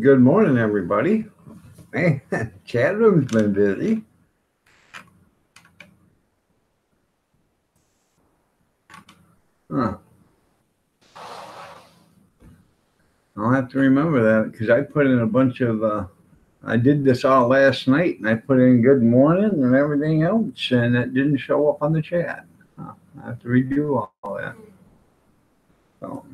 Good morning, everybody. Hey, chat room's been busy. Huh. I'll have to remember that because I put in a bunch of. I did this all last night, and I put in good morning and everything else, and it didn't show up on the chat. I have to redo all that. So,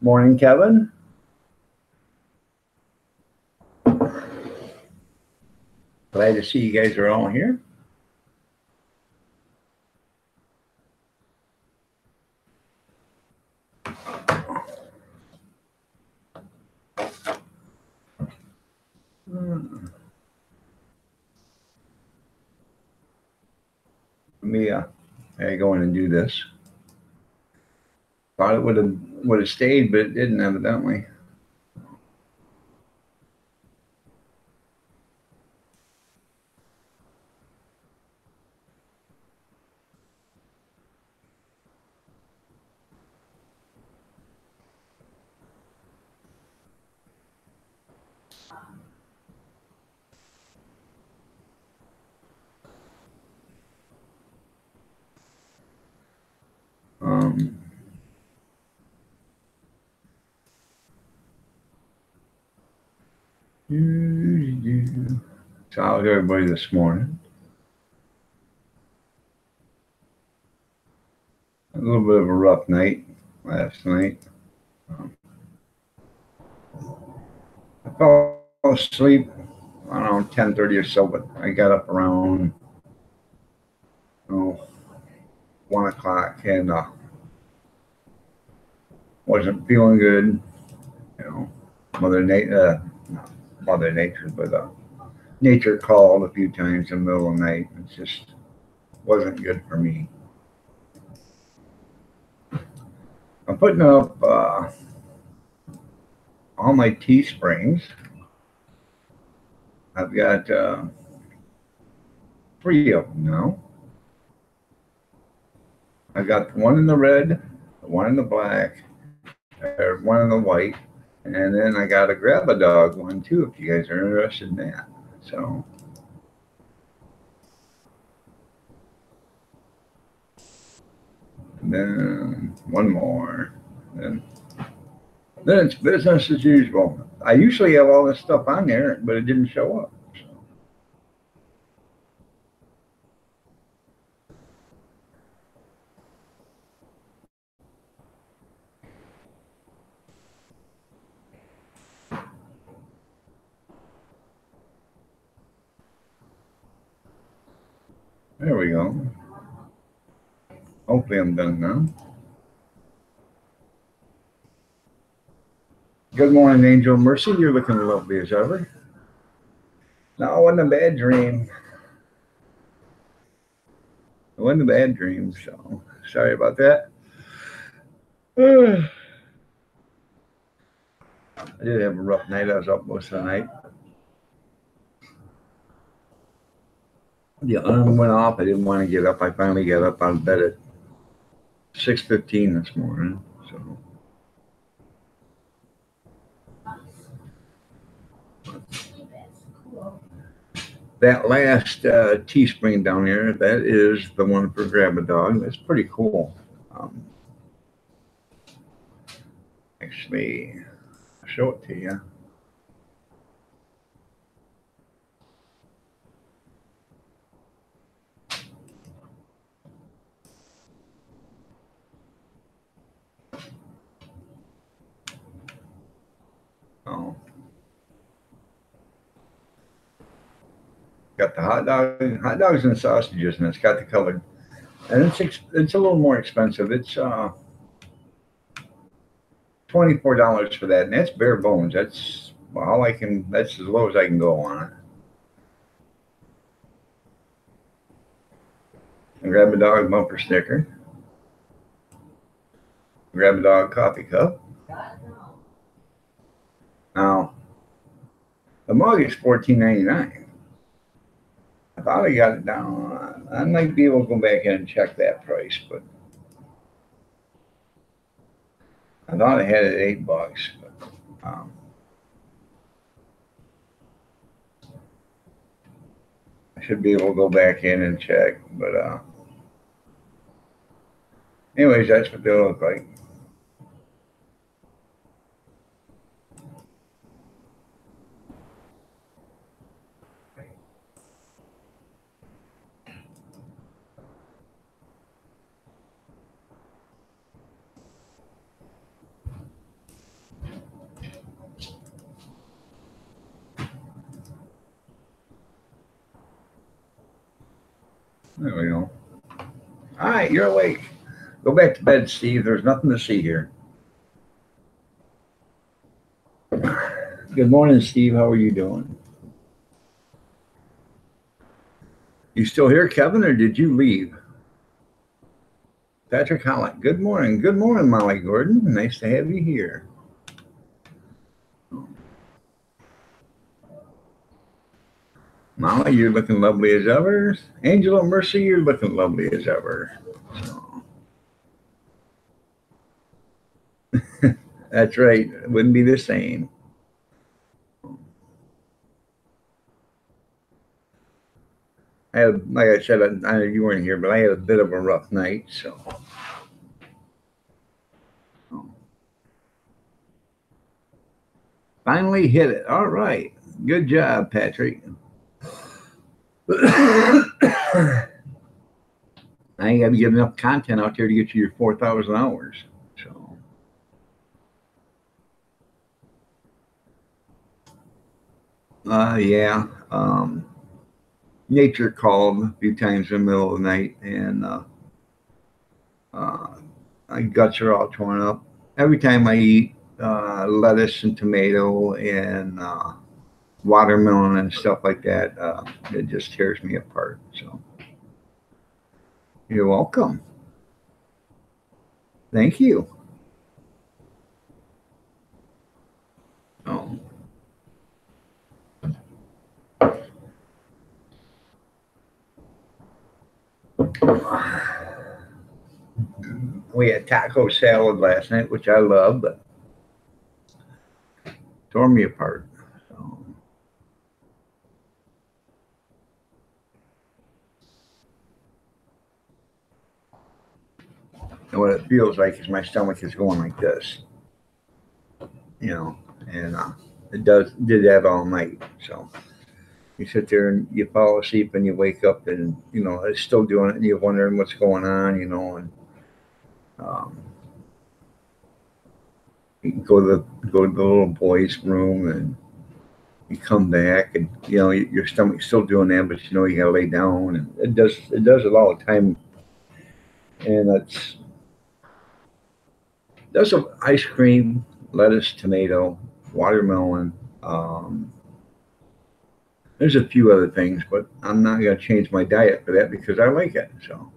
morning, Kevin. Glad to see you guys are all here. Let me I go in and do this. Thought it would have stayed, but it didn't evidently. Um, so how's everybody this morning? A little bit of a rough night last night. I fell asleep around 10:30 or so, but I got up around 1 o'clock and wasn't feeling good. You know, Mother Nature, not Mother Nature, but nature called a few times in the middle of the night. It just wasn't good for me. I'm putting up all my Teesprings. I've got 3 of them now. I got one in the red, one in the black, or one in the white, and then I got a grab a dog one too. If you guys are interested in that, so and then one more, and then it's business as usual. I usually have all this stuff on there, but it didn't show up. So. There we go. Hopefully I'm done now. Good morning, Angel Mercy. You're looking lovely as ever. No, it wasn't a bad dream. It wasn't a bad dream, so sorry about that. I did have a rough night. I was up most of the night. The alarm went off. I didn't want to get up. I finally got up out of bed at 6:15 this morning. So that last Teespring down here, that is the one for Grab a Dog. That's pretty cool. Actually, I'll show it to you. Oh, got the hot dogs and sausages, and it's got the color. And it's a little more expensive. It's $24 for that, and that's bare bones. That's all I can. That's as low as I can go on it. And Grab a Dog bumper sticker. Grab a Dog coffee cup. Now, The mug is $14.99. I thought I got it down. I might be able to go back in and check that price, but I thought I had it at $8. But, I should be able to go back in and check. But anyways, that's what they look like. There we go. All right, you're awake. Go back to bed, Steve. There's nothing to see here. Good morning, Steve. How are you doing? You still here, Kevin, or did you leave? Patrick Holland. Good morning. Good morning, Molly Gordon. Nice to have you here. Molly, you're looking lovely as ever. Angela Mercy, you're looking lovely as ever. So. That's right. It wouldn't be the same. I had, like I said, I know you weren't here, but I had a bit of a rough night, so. Finally hit it. All right. Good job, Patrick. I ain't got to get enough content out there to get you your 4,000 hours. So, yeah. Nature called a few times in the middle of the night, and my guts are all torn up. Every time I eat lettuce and tomato and watermelon and stuff like that, it just tears me apart. So you're welcome. Thank you. Oh. We had taco salad last night, which I love, but tore me apart. So. And what it feels like is my stomach is going like this, and it did that all night. So you sit there and you fall asleep and you wake up and it's still doing it, and you're wondering what's going on, and you go to the little boy's room and you come back and your stomach's still doing that, but you gotta lay down, and it does it all the time, and it does some ice cream, lettuce, tomato, watermelon. There's a few other things, but I'm not gonna change my diet for that because I like it. So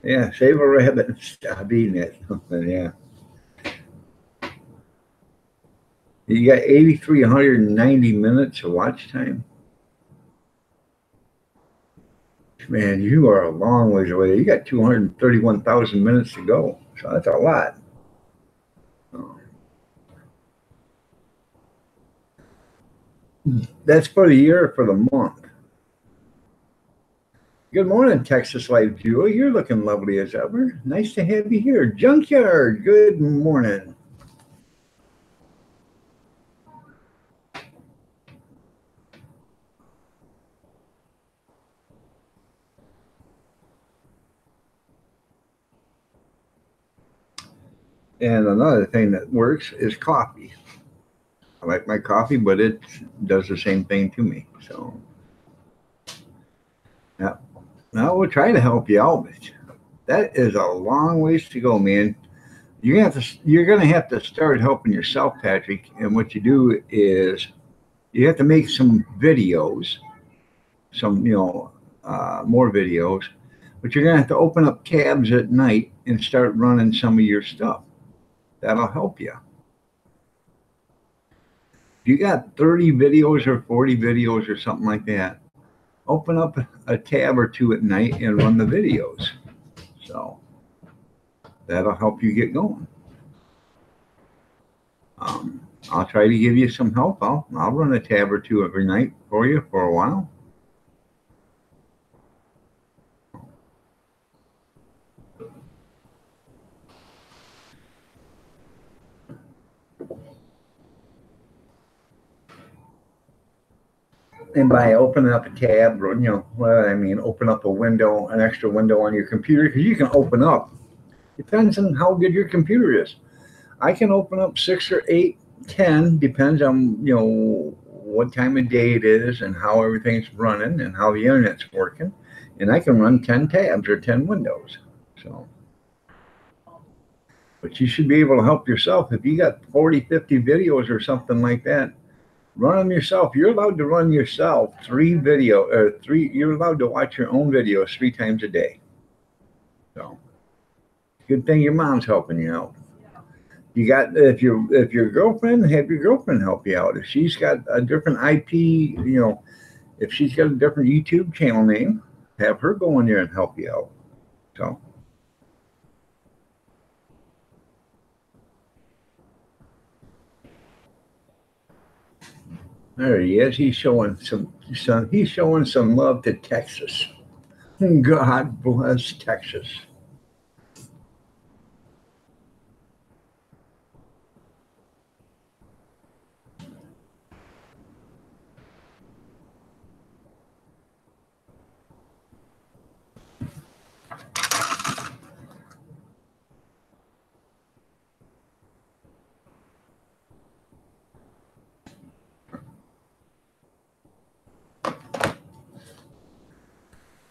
yeah, save a rabbit and stop eating it. Yeah. You got 8,390 minutes of watch time. Man, you are a long ways away. You got 231,000 minutes to go. So that's a lot. That's for the year or for the month. Good morning, Texas Life Jewel. You're looking lovely as ever. Nice to have you here. Junkyard, good morning. And another thing that works is coffee. I like my coffee, but it does the same thing to me. So, yeah. Now we'll try to help you out, but that is a long ways to go, man. You're gonna have to start helping yourself, Patrick. And what you do is you have to make some videos, some more videos, but you're gonna have to open up tabs at night and start running some of your stuff. That'll help you. If you got 30 videos or 40 videos or something like that, open up a tab or two at night and run the videos. So that'll help you get going. I'll try to give you some help. I'll run a tab or two every night for you for a while. And by opening up a tab, you know, well, I mean, open up a window, an extra window on your computer, because you can open up. Depends on how good your computer is. I can open up 6 or 8, 10, depends on, you know, what time of day it is and how everything's running and how the internet's working. And I can run 10 tabs or 10 windows. So, but you should be able to help yourself. If you got 40, 50 videos or something like that, run them yourself. You're allowed to run yourself 3 video or 3. You're allowed to watch your own videos 3 times a day. So, good thing your mom's helping you out. You got if your girlfriend, have your girlfriend help you out. If she's got a different IP, you know, if she's got a different YouTube channel name, have her go in there and help you out. So. There he is. He's showing some love to Texas. God bless Texas.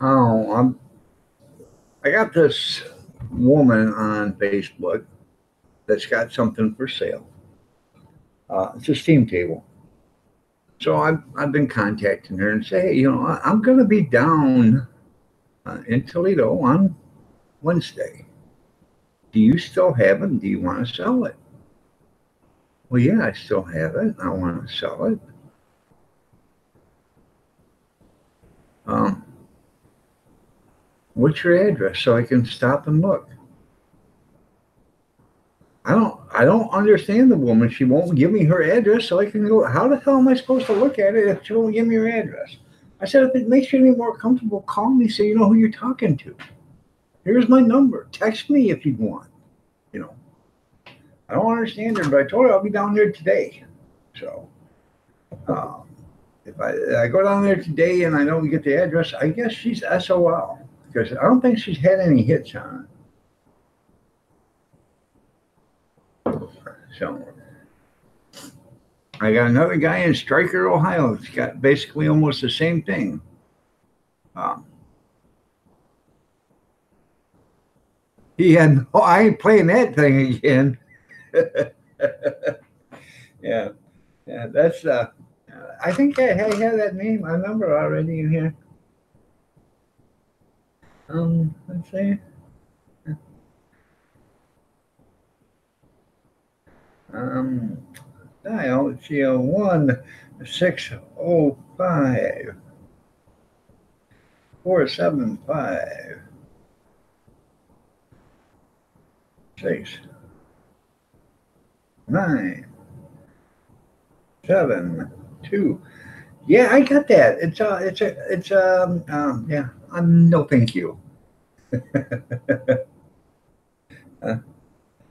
Oh, I got this woman on Facebook that's got something for sale. It's a steam table. So I've been contacting her and say, hey, you know, I'm going to be down in Toledo on Wednesday. Do you still have it? Do you want to sell it? Well, yeah, I still have it. I want to sell it. What's your address so I can stop and look? I don't understand the woman. She won't give me her address so I can go. How the hell am I supposed to look at it if she won't give me her address? I said, if it makes you any more comfortable, call me so you know who you're talking to. Here's my number. Text me if you want. You know, I don't understand her, but I told her I'll be down there today. So if I go down there today and I don't get the address, I guess she's SOL. Because I don't think she's had any hits on it. So I got another guy in Stryker, Ohio. It's got basically almost the same thing. He had, oh, I ain't playing that thing again. Yeah, that's I think I have that name, a number already in here. Let's see. Dial 1-605 475 6 9 7 2. Yeah, I got that. Yeah. No, thank you.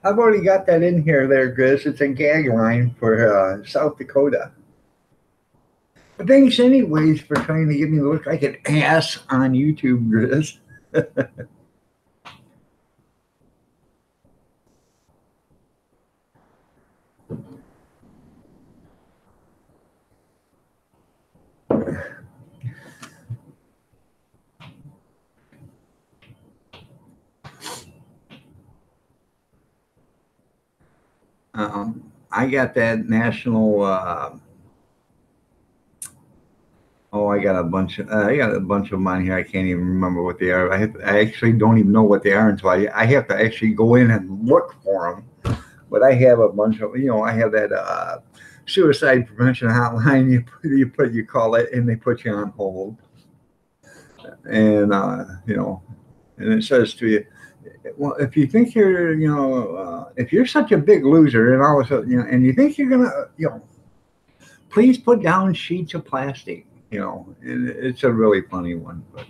I've already got that in here there, Grizz. It's a gag line for South Dakota. But thanks anyways for trying to get me to look like an ass on YouTube, Grizz. I got that national. I got a bunch of them on here. I can't even remember what they are. I actually don't even know what they are until I have to actually go in and look for them. But I have a bunch of, I have that suicide prevention hotline. You call it, and they put you on hold. And you know, and it says to you, well, if you think you're, if you're such a big loser, and all of a sudden, and you think you're gonna, please put down sheets of plastic. And it's a really funny one. But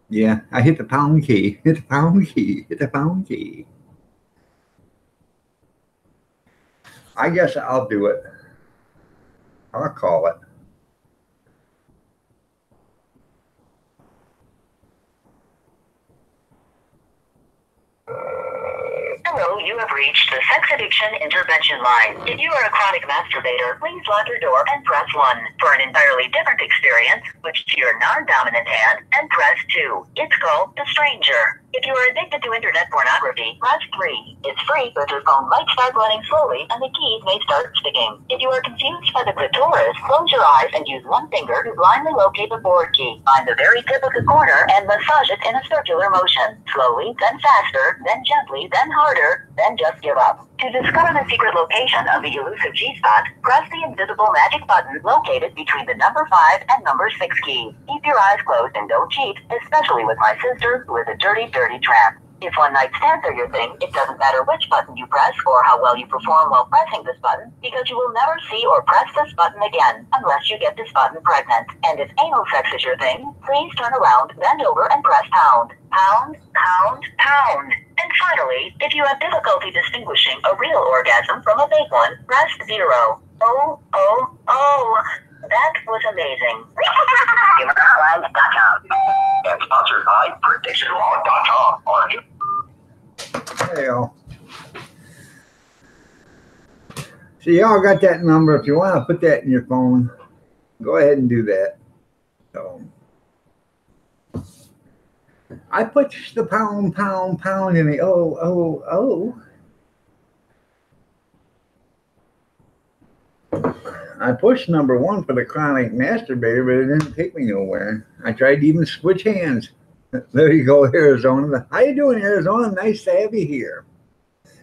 yeah, I hit the pound key, hit the pound key, hit the pound key. I guess I'll do it. I'll call it. Hello, you have reached the Sex Addiction Intervention Line. If you are a chronic masturbator, please lock your door and press 1. For an entirely different experience, switch to your non-dominant hand and press 2. It's called The Stranger. If you are addicted to internet pornography, press 3. It's free, but your phone might start running slowly and the keys may start sticking. If you are confused by the clitoris, close your eyes and use one finger to blindly locate the board key. Find the very tip of the corner and massage it in a circular motion. Slowly, then faster, then gently, then harder, then just give up. To discover the secret location of the elusive G-spot, press the invisible magic button located between the number 5 and number 6 keys. Keep your eyes closed and don't cheat, especially with my sister, who is a dirty tramp. If one night stands are your thing, it doesn't matter which button you press or how well you perform while pressing this button, because you will never see or press this button again, unless you get this button pregnant. And if anal sex is your thing, please turn around, bend over, and press pound. Pound, pound, pound. And finally, if you have difficulty distinguishing a real orgasm from a fake one, press 0. Oh, oh, oh. That was amazing. HumanHotline.com. And sponsored by PredictionLog.com. There you go. So y'all got that number. If you want to put that in your phone, go ahead and do that. So I put the pound, pound, pound in the I pushed number 1 for the chronic masturbator, but it didn't take me nowhere. I tried to even switch hands. There you go, Arizona. How you doing, Arizona? Nice to have you here.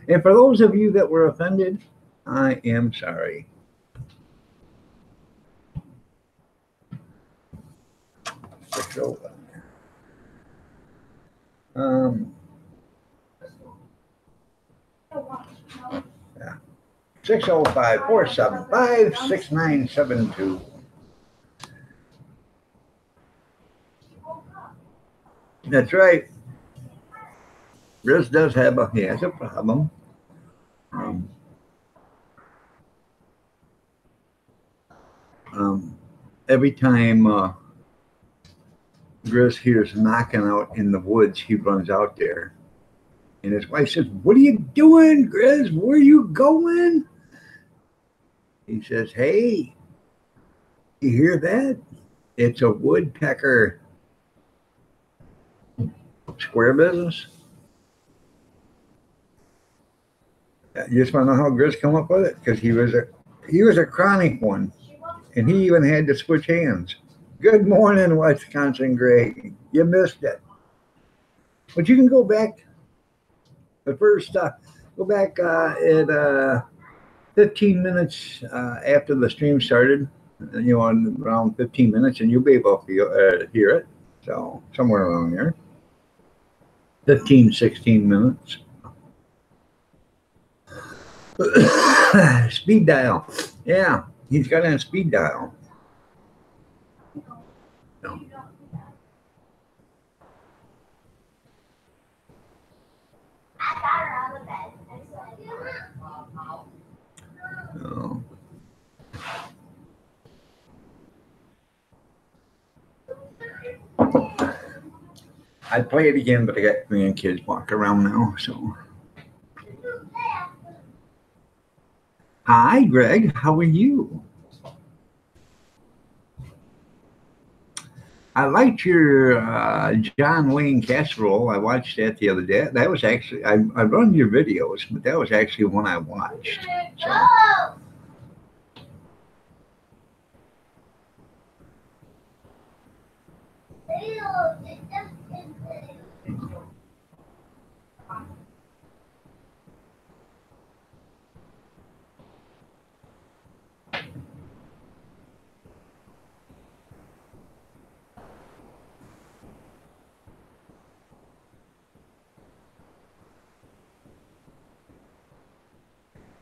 And for those of you that were offended, I am sorry. Yeah. 605-475-6972. That's right. Riz does have he has a problem. Every time Grizz hears knocking out in the woods, he runs out there. And his wife says, "What are you doing, Grizz? Where are you going?" He says, "Hey, you hear that? It's a woodpecker." Square business. You just want to know how Grizz come up with it? Because he was a chronic one. And he even had to switch hands. Good morning, Wisconsin Greg. You missed it. But you can go back. The first, go back at 15 minutes after the stream started. Around 15 minutes, and you'll be able to hear it. So somewhere around there. 15, 16 minutes. Speed dial. Yeah. He's got it on speed dial. No. No. I'd play it again, but I got grandkids walking around now, so. Hi, Greg. How are you? I liked your John Wayne casserole. I watched that the other day. That was actually, I run your videos, but that was actually one I watched. So.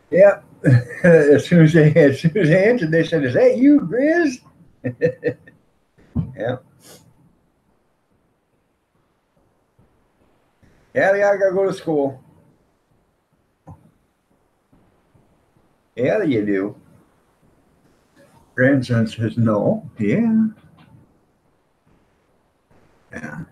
Yeah. As soon as they answered, they said, "Is that you, Grizz?" Yeah. Yeah, I gotta go to school. Yeah, you do. Grandson says no. Yeah. Yeah.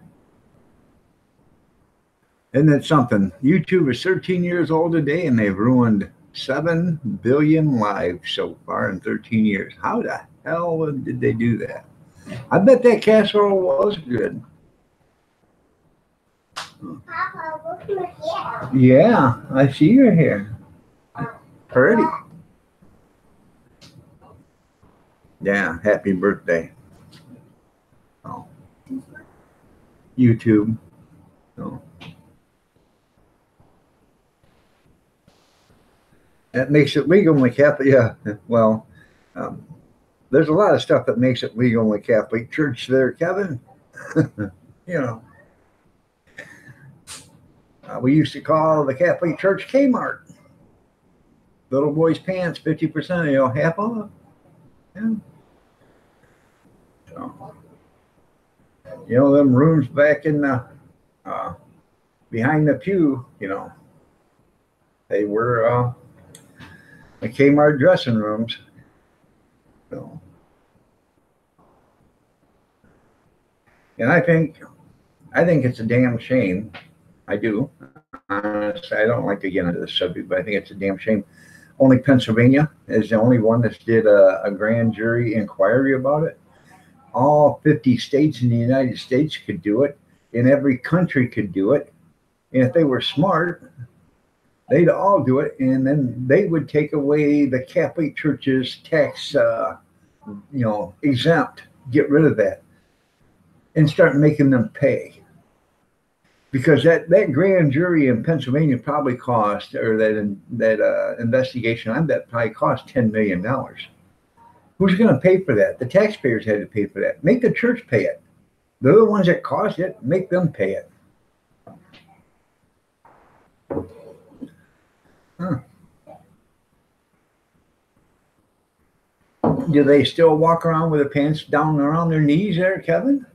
Isn't that something? YouTube is 13 years old today, and they've ruined 7 billion lives so far in 13 years. How the hell did they do that? I bet that casserole was good. Papa, look at my hair. Yeah, I see your hair. Pretty. Yeah, happy birthday. Oh, YouTube. Oh, that makes it legal in the Catholic. Yeah, well, um, there's a lot of stuff that makes it legal in the Catholic Church there, Kevin. You know, we used to call the Catholic Church Kmart. Little boy's pants, 50%, half off. Yeah. So, them rooms back in the uh, behind the pew, they were the Kmart dressing rooms. So, and I think it's a damn shame. I do. Honestly, I don't like to get into this subject, but I think it's a damn shame. Only Pennsylvania is the only one that did a grand jury inquiry about it. All 50 states in the United States could do it, and every country could do it. And if they were smart, they'd all do it, and then they would take away the Catholic Church's tax, exempt, get rid of that, and start making them pay. Because that grand jury in Pennsylvania probably cost, or that investigation, I bet probably cost $10 million. Who's going to pay for that? The taxpayers had to pay for that. Make the church pay it. They're the ones that caused it. Make them pay it. Huh. Do they still walk around with their pants down around their knees there, Kevin?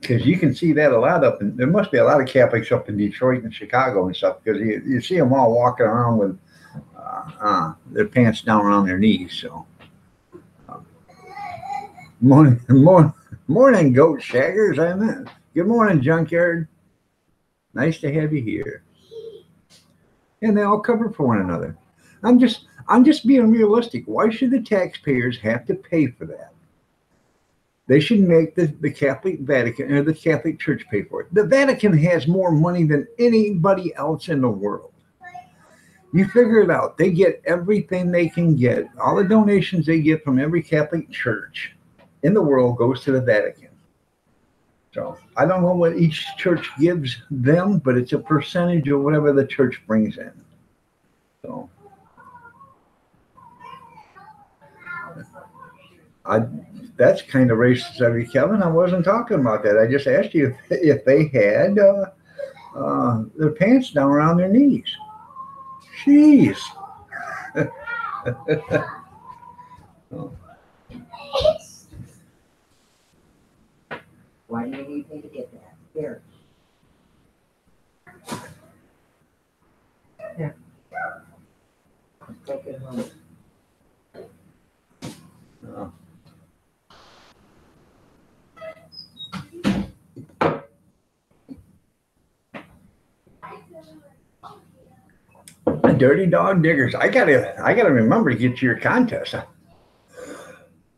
Because you can see that a lot there must be a lot of Catholics up in Detroit and Chicago and stuff, because you see them all walking around with their pants down around their knees. So, morning, goat shaggers. Good morning, junkyard. Nice to have you here. And they all cover for one another. I'm just being realistic. Why should the taxpayers have to pay for that? They should make the Catholic Vatican or the Catholic Church pay for it. The Vatican has more money than anybody else in the world. You figure it out. They get everything they can get. All the donations they get from every Catholic church in the world goes to the Vatican. So I don't know what each church gives them, but it's a percentage of whatever the church brings in. So that's kind of racist of you, Kevin. I wasn't talking about that. I just asked you if they had their pants down around their knees. Jeez. Why do you need me to get that? Here. Here. Take it home. Dirty dog diggers. I gotta remember to get to your contest.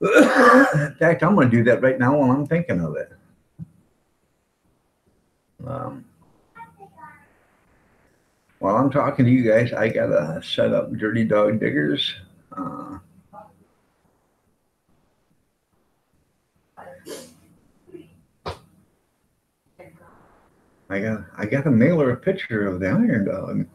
In fact, I'm gonna do that right now while I'm thinking of it. While I'm talking to you guys, I gotta set up Dirty Dog Diggers. I got to mail her a picture of the Iron Dog.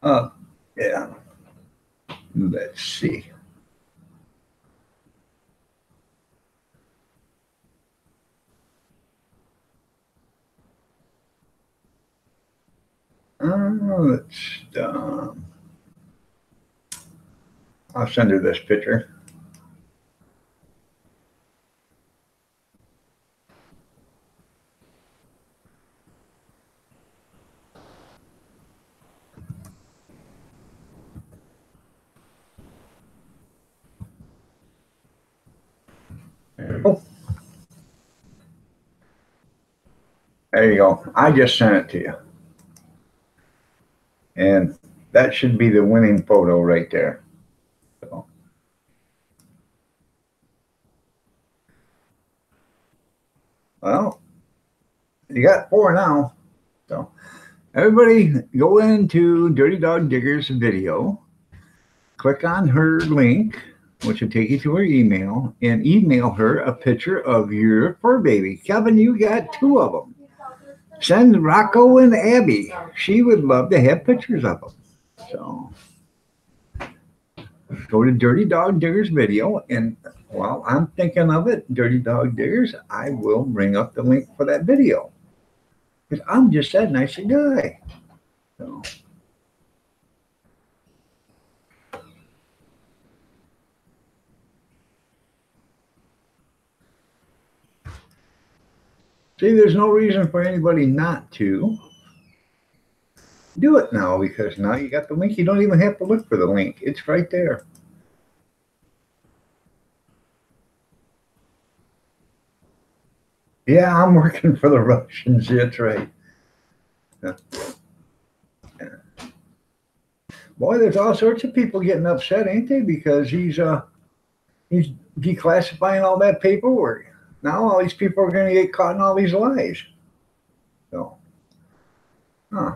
Yeah. Let's see. Let's. I'll send her this picture. There you go. There you go. I just sent it to you. And that should be the winning photo right there. So, well, you got 4 now. So everybody go into Dirty Dog Digger's video, click on her link, which will take you to her email, and email her a picture of your fur baby. Kevin, you got 2 of them. Send Rocco and Abby. She would love to have pictures of them. So go to Dirty Dog Diggers video, and while I'm thinking of it, Dirty Dog Diggers, I will bring up the link for that video. Because I'm just that nice a guy. So. See, there's no reason for anybody not to do it now, because now you got the link. You don't even have to look for the link. It's right there. Yeah, I'm working for the Russians. That's right. Yeah. Boy, there's all sorts of people getting upset, ain't they? Because he's declassifying all that paperwork. Now all these people are going to get caught in all these lies. So, huh.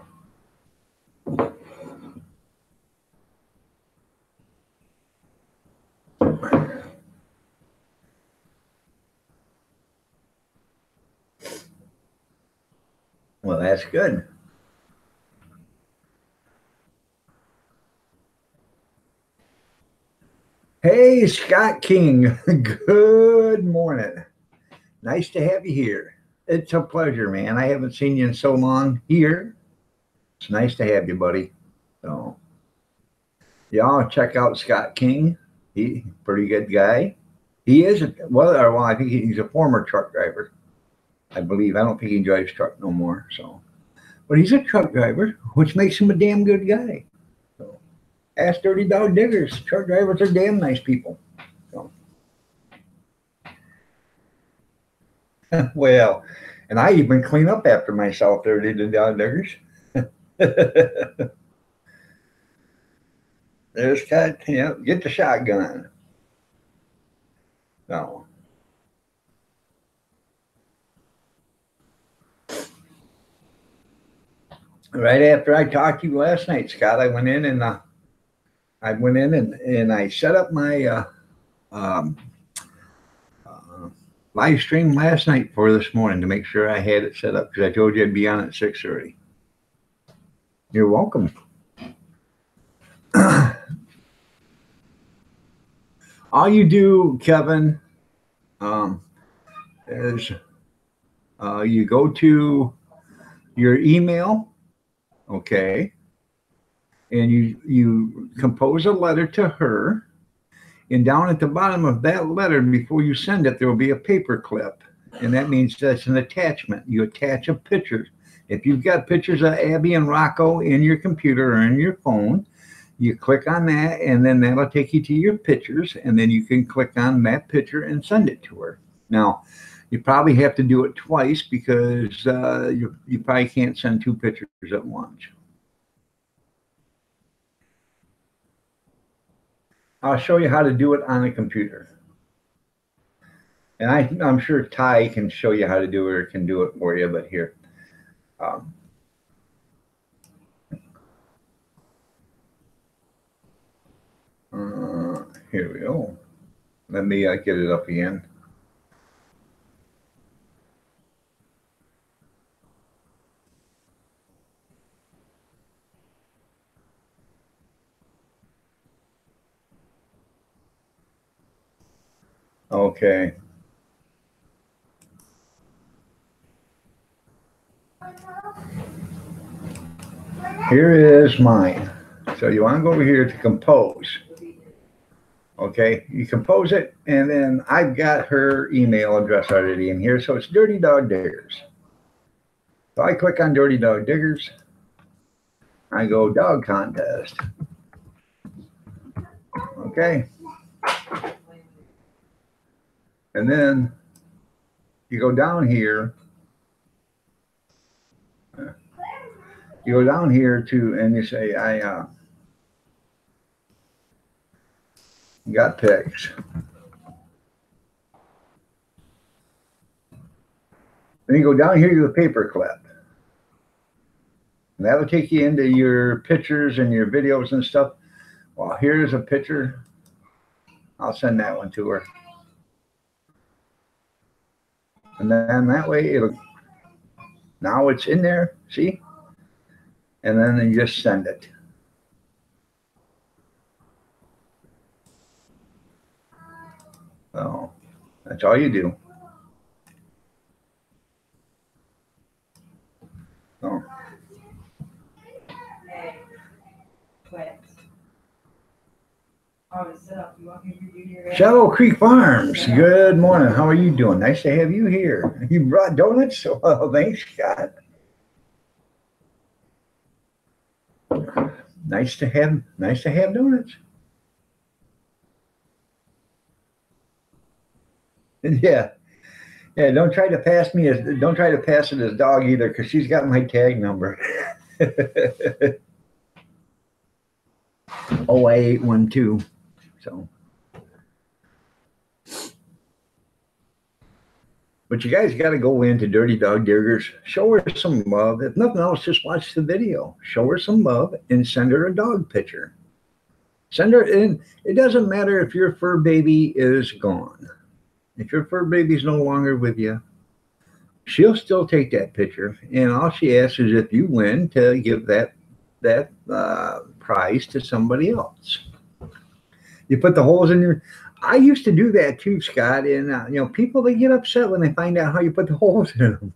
Well, that's good. Hey, Scott King. Good morning. Nice to have you here. It's a pleasure, man. I haven't seen you in so long here. It's nice to have you, buddy. So, y'all check out Scott King. He pretty good guy. He is well, I think he's a former truck driver. I believe. I don't think he drives truck no more. So, but he's a truck driver, which makes him a damn good guy. So, ask Dirty Dog Diggers. Truck drivers are damn nice people. So, well, and I even clean up after myself, Dirty Dog Diggers. There's cat, get the shotgun. No. Right after I talked to you last night, Scott, I went in and I set up my um, live stream last night for this morning to make sure I had it set up, because I told you I'd be on at 6:30. You're welcome. All you do, Kevin, is you go to your email, okay, and you compose a letter to her, and down at the bottom of that letter, before you send it, there will be a paper clip, and that means that's an attachment. You attach a picture. If you've got pictures of Abby and Rocco in your computer or in your phone, you click on that, and then that'll take you to your pictures, and then you can click on that picture and send it to her. Now, you probably have to do it twice, because you probably can't send 2 pictures at once. I'll show you how to do it on a computer. And I'm sure Ty can show you how to do it, or can do it for you, but here. Here we go. Let me get it up again. Okay. Here is mine. So you want to go over here to compose. Okay, you compose it, and then I've got her email address already in here. So it's Dirty Dog Diggers. So I click on Dirty Dog Diggers. I go dog contest. Okay. And then you go down here. You go down here to, and you say, I got pics. Then you go down here to the paperclip. And that'll take you into your pictures and your videos and stuff. Well, here's a picture. I'll send that one to her. And then that way now it's in there, see? And then you just send it. So that's all you do. So. Shallow Creek Farms, good morning. How are you doing? Nice to have you here. You brought donuts? Well, thanks, Scott. Nice to have donuts. Yeah. Yeah, don't try to pass it as dog either, because she's got my tag number. 01812. So, but you guys got to go into Dirty Dog Diggers, show her some love. If nothing else, just watch the video. Show her some love and send her a dog picture. Send her in. It doesn't matter if your fur baby is gone. If your fur baby's no longer with you, she'll still take that picture. And all she asks is if you win to give that prize to somebody else. You put the holes in your. I used to do that too, Scott. And people, they get upset when they find out how you put the holes in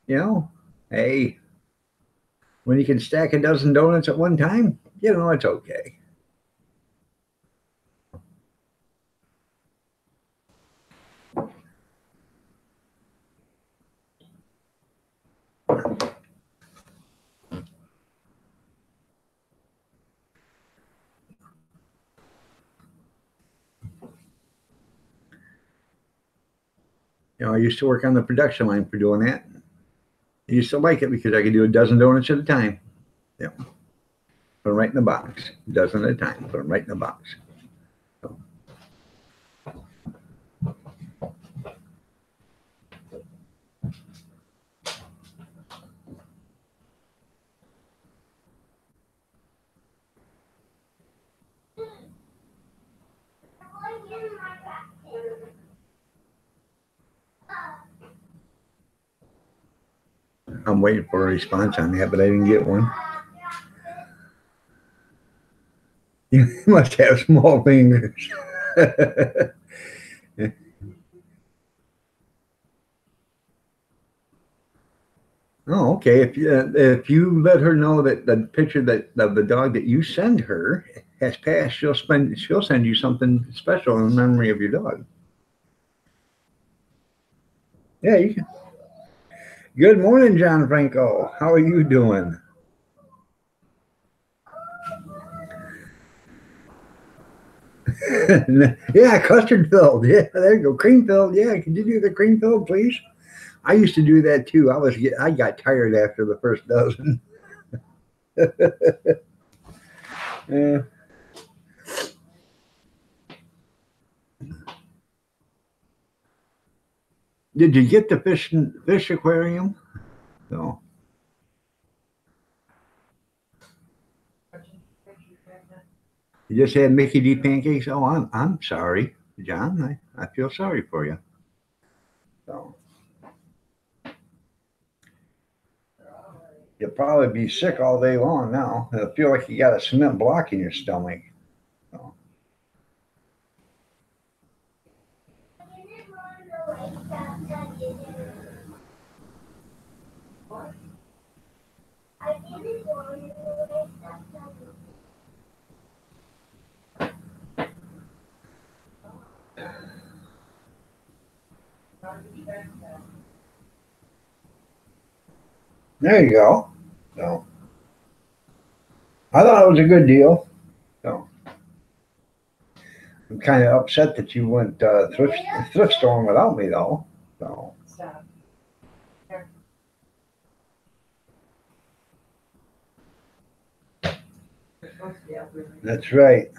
them. Hey, when you can stack a dozen donuts at one time, it's okay. I used to work on the production line for doing that. I used to like it because I could do a dozen donuts at a time. Yeah. Put them right in the box. A dozen at a time. Put them right in the box. So. I'm waiting for a response on that, but I didn't get one. You must have small fingers. Oh, okay. If you let her know that the picture of the dog that you send her has passed, she'll send you something special in memory of your dog. Yeah, you can. Good morning, John Franco. How are you doing? Yeah, custard filled. Yeah, there you go. Cream filled. Yeah, could you do the cream filled, please? I used to do that too. I got tired after the first dozen. Yeah. Did you get the fish aquarium? No. You just had Mickey D pancakes. Oh, I'm sorry, John. I feel sorry for you. So you'll probably be sick all day long now. I feel like you got a cement block in your stomach. There you go. So I thought it was a good deal. So I'm kind of upset that you went thrift storing without me though. So Stop. Here. It's supposed to be up really. that's right.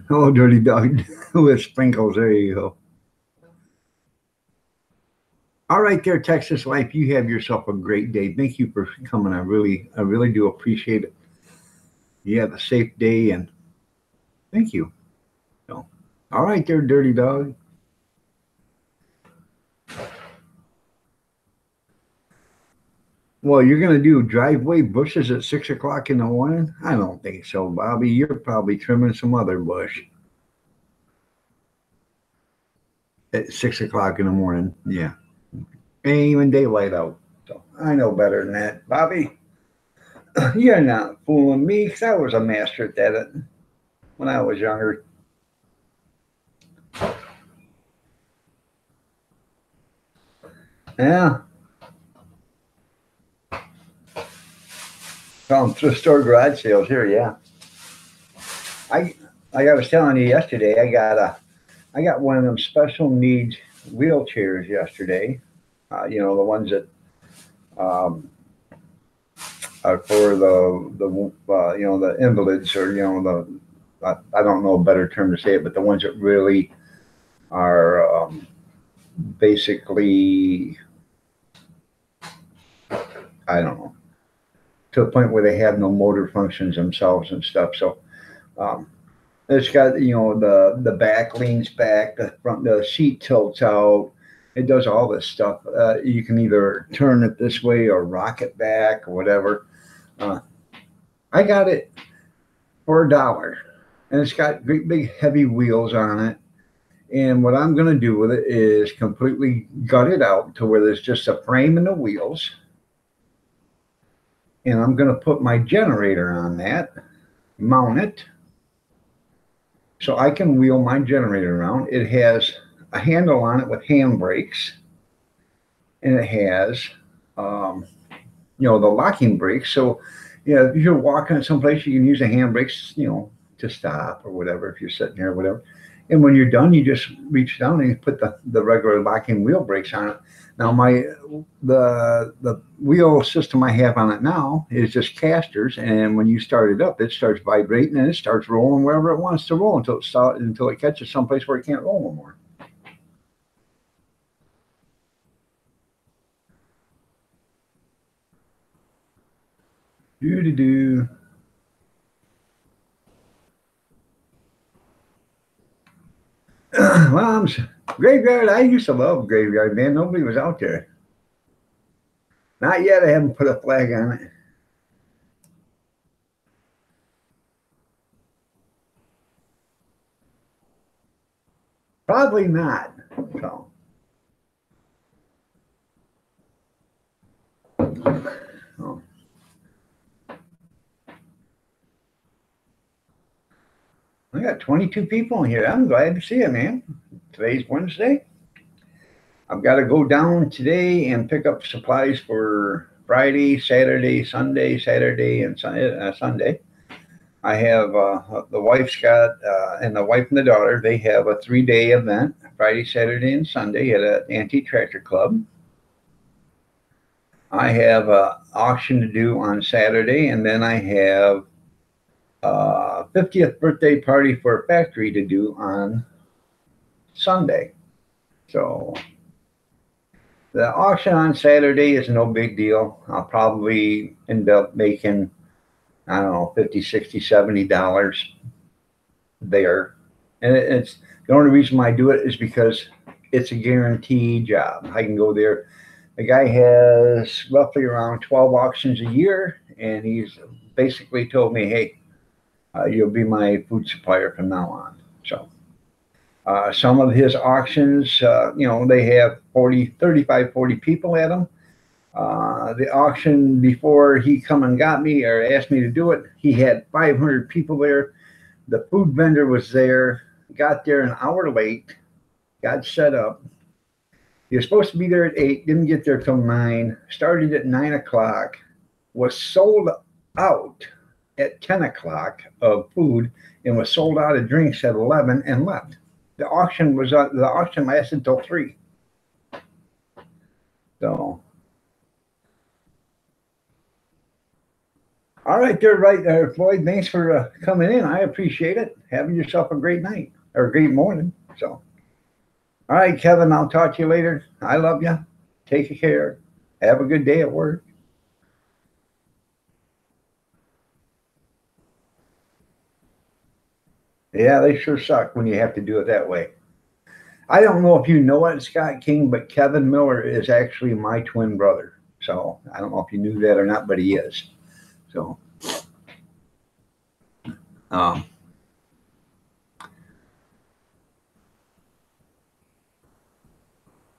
Oh, dirty dog with sprinkles. There you go. All right, there, Texas Life. You have yourself a great day. Thank you for coming. I really do appreciate it. You have a safe day, and thank you. So, all right, there, dirty dog. Well, you're gonna do driveway bushes at 6 o'clock in the morning? I don't think so, Bobby. You're probably trimming some other bush at 6 o'clock in the morning. Yeah, ain't even daylight out. So I know better than that, Bobby. You're not fooling me, 'cause I was a master at that when I was younger. Yeah. Thrift store garage sales here, yeah. Like I was telling you yesterday, I got one of them special needs wheelchairs yesterday. You know, the ones that are for the you know, the invalids, or you know, I don't know a better term to say it, but the ones that really are basically, I don't know, to a point where they have no motor functions themselves and stuff. So it's got, you know, the back leans back, the front, the seat tilts out. It does all this stuff. You can either turn it this way or rock it back or whatever. I got it for $1, and it's got great big heavy wheels on it. And what I'm going to do with it is completely gut it out to where there's just a frame and the wheels. And I'm going to put my generator on that, mount it, so I can wheel my generator around. It has a handle on it with handbrakes, and it has, you know, the locking brakes. So, you know, if you're walking someplace, you can use the handbrakes, you know, to stop or whatever, if you're sitting there or whatever. And when you're done, you just reach down and you put the regular locking wheel brakes on it. Now, the wheel system I have on it now is just casters, and when you start it up, it starts vibrating and it starts rolling wherever it wants to roll until it catches someplace where it can't roll no more. Do. Well, graveyard. I used to love graveyard, man. Nobody was out there. Not yet. I haven't put a flag on it. Probably not. So. Oh. I got 22 people in here. I'm glad to see you, man. Today's Wednesday. I've got to go down today and pick up supplies for Friday, Saturday, Sunday, Saturday, and Sunday. I have the wife's got, and the wife and the daughter, they have a 3-day event, Friday, Saturday, and Sunday at an anti-tractor club. I have an auction to do on Saturday, and then I have 50th birthday party for a factory to do on Sunday. So the auction on Saturday is no big deal. I'll probably end up making, I don't know, $50, $60, $70 there. And it's the only reason why I do it is because it's a guaranteed job. I can go there. The guy has roughly around 12 auctions a year, and he's basically told me, hey, you'll be my food supplier from now on. So some of his auctions, you know, they have 35, 40 people at them. The auction before he come and got me or asked me to do it, he had 500 people there. The food vendor was there, got there an hour late, got set up. You're supposed to be there at 8, didn't get there till 9, started at 9 o'clock, was sold out at 10 o'clock of food, and was sold out of drinks at 11 and left. The auction lasted till 3. So, all right, there, right there, Floyd. Thanks for coming in. I appreciate it. Having yourself a great night or a great morning. So, all right, Kevin. I'll talk to you later. I love you. Take care. Have a good day at work. Yeah, they sure suck when you have to do it that way. I don't know if you know it, Scott King, but Kevin Miller is actually my twin brother. So I don't know if you knew that or not, but he is. So, I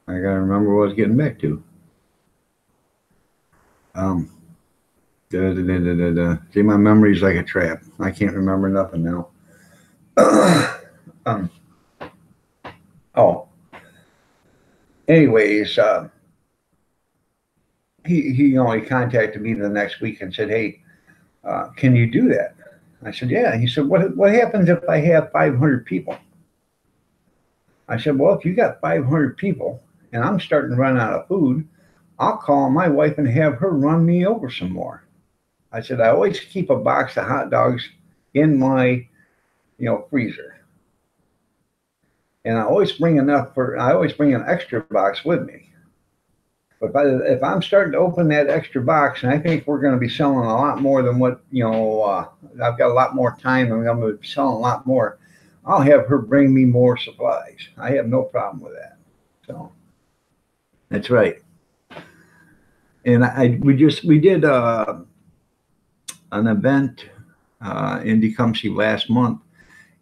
gotta remember what I was getting back to. See, my memory's like a trap. I can't remember nothing now. Anyways, he only contacted me the next week and said, "Hey, can you do that?" I said, "Yeah." He said, "What happens if I have 500 people?" I said, "Well, if you got 500 people and I'm starting to run out of food, I'll call my wife and have her run me over some more." I said, "I always keep a box of hot dogs in my, freezer. And I always bring an extra box with me. But if I'm starting to open that extra box, and I think we're going to be selling a lot more than what, I've got a lot more time and I'm going to be selling a lot more, I'll have her bring me more supplies. I have no problem with that." So that's right. And we did an event in Tecumseh last month.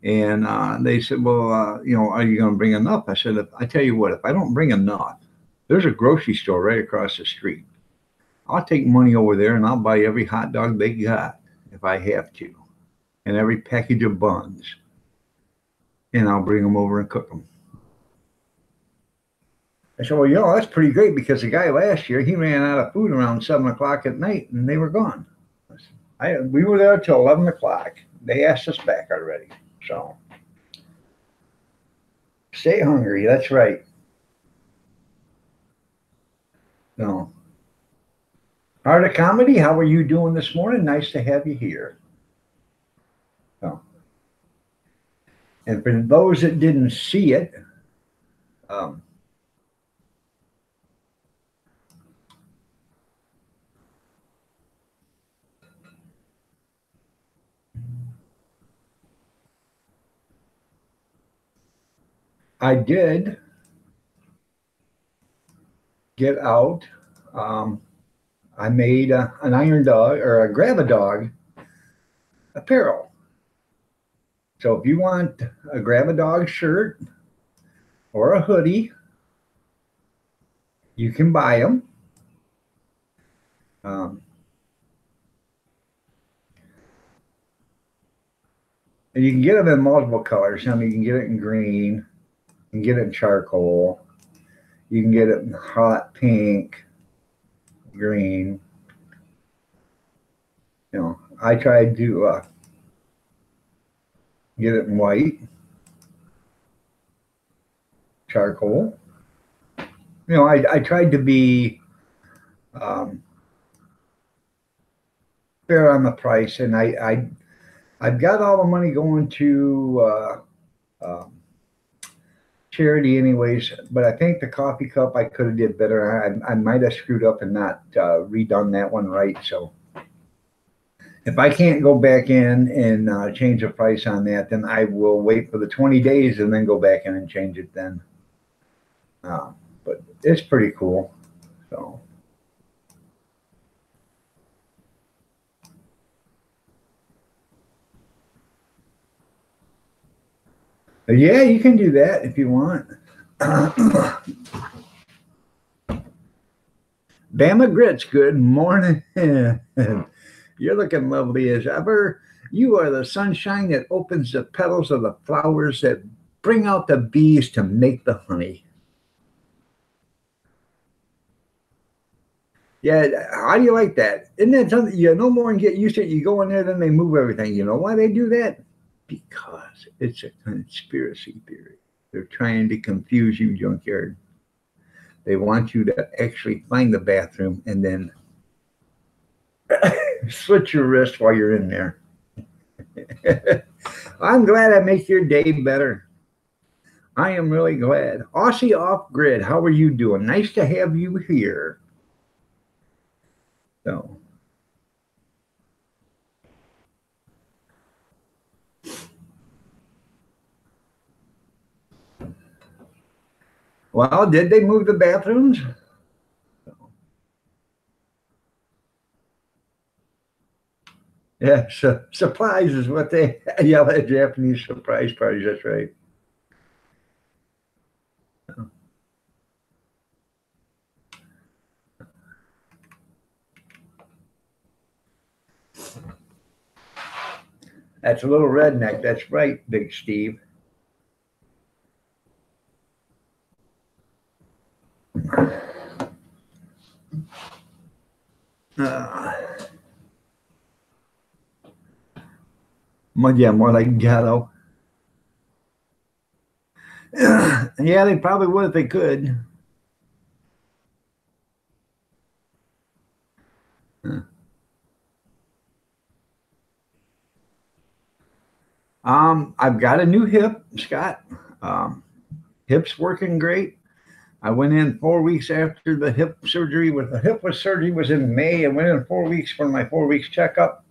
And they said, "Well, are you going to bring enough?" I said, "I tell you what, if I don't bring enough, there's a grocery store right across the street. I'll take money over there and I'll buy every hot dog they got if I have to, and every package of buns, and I'll bring them over and cook them." I said, "Well, that's pretty great, because the guy last year, he ran out of food around 7 o'clock at night and they were gone. We were there till 11 o'clock. They asked us back already. So stay hungry. That's right." No. Art of Comedy, how are you doing this morning? Nice to have you here. So, and for those that didn't see it, I did get out. I made an Iron Dog, or a Grab a Dog apparel. So if you want a Grab a Dog shirt or a hoodie, you can buy them. And you can get them in multiple colors. You can get it in green. You can get it in charcoal. You can get it in hot pink, green. I tried to get it in white, charcoal. I tried to be fair on the price, and I've got all the money going to charity anyways, but I think the coffee cup I could have did better. I might have screwed up and not redone that one right. So if I can't go back in and change the price on that, then I will wait for the 20 days and then go back in and change it then. But it's pretty cool. So. Yeah, you can do that if you want. Bama Grits, good morning. You're looking lovely as ever. You are the sunshine that opens the petals of the flowers that bring out the bees to make the honey. Yeah, how do you like that? Isn't that something you no more and get used to it? You go in there, then they move everything. You know why they do that? Because it's a conspiracy theory. They're trying to confuse you, junkyard. They want you to actually find the bathroom and then slit your wrist while you're in there. I'm glad I make your day better. I am really glad. Aussie Off Grid, how are you doing? Nice to have you here. So, well, did they move the bathrooms? Yeah, so surprise is what they yell at Japanese surprise parties. That's right. That's a little redneck. That's right, Big Steve. Yeah, more like ghetto. Yeah, they probably would if they could. I've got a new hip, Scott. Um, Hip's working great. I went in 4 weeks after the hip surgery. With the hip was surgery was in May. I went in 4 weeks for my 4 weeks checkup.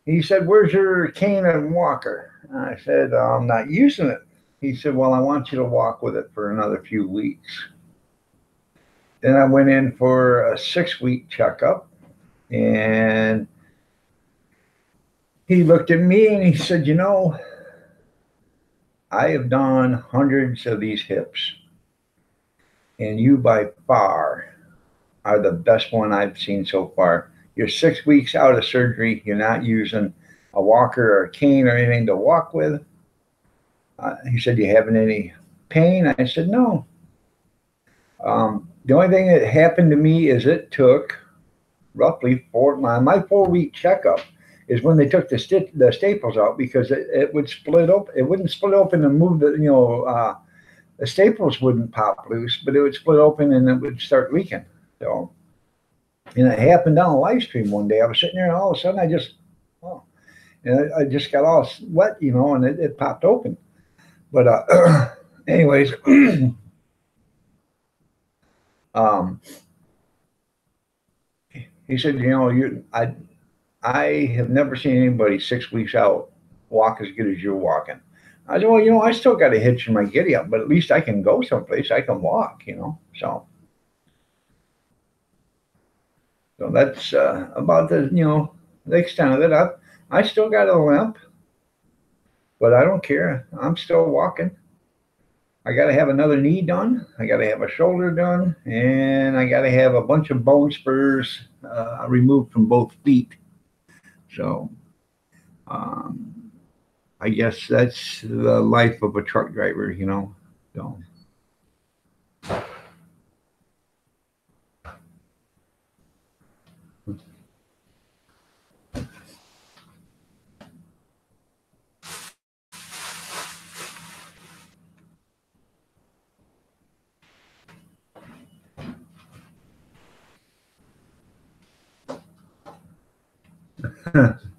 He said, "Where's your cane and walker?" I said, "I'm not using it." He said, "Well, I want you to walk with it for another few weeks." Then I went in for a 6 week checkup, and he looked at me and he said, "You know, I have done hundreds of these hips, and you by far are the best one I've seen so far. You're 6 weeks out of surgery. You're not using a walker or a cane or anything to walk with." He said, "You having any pain?" I said, "No." The only thing that happened to me is it took roughly my 4 week checkup is when they took the staples out, because it would split open. It wouldn't split open and move the staples wouldn't pop loose, but it would split open and it would start leaking. So, and it happened on a live stream one day. I was sitting there and all of a sudden oh, and I just got all wet, and it popped open. But anyways, he said, I have never seen anybody 6 weeks out walk as good as you're walking. I said, "Well, I still got a hitch in my giddy up, but at least I can go someplace. I can walk, So that's about the extent of it. I still got a limp, but I don't care. I'm still walking. I got to have another knee done. I got to have a shoulder done, and I got to have a bunch of bone spurs removed from both feet. So I guess that's the life of a truck driver, So.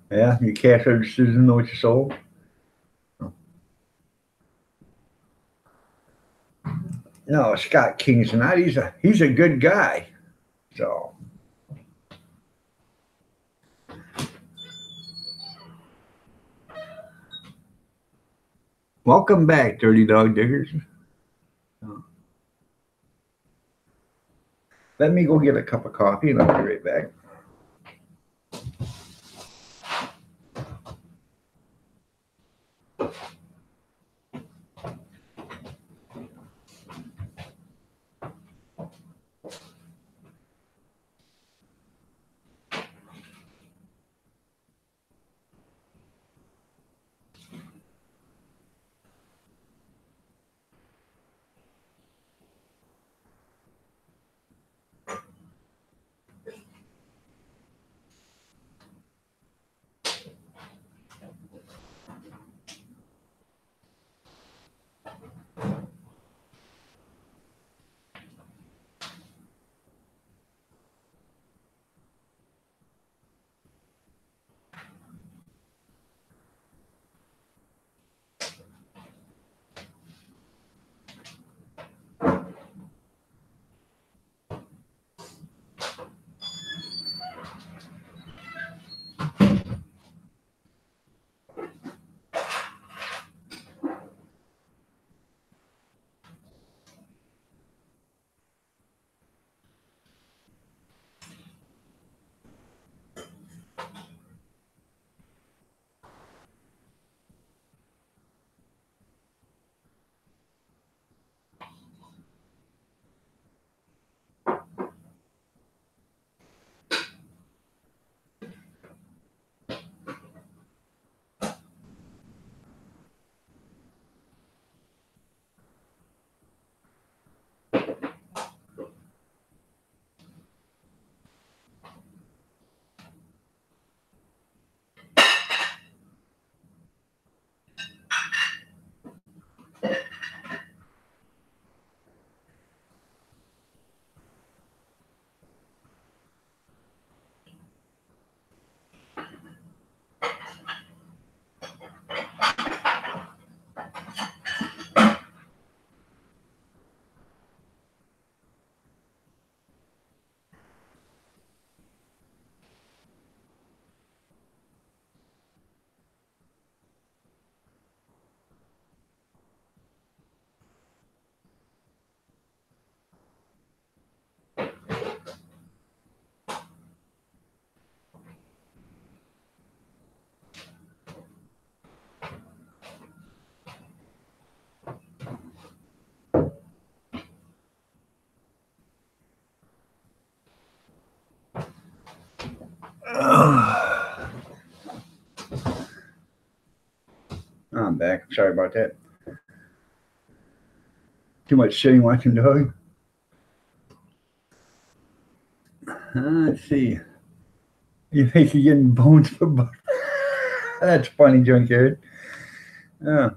Yeah, your cash register doesn't know what you sold. No, Scott King's not. He's a good guy. So welcome back, Dirty Dog Diggers. Let me go get a cup of coffee and I'll be right back. I'm back. Sorry about that. Too much sitting watching Doug. Let's see. You think you're getting bones for butter? That's funny, Junkyard. Yeah.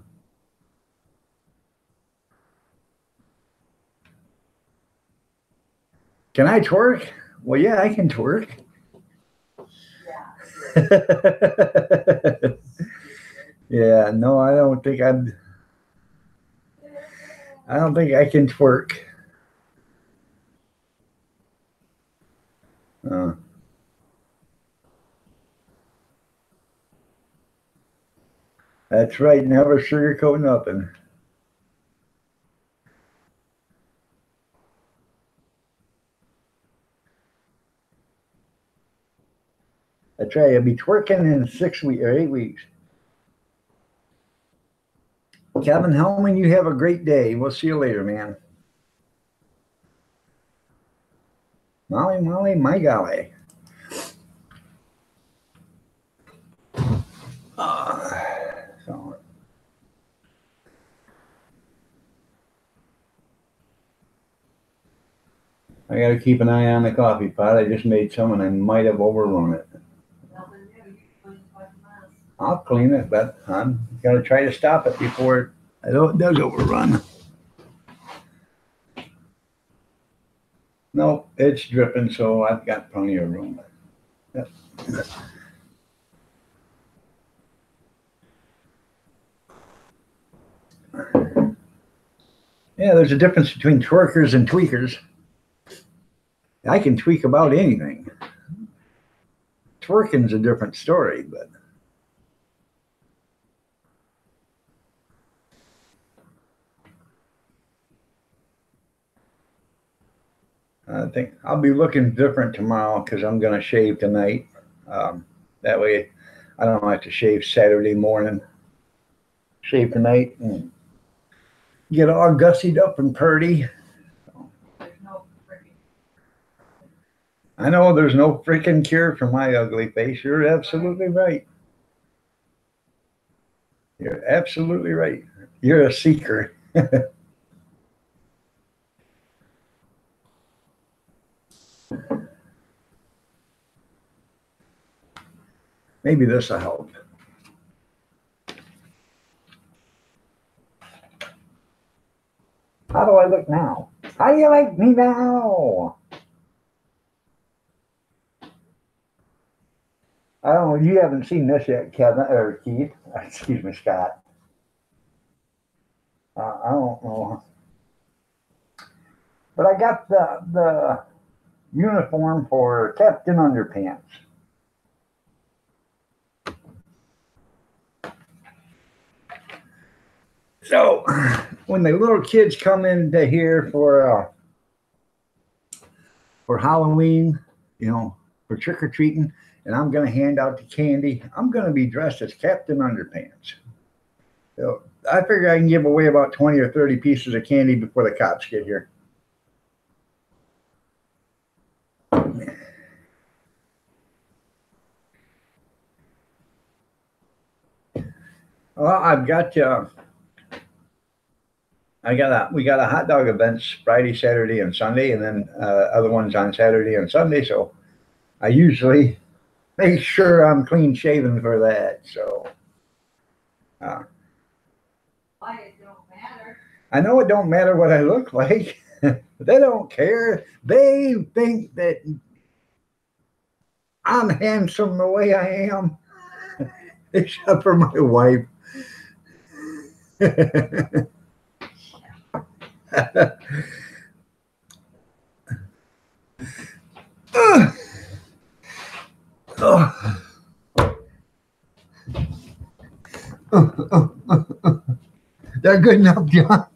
Can I twerk? Well, yeah, I can twerk. Yeah, no, I don't think I don't think I can twerk. That's right. Never sugarcoat nothing. That's right. I'll be twerking in 6 weeks or 8 weeks. Kevin Hellman, you have a great day. We'll see you later, man. Molly, my golly. So. I got to keep an eye on the coffee pot. I just made some and I might have overrun it. I'll clean it, but I'm going to try to stop it before it does overrun. Nope, it's dripping, so I've got plenty of room. Yep. Yeah, there's a difference between twerkers and tweakers. I can tweak about anything. Twerking's a different story, but I think I'll be looking different tomorrow because I'm going to shave tonight. That way I don't have to shave Saturday morning. Shave tonight and get all gussied up and purty. I know there's no freaking cure for my ugly face. You're absolutely right. You're absolutely right. You're a seeker. Maybe this will help. How do I look now? How do you like me now? I don't know. You haven't seen this yet, Kevin or Keith. Excuse me, Scott. I don't know. But I got the uniform for Captain Underpants. So when the little kids come into here for Halloween, you know, for trick-or-treating, and I'm going to hand out the candy, I'm going to be dressed as Captain Underpants. So I figure I can give away about 20 or 30 pieces of candy before the cops get here. Well, we got a hot dog events Friday, Saturday, and Sunday, and then other ones on Saturday and Sunday. So I usually make sure I'm clean shaven for that. So Why it don't matter? I know it don't matter what I look like. They don't care. They think that I'm handsome the way I am, except for my wife. They're good enough, John.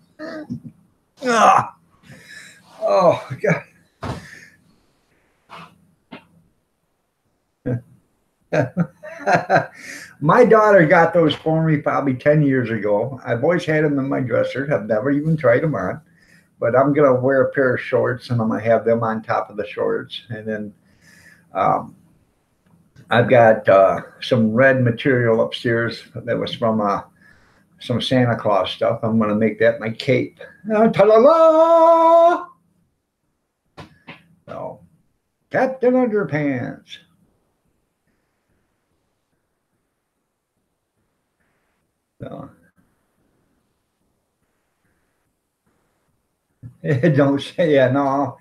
Oh, God. My daughter got those for me probably 10 years ago. I've always had them in my dresser. I've never even tried them on. But I'm going to wear a pair of shorts, and I'm going to have them on top of the shorts. And then I've got some red material upstairs that was from some Santa Claus stuff. I'm going to make that my cape. Ta-la-la! So, Captain Underpants. So, don't say, yeah, no.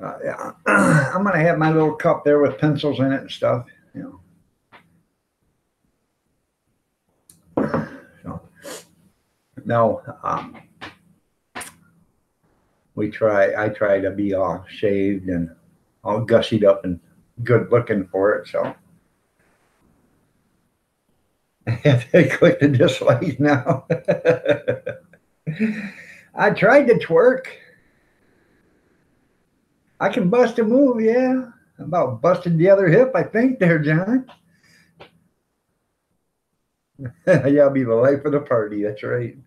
Yeah. I'm going to have my little cup there with pencils in it and stuff, you know. So, no, I try to be all shaved and all gussied up and good looking for it. So I have to click the dislike now. I tried to twerk. I can bust a move, yeah. About busted the other hip, I think, there, John. Yeah, I'll be the life of the party. That's right.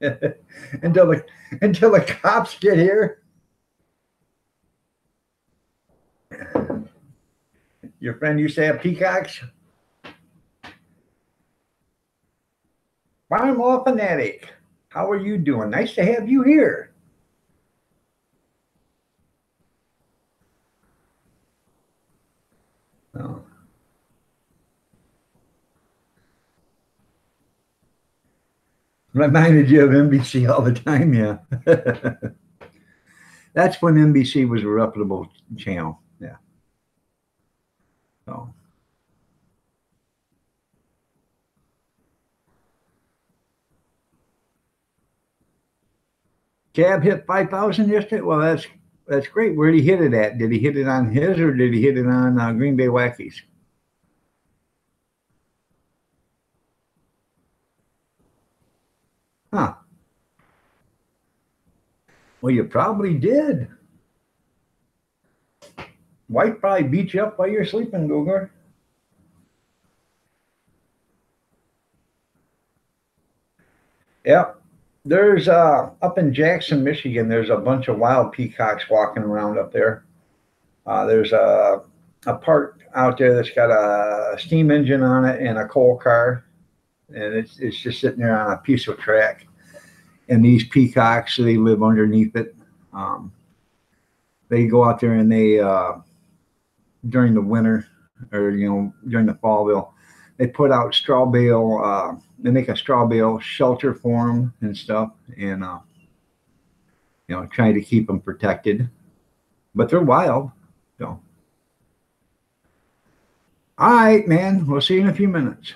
until the cops get here. Your friend used to have peacocks. Farm Law Fanatic. How are you doing? Nice to have you here. Oh. Reminded you of NBC all the time, yeah. That's when NBC was a reputable channel, yeah. So. Cab hit 5,000 yesterday. Well, that's great. Where did he hit it at? Did he hit it on his or did he hit it on Green Bay Wackies? Huh. Well, you probably did. Wife probably beat you up while you're sleeping, Google. Yep. There's up in Jackson, Michigan, there's a bunch of wild peacocks walking around up there. There's a park out there that's got a steam engine on it and a coal car, and it's just sitting there on a piece of track. And these peacocks, they live underneath it. They go out there and they during the winter or during the fall, they put out straw bale. They make a straw bale shelter for them and stuff, and trying to keep them protected. But they're wild, so. All right, man. We'll see you in a few minutes.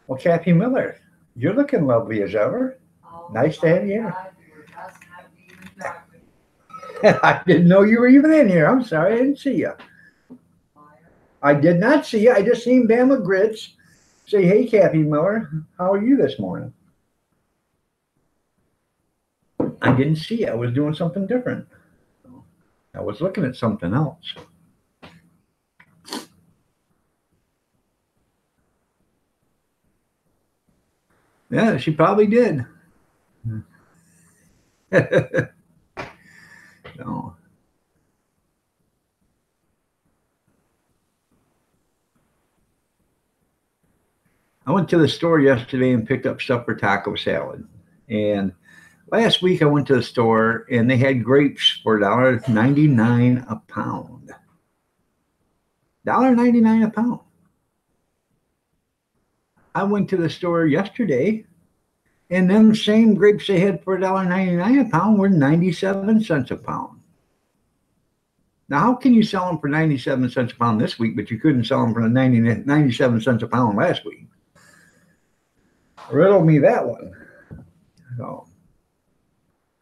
Well, Kathy Miller, you're looking lovely as ever. Oh, Nice to have you here. God, you were just not even talking. I didn't know you were even in here. I'm sorry, I didn't see you. I did not see you. I just seen Bama Grits say, "Hey, Kathy Miller, how are you this morning?" I didn't see you. I was doing something different. I was looking at something else. Yeah, she probably did. No. I went to the store yesterday and picked up stuff for taco salad. And last week I went to the store and they had grapes for $1.99 a pound. $1.99 a pound. I went to the store yesterday and them same grapes they had for $1.99 a pound were 97 cents a pound. Now, how can you sell them for 97 cents a pound this week, but you couldn't sell them for 97 cents a pound last week? Riddle me that one.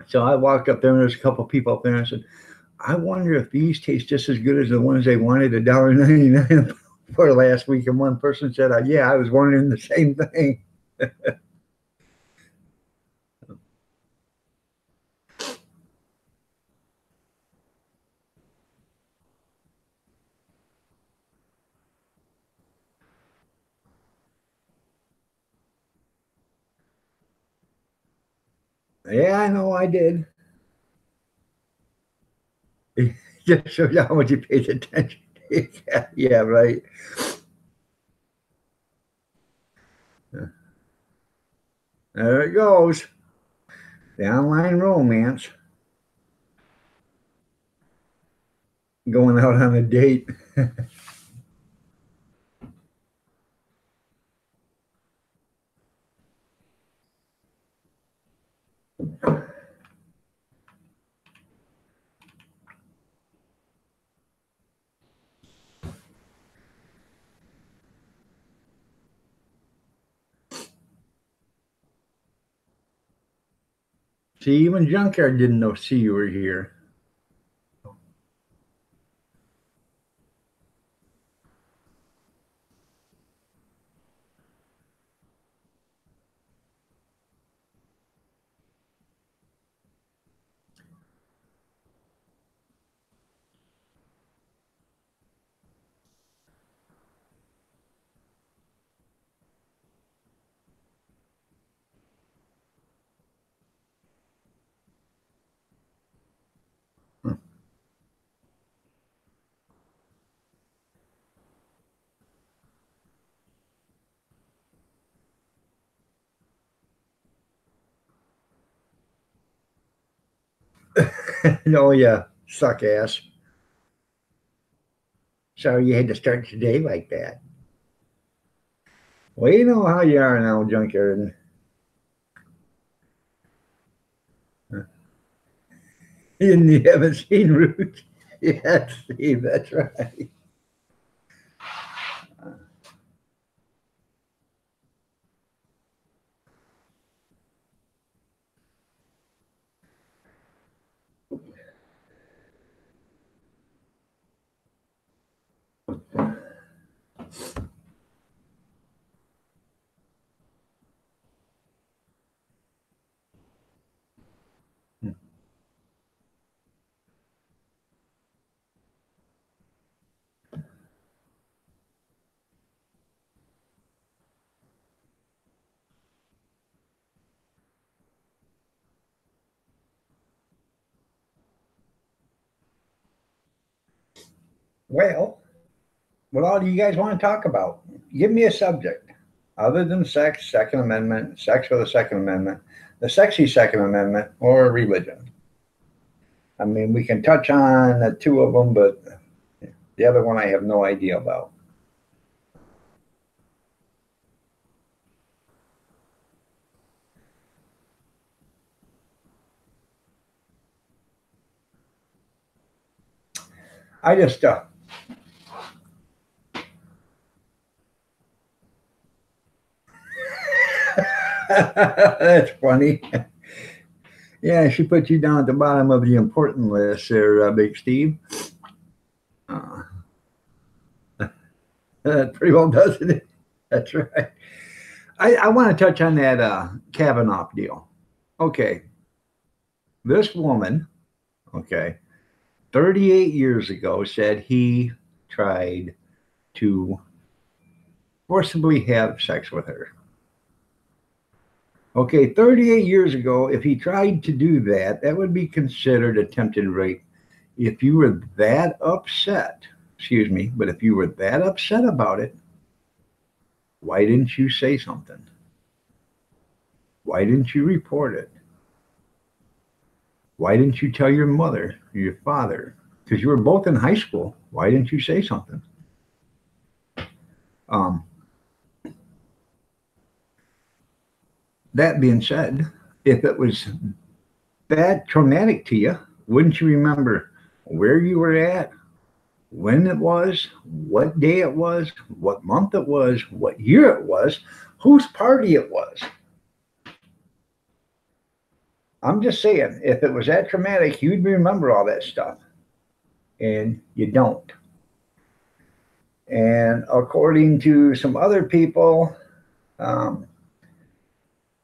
So I walked up there and there's a couple of people up there and I said, I wonder if these taste just as good as the ones they wanted $1.99 for last week. And one person said, yeah, I was wondering the same thing. Yeah, I know I did. Just shows you how much you paid attention. Yeah, right. There it goes. The online romance. Going out on a date. See, even Junkyard didn't know see you were here. Oh yeah, suck ass. Sorry you had to start your day like that. Well, you know how you are now, Junkyard. And you haven't seen Root yet, Steve. That's right. Well, what all do you guys want to talk about? Give me a subject other than sex, Second Amendment, sex for the Second Amendment, the sexy Second Amendment, or religion. I mean, we can touch on the two of them, but the other one I have no idea about. I just, that's funny. Yeah, she put you down at the bottom of the important list there, Big Steve. Uh, that pretty well does it. That's right. I want to touch on that Kavanaugh deal. Okay, this woman, okay, 38 years ago said he tried to forcibly have sex with her. Okay, 38 years ago, if he tried to do that, that would be considered attempted rape. If you were that upset, excuse me, but if you were that upset about it, why didn't you say something? Why didn't you report it? Why didn't you tell your mother or your father? Because you were both in high school. Why didn't you say something? Um, that being said, if it was that traumatic to you, wouldn't you remember where you were at, when it was, what day it was, what month it was, what year it was, whose party it was? I'm just saying, if it was that traumatic, you'd remember all that stuff. And you don't. And according to some other people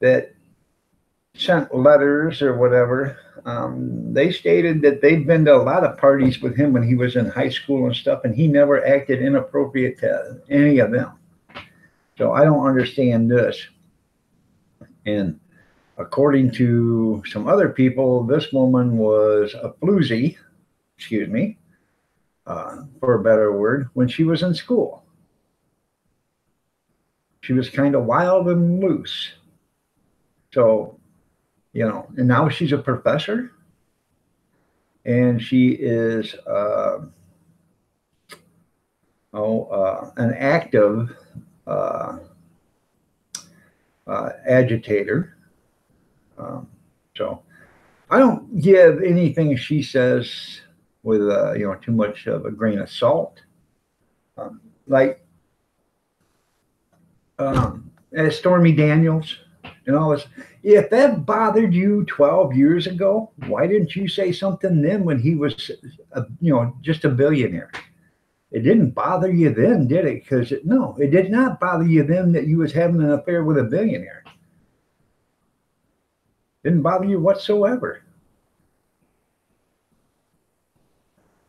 that sent letters or whatever, they stated that they'd been to a lot of parties with him when he was in high school and stuff, and he never acted inappropriate to any of them. So I don't understand this. And According to some other people, this woman was a floozy, excuse me, for a better word, when she was in school. She was kind of wild and loose. So, and now she's a professor, and she is an active agitator. So I don't give anything she says with too much of a grain of salt. Like as Stormy Daniels and all this. If that bothered you 12 years ago, why didn't you say something then when he was, just a billionaire? It didn't bother you then, did it? Because no, it did not bother you then that you was having an affair with a billionaire. Didn't bother you whatsoever.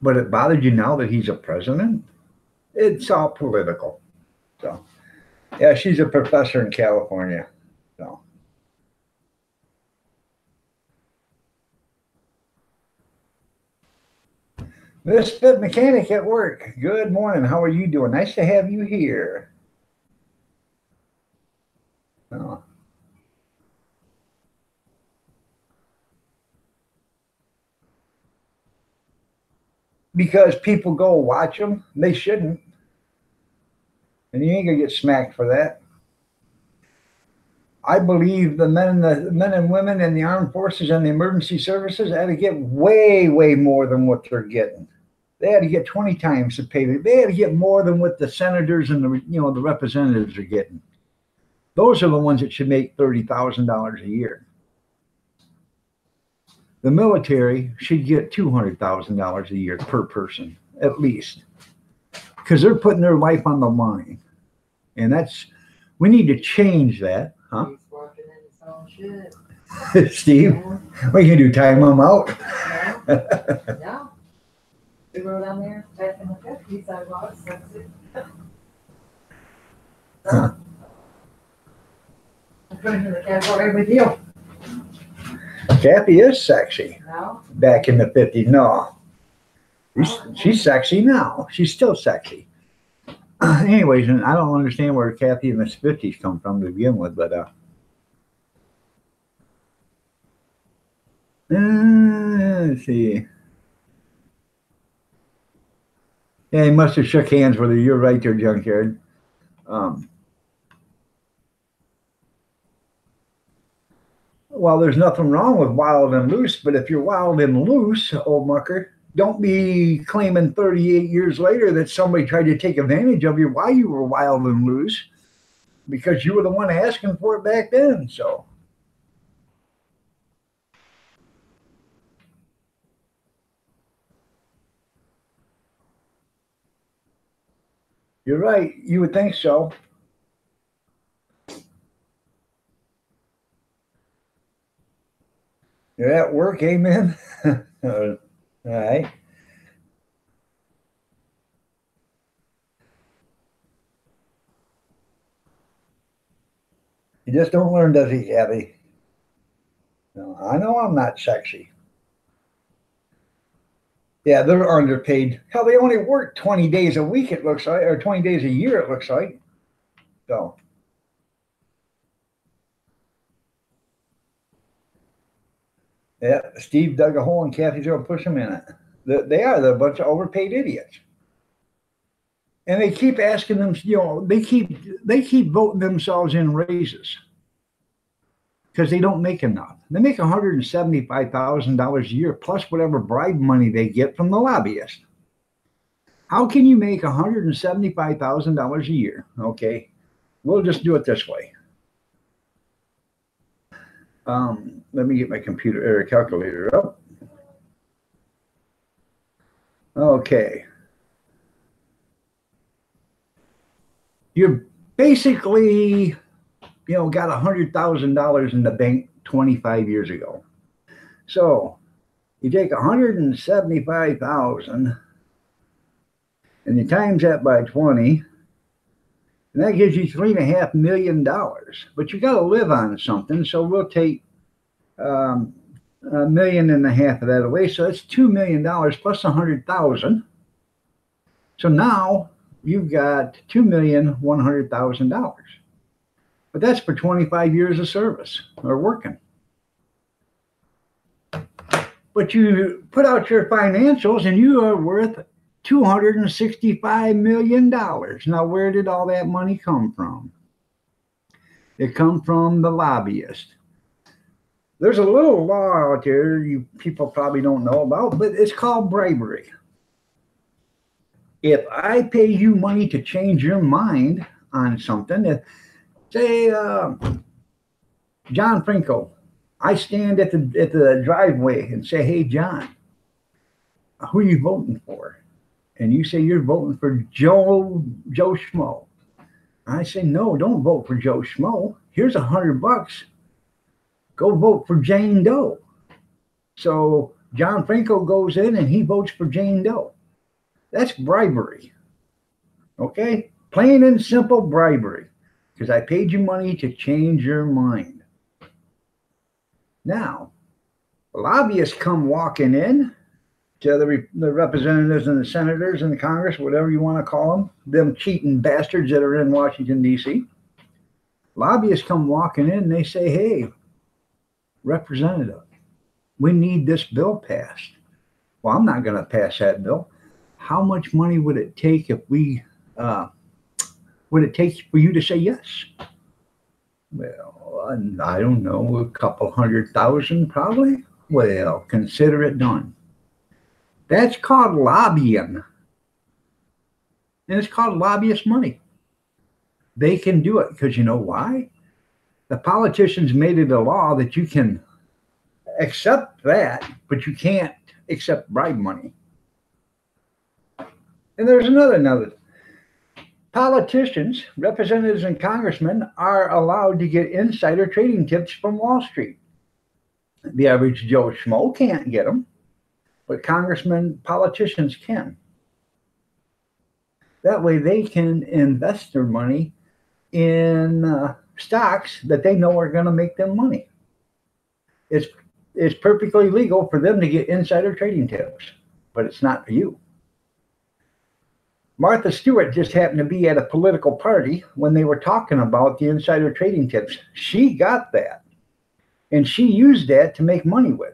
But it bothered you now that he's a president? It's all political. So, yeah, she's a professor in California. So. Misfit Mechanic at work. Good morning. How are you doing? Nice to have you here. Oh. Because people go watch them. They shouldn't. And you ain't going to get smacked for that. I believe the men and women in the armed forces and the emergency services had to get way, way more than what they're getting. They had to get 20 times the pay. They had to get more than what the senators and the representatives are getting. Those are the ones that should make $30,000 a year. The military should get $200,000 a year per person, at least, because they're putting their life on the line, and we need to change that, huh? He's working in his own shit. Steve, what you do? Time them out? No. We were down there back in the 50s. I was sexy. Huh. I'm putting in the category with you. Kathy is sexy. No? Back in the 50s, no. She's sexy now. She's still sexy. Anyways, and I don't understand where Kathy in the 50s come from to begin with, but let's see. Yeah, he must have shook hands with her. You're right there, Junkyard. Well, there's nothing wrong with wild and loose, but if you're wild and loose, old mucker, don't be claiming 38 years later that somebody tried to take advantage of you while you were wild and loose, because you were the one asking for it back then. So. You're right. You would think so. You're at work, amen? All right. You just don't learn, does he, Kathy? No, I know I'm not sexy. Yeah, they're underpaid. Hell, they only work 20 days a week, it looks like, or 20 days a year, it looks like. So. Yeah, Steve dug a hole and Kathy's going to push him in it. They're a bunch of overpaid idiots. And they keep asking them, they keep voting themselves in raises because they don't make enough. They make $175,000 a year plus whatever bribe money they get from the lobbyist. How can you make $175,000 a year? Okay, we'll just do it this way. Let me get my calculator up. Okay. You're basically, got $100,000 in the bank 25 years ago. So you take $175,000 and you times that by 20, and that gives you $3.5 million. But you got to live on something, so we'll take $1.5 million of that away. So that's $2 million plus 100,000. So now you've got $2,100,000. But that's for 25 years of service or working. But you put out your financials and you are worth $265 million. Now, where did all that money come from? It come from the lobbyist. There's a little law out there you people probably don't know about, but it's called bribery. If I pay you money to change your mind on something, say John Franco, I stand at the driveway and say, "Hey, John, who are you voting for?" And you say you're voting for Joe Schmo. I say, "No, don't vote for Joe Schmo. Here's $100. Go vote for Jane Doe." So John Franco goes in and he votes for Jane Doe. That's bribery. Okay? Plain and simple bribery. Because I paid you money to change your mind. Now, lobbyists come walking in to the representatives and the senators and the Congress, whatever you want to call them cheating bastards that are in Washington, D.C. Lobbyists come walking in and they say, "Hey, Representative, we need this bill passed." Well, I'm not going to pass that bill. How much money would it take if we would it take for you to say yes? Well, I don't know, a couple 100,000 probably. Well, consider it done. That's called lobbying. And it's called lobbyist money. They can do it because you know why? The politicians made it a law that you can accept that, but you can't accept bribe money. And there's another. Politicians, representatives, and congressmen are allowed to get insider trading tips from Wall Street. The average Joe Schmo can't get them, but congressmen, politicians can. That way they can invest their money in stocks that they know are going to make them money. It's perfectly legal for them to get insider trading tips, but it's not for you. Martha Stewart just happened to be at a political party when they were talking about the insider trading tips. She got that, and she used that to make money with.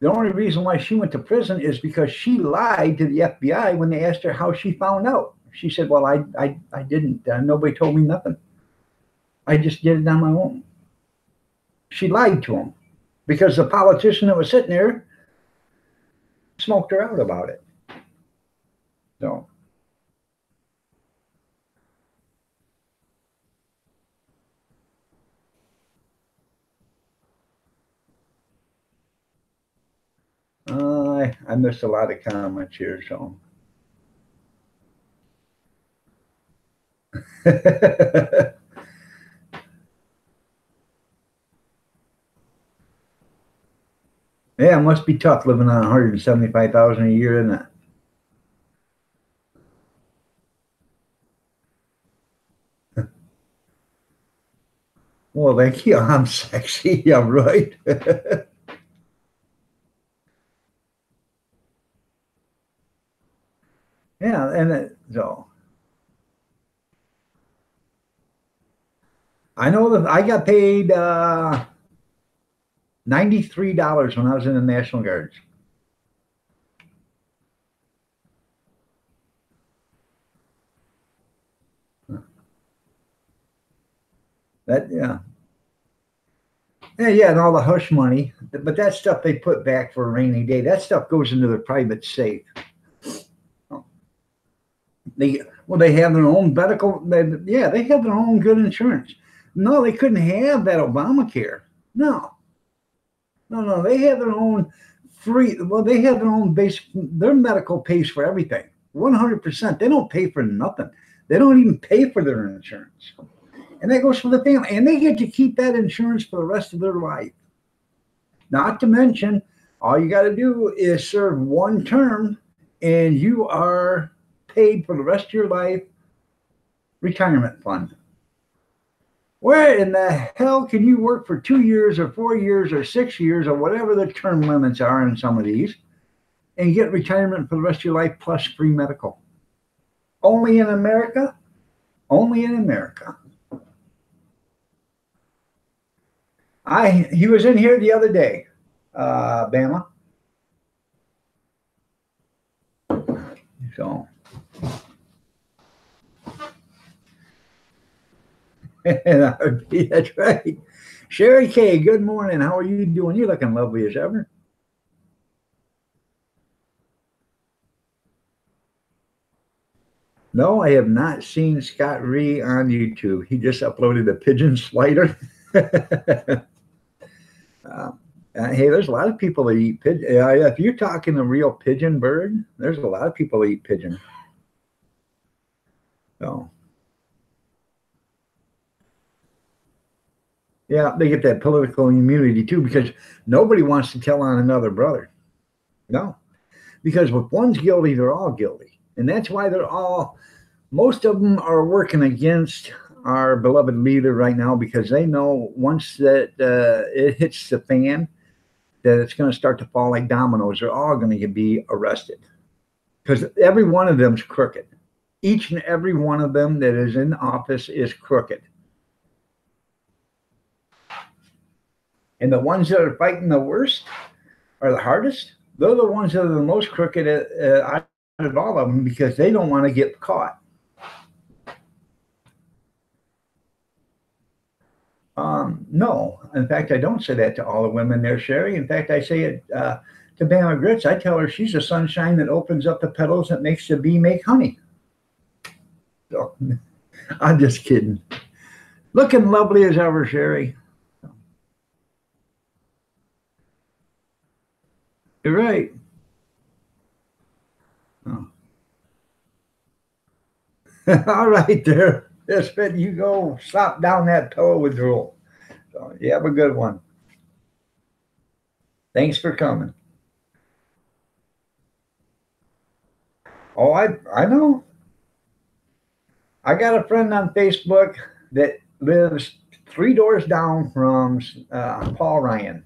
The only reason why she went to prison is because she lied to the FBI when they asked her how she found out. She said, "Well, I didn't. Nobody told me nothing. I just did it on my own." She lied to them because the politician that was sitting there smoked her out about it. So. I missed a lot of comments here, so. Yeah, it must be tough living on 175,000 a year, isn't it? Well, thank you. I'm sexy. Yeah, right. Yeah, and so I know that I got paid $93 when I was in the National Guards. That yeah. Yeah, and all the hush money, but that stuff they put back for a rainy day. That stuff goes into their private safe. They have their own medical. They have their own good insurance. No, they couldn't have that Obamacare. No. They have their own free. Well, they have their own basic. Their medical pays for everything, 100%. They don't pay for nothing. They don't even pay for their insurance. And that goes for the family. And they get to keep that insurance for the rest of their life. Not to mention, all you got to do is serve one term and you are paid for the rest of your life retirement fund. Where in the hell can you work for 2 years or 4 years or 6 years or whatever the term limits are in some of these and get retirement for the rest of your life plus free medical? Only in America? Only in America. He was in here the other day, Bama. So that's right. Sherry K, good morning. How are you doing? You're looking lovely as ever. No, I have not seen Scott Ree on YouTube. He just uploaded a pigeon slider. Hey, there's a lot of people that eat pigeon. If you're talking a real pigeon bird, there's a lot of people that eat pigeon. So, yeah, they get that political immunity too because nobody wants to tell on another brother. No, because if one's guilty, they're all guilty. And that's why most of them are working against our beloved leader right now because they know once that it hits the fan, that it's going to start to fall like dominoes. They're all going to be arrested because every one of them's crooked. Each and every one of them that is in office is crooked. And the ones that are fighting the worst are the hardest. They're the ones that are the most crooked out of all of them because they don't want to get caught. No, in fact, I don't say that to all the women there, Sherry. In fact, I say it to Bama Grits. I tell her she's the sunshine that opens up the petals that makes the bee make honey. So, I'm just kidding. Looking lovely as ever, Sherry. You're right. Oh. All right, there. Just fit you go slop down that pillow with drool. So you have a good one. Thanks for coming. Oh, I know. I got a friend on Facebook that lives 3 doors down from Paul Ryan.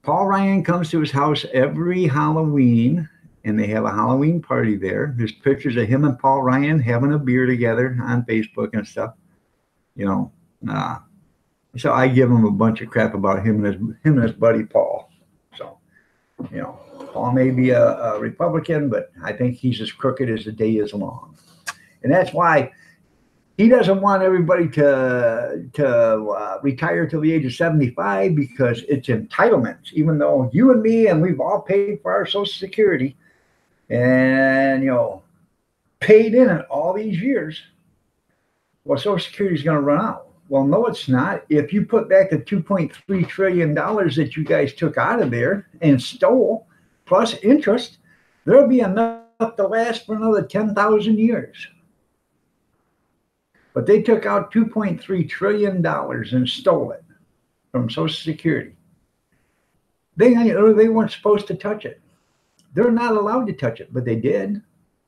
Paul Ryan comes to his house every Halloween, and they have a Halloween party there. There's pictures of him and Paul Ryan having a beer together on Facebook and stuff. You know, so I give him a bunch of crap about him and his buddy Paul. So, you know, Paul may be a Republican, but I think he's as crooked as the day is long. And that's why he doesn't want everybody to retire till the age of 75 because it's entitlements, even though you and me, and we've all paid for our Social Security and, you know, paid in it all these years. Well, Social Security is going to run out. Well, no, it's not. If you put back the $2.3 trillion that you guys took out of there and stole, plus interest, there'll be enough to last for another 10,000 years. But they took out $2.3 trillion and stole it from Social Security. They weren't supposed to touch it. They're not allowed to touch it, but they did.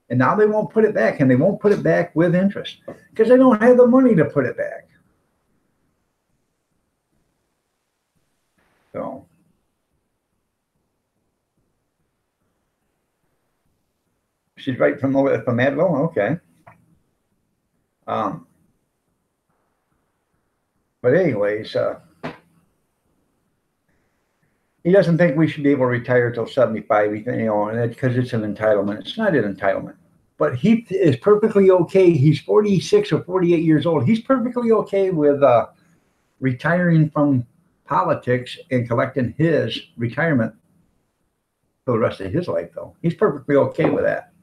And now they won't put it back, and they won't put it back with interest because they don't have the money to put it back. So, she's right from Advil? Okay. But anyways, he doesn't think we should be able to retire till 75, you know, and because it's an entitlement. It's not an entitlement. But he is perfectly okay. He's 46 or 48 years old. He's perfectly okay with retiring from politics and collecting his retirement for the rest of his life, though. He's perfectly okay with that.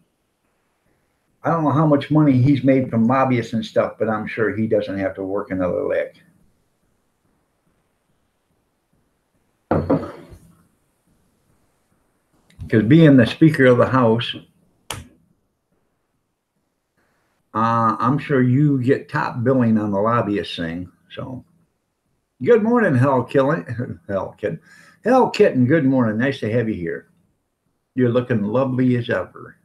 I don't know how much money he's made from lobbyists and stuff, but I'm sure he doesn't have to work another leg. Because being the Speaker of the House, I'm sure you get top billing on the lobbyist thing. So, good morning, Hell Kitten. Good morning. Nice to have you here. You're looking lovely as ever.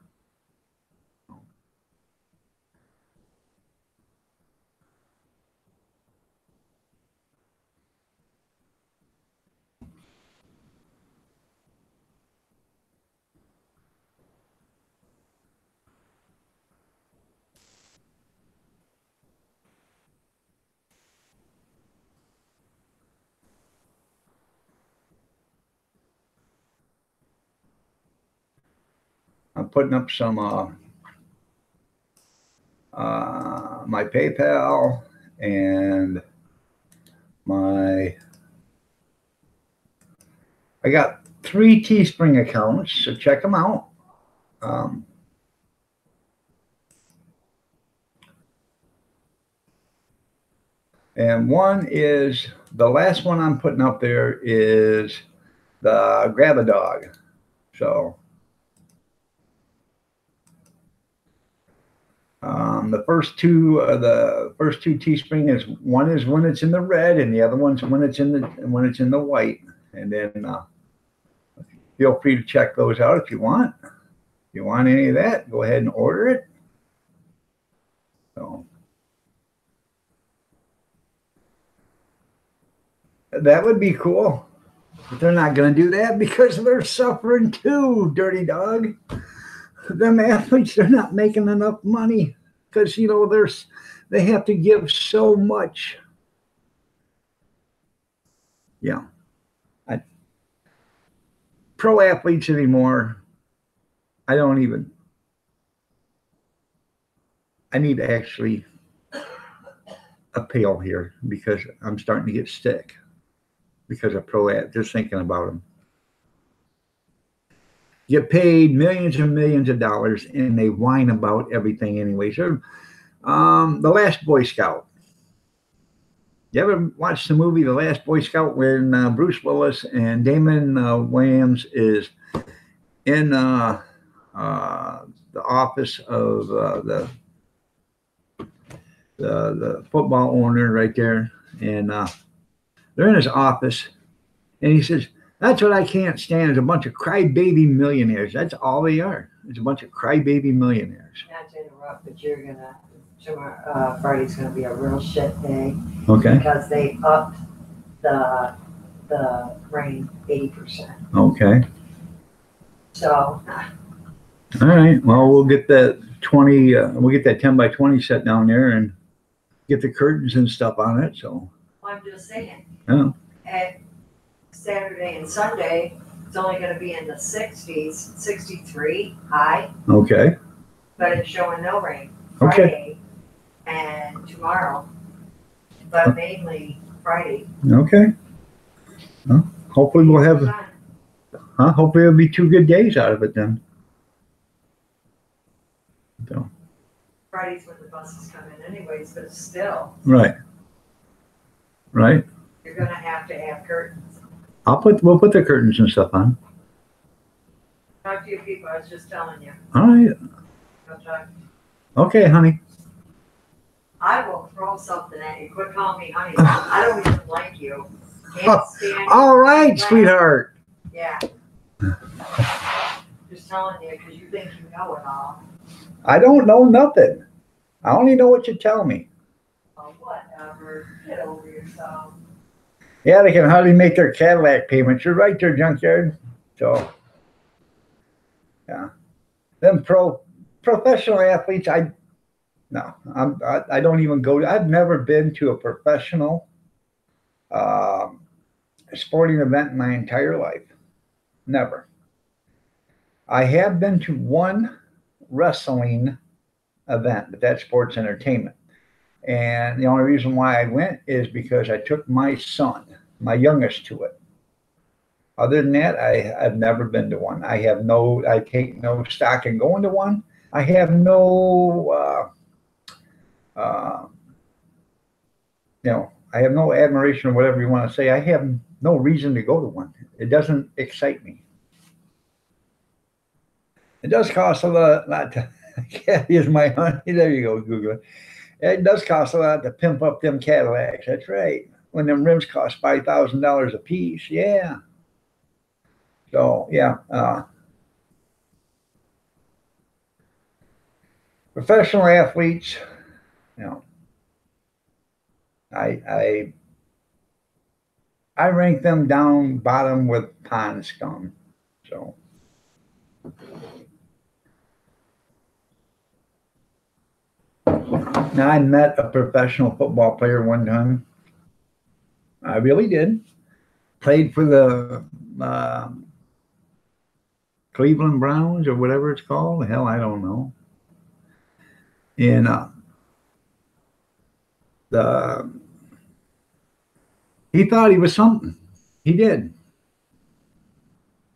I'm putting up some my PayPal and I got 3 Teespring accounts, so check them out. And one is, the last one I'm putting up there is the Grab a Dog. So the first two Teespring is, one is when it's in the red, and the other one's when it's in the white. And then feel free to check those out if you want. If you want any of that, go ahead and order it. So that would be cool. But they're not going to do that because they're suffering too, dirty dog. Them athletes, they're not making enough money because, you know, they have to give so much. Yeah. Pro athletes anymore, I need actually a pail here because I'm starting to get sick because of pro athletes, just thinking about them. Get paid millions and millions of dollars, and they whine about everything anyway. So, The Last Boy Scout. You ever watched the movie The Last Boy Scout when Bruce Willis and Damon Wayans is in the office of the football owner right there, and they're in his office, and he says, "That's what I can't stand is a bunch of crybaby millionaires." That's all they are. It's a bunch of crybaby millionaires. Not to interrupt, but tomorrow, Friday's gonna be a real shit day. Okay. Because they upped the rain 80%. Okay. So. All right. Well, we'll get that 20. We'll get that 10 by 20 set down there and get the curtains and stuff on it. So. I'm just saying. Yeah. At Saturday and Sunday, it's only going to be in the 60s, 63 high. Okay. But it's showing no rain. Okay. Friday and tomorrow, but mainly Friday. Okay. Well, hopefully we'll have. Hopefully it'll be 2 good days out of it then. So. Friday's when the buses come in anyways, but still. Right. Right. You're gonna have to have curtains. We'll put the curtains and stuff on. Talk to your people, I was just telling you. All right. Go talk. Okay, honey. I will throw something at you. Quit calling me honey. I don't even like you. Can't stand All right, you. Sweetheart. Yeah. Just telling you because you think you know it all. I don't know nothing. I only know what you tell me. Oh, whatever. Get over yourself. Yeah, they can hardly make their Cadillac payments. You're right there, junkyard. So, yeah. Them professional athletes, I don't even go. I've never been to a professional sporting event in my entire life. Never. I have been to one wrestling event, but that's sports entertainment. And the only reason why I went is because I took my son, my youngest, to it. Other than that, I've never been to one. I take no stock in going to one. I have no, I have no admiration or whatever you want to say. I have no reason to go to one. It doesn't excite me. It does cost a lot to, here's my honey. There you go, Google it. It does cost a lot to pimp up them Cadillacs. That's right. When them rims cost $5,000 a piece. Yeah. So, yeah. Professional athletes, I rank them down bottom with pond scum. So. Now, I met a professional football player one time. I really did. Played for the Cleveland Browns or whatever it's called. Hell, I don't know. And the he thought he was something. He did.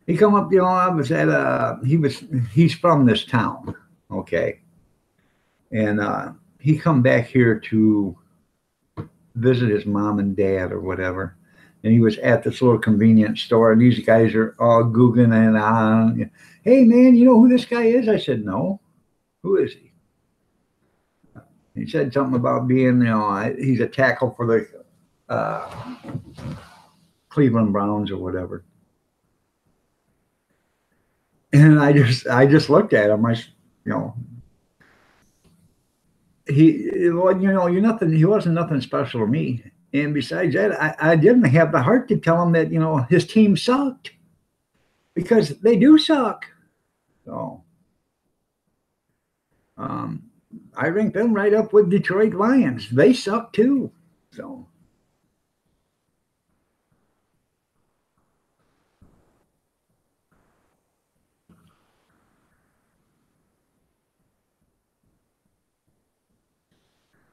He come up, I was at he's from this town, okay, and he come back here to visit his mom and dad or whatever, and he was at this little convenience store, and these guys are all googling and on. Hey man, you know who this guy is? I said no. Who is he? He said something about being, he's a tackle for the Cleveland Browns or whatever. And I just looked at him. You're nothing. He wasn't nothing special to me. And besides that, I didn't have the heart to tell him that his team sucked, because they do suck. So I rank them right up with Detroit Lions. They suck too. So.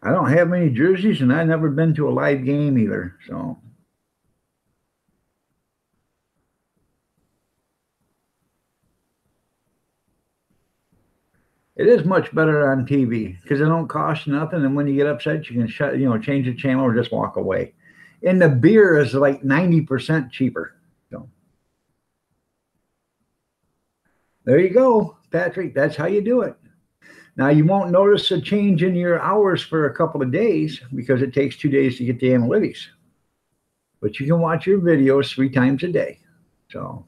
I don't have many jerseys, and I've never been to a live game either. So it is much better on TV because it don't cost you nothing. And when you get upset, you can change the channel or just walk away. And the beer is like 90% cheaper. So there you go, Patrick. That's how you do it. Now, you won't notice a change in your hours for a couple of days because it takes 2 days to get the analytics. But you can watch your videos 3 times a day. So,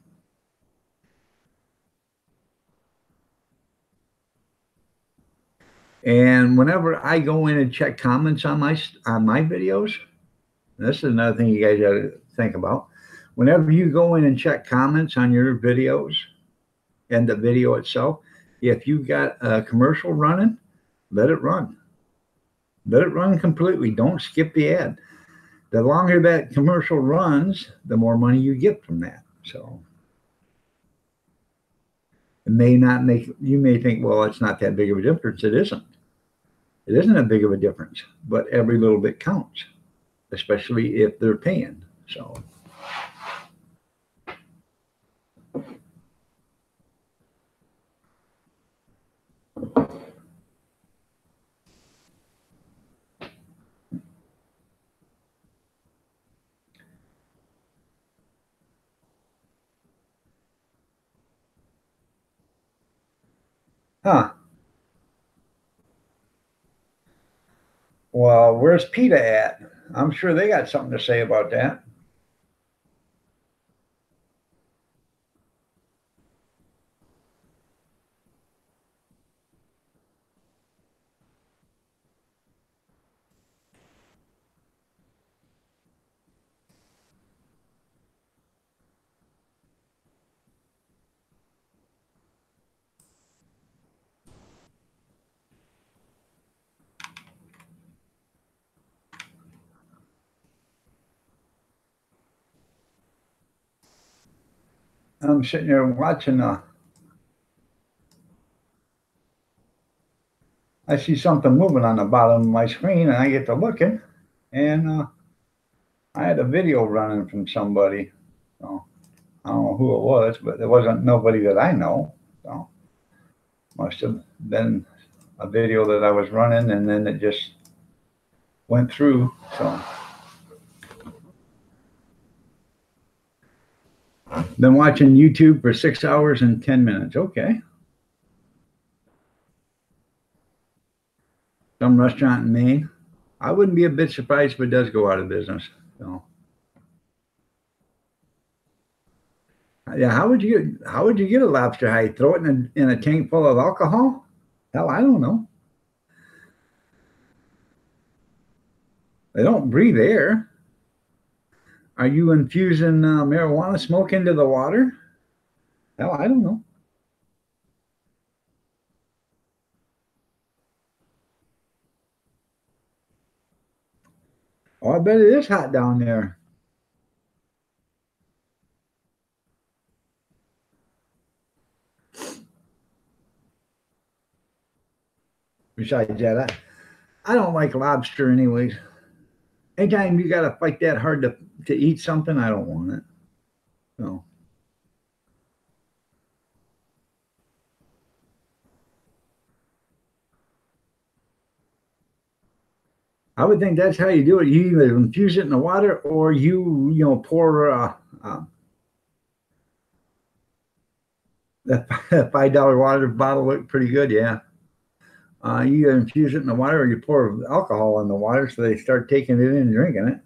and whenever I go in and check comments on my videos, this is another thing you guys got to think about. Whenever you go in and check comments on your videos and the video itself, if you got a commercial running, let it run. Let it run completely. Don't skip the ad. The longer that commercial runs, the more money you get from that. So it may not make, you may think, well, it's not that big of a difference. It isn't. It isn't that big of a difference, but every little bit counts, especially if they're paying. So. Huh. Well, where's PETA at? I'm sure they got something to say about that. I'm sitting there watching. I see something moving on the bottom of my screen, and I get to looking, and I had a video running from somebody. So I don't know who it was, but it wasn't nobody that I know. So must have been a video that I was running, and then it just went through. So been watching YouTube for 6 hours and 10 minutes. Okay. Some restaurant in Maine. I wouldn't be a bit surprised if it does go out of business. So yeah, how would you get a lobster? How you throw it in a tank full of alcohol? Hell, I don't know. They don't breathe air. Are you infusing marijuana smoke into the water? Hell, I don't know. Oh, I bet it is hot down there. Besides that, I don't like lobster anyways. Anytime you got to fight that hard to eat something, I don't want it. So. I would think that's how you do it. You either infuse it in the water or you pour that $5 water bottle looked pretty good. Yeah. You either infuse it in the water or you pour alcohol in the water so they start taking it in and drinking it.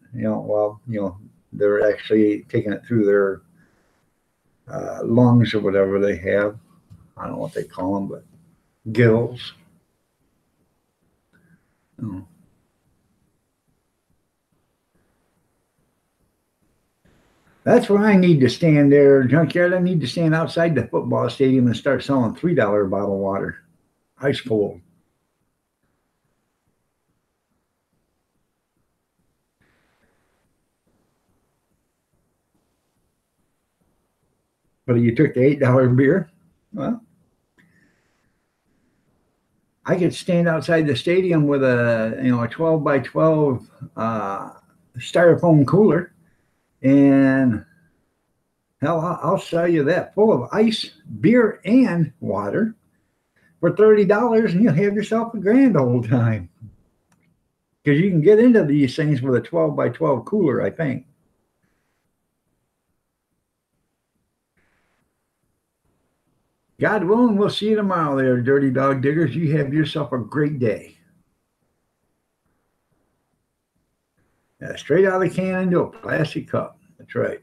They're actually taking it through their lungs or whatever they have. I don't know what they call them, but gills. Oh. That's where I need to stand there, Junkyard. I need to stand outside the football stadium and start selling $3 bottle water, ice cold. But you took the $8 beer. Well, I could stand outside the stadium with a 12 by 12 styrofoam cooler, and hell, I'll sell you that full of ice, beer, and water for $30, and you'll have yourself a grand old time. Because you can get into these things with a 12 by 12 cooler, I think. God willing, we'll see you tomorrow there, Dirty Dog Diggers. You have yourself a great day. Yeah, straight out of the can into a plastic cup. That's right.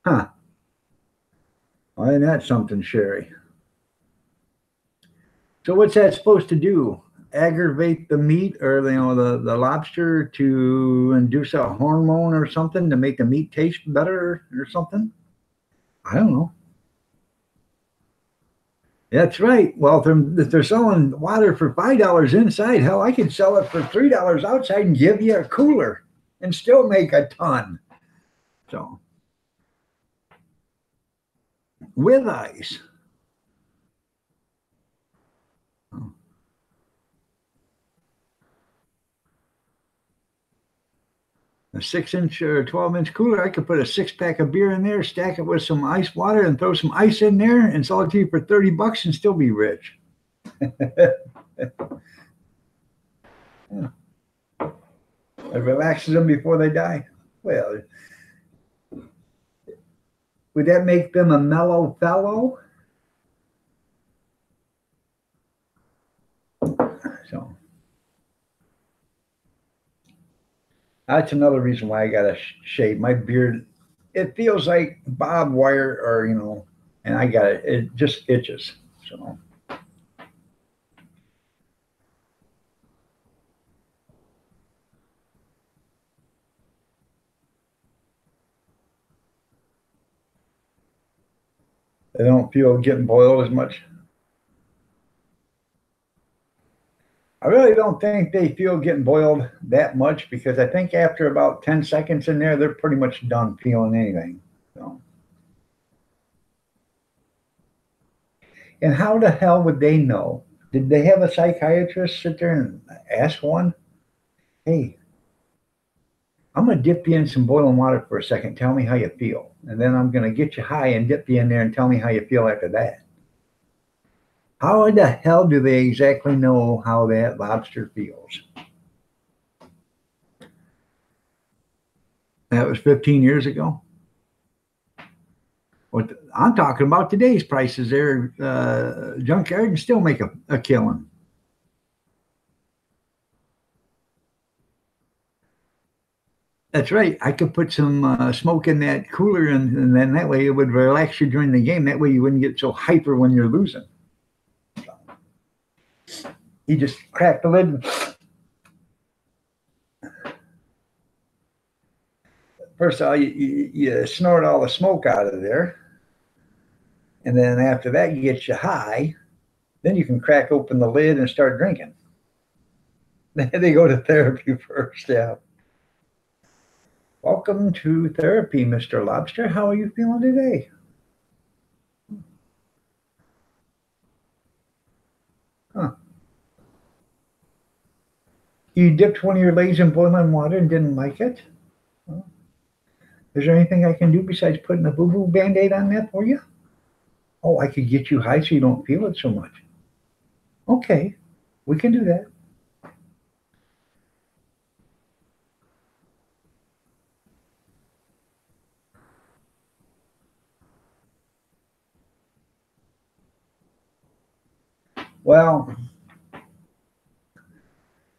Huh. Well, isn't that something, Sherry? So what's that supposed to do? Aggravate the meat or the lobster to induce a hormone or something to make the meat taste better or something? I don't know. That's right. Well, if they're selling water for $5 inside, hell, I could sell it for $3 outside and give you a cooler and still make a ton. So with ice. A 6-inch or 12-inch cooler, I could put a 6-pack of beer in there, stack it with some ice water, and throw some ice in there, and sell it to you for $30 and still be rich. Yeah. It relaxes them before they die. Well, would that make them a mellow fellow? So. That's another reason why I got to shave my beard. It feels like barbed wire, or and I got it. It just itches. So. They don't feel getting boiled as much. I really don't think they feel getting boiled that much, because I think after about 10 seconds in there, they're pretty much done feeling anything. So. And how the hell would they know? Did they have a psychiatrist sit there and ask one, hey, I'm going to dip you in some boiling water for a second. Tell me how you feel. And then I'm going to get you high and dip you in there and tell me how you feel after that. How the hell do they exactly know how that lobster feels? That was 15 years ago. What I'm talking about today's prices there, Junkyard can still make a killing. That's right. I could put some smoke in that cooler, and then that way it would relax you during the game. That way you wouldn't get so hyper when you're losing. He just cracked the lid. First of all, you snort all the smoke out of there. And then after that, you get you high. Then you can crack open the lid and start drinking. They go to therapy first, yeah. Welcome to therapy, Mr. Lobster. How are you feeling today? Huh. You dipped one of your legs in boiling water and didn't like it? Well, is there anything I can do besides putting a boo-boo Band-Aid on that for you? Oh, I could get you high so you don't feel it so much. Okay, we can do that. Well,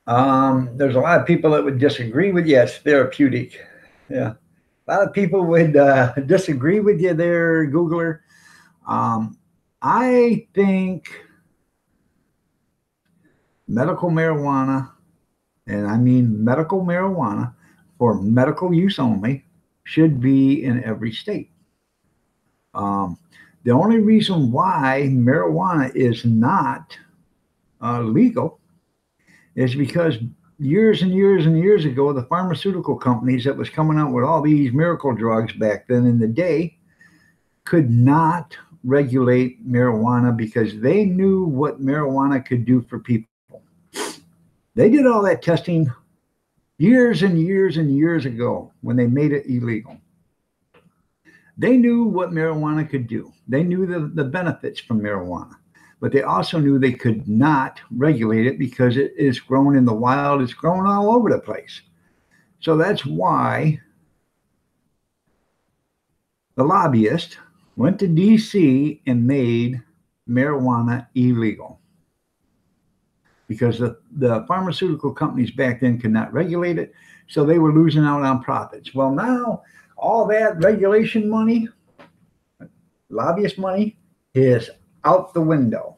there's a lot of people that would disagree with you. It's therapeutic. Yeah. A lot of people would disagree with you there, Googler. I think medical marijuana, and I mean medical marijuana for medical use only, should be in every state. Um, the only reason why marijuana is not legal is because years and years and years ago, the pharmaceutical companies that was coming out with all these miracle drugs back then in the day could not regulate marijuana because they knew what marijuana could do for people. They did all that testing years and years and years ago when they made it illegal. They knew what marijuana could do. They knew the benefits from marijuana, but they also knew they could not regulate it because it is grown in the wild. It's grown all over the place. So that's why the lobbyist went to DC and made marijuana illegal because the pharmaceutical companies back then could not regulate it. So they were losing out on profits. Well, now all that regulation money, lobbyist money, is out the window.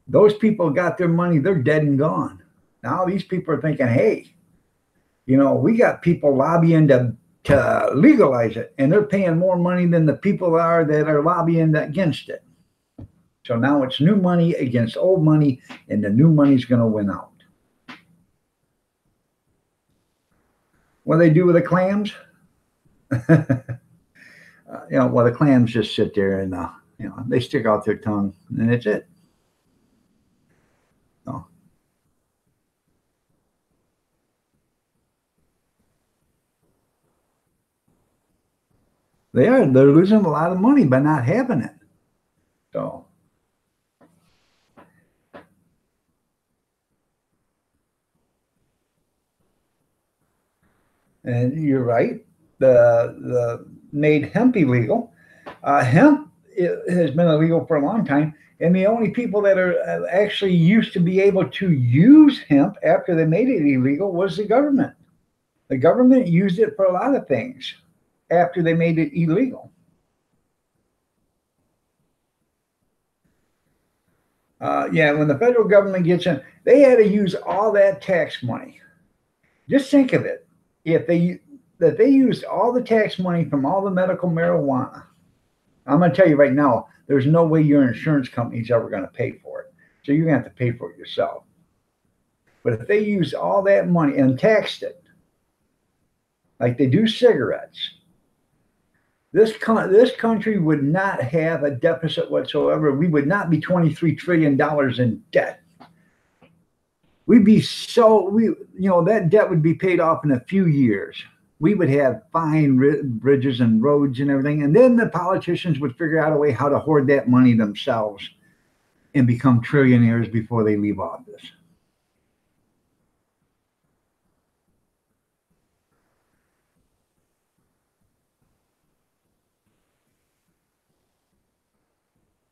Those people got their money, they're dead and gone. Now these people are thinking, hey, we got people lobbying to legalize it, and they're paying more money than the people are that are lobbying against it. So now it's new money against old money, and the new money's going to win out. What do they do with the clams? Well, the clams just sit there and they stick out their tongue, and that's it. So, they're losing a lot of money by not having it. So, and you're right. The made hemp illegal. Hemp has been illegal for a long time, and the only people that are actually used to be able to use hemp after they made it illegal was the government. The government used it for a lot of things after they made it illegal. When the federal government gets in, they had to use all that tax money. Just think of it. If they used all the tax money from all the medical marijuana, I'm going to tell you right now, there's no way your insurance company is ever going to pay for it. So you're going to have to pay for it yourself. But if they used all that money and taxed it, like they do cigarettes, this country would not have a deficit whatsoever. We would not be $23 trillion in debt. We'd be that debt would be paid off in a few years. We would have fine bridges and roads and everything. And then the politicians would figure out a way how to hoard that money themselves and become trillionaires before they leave office.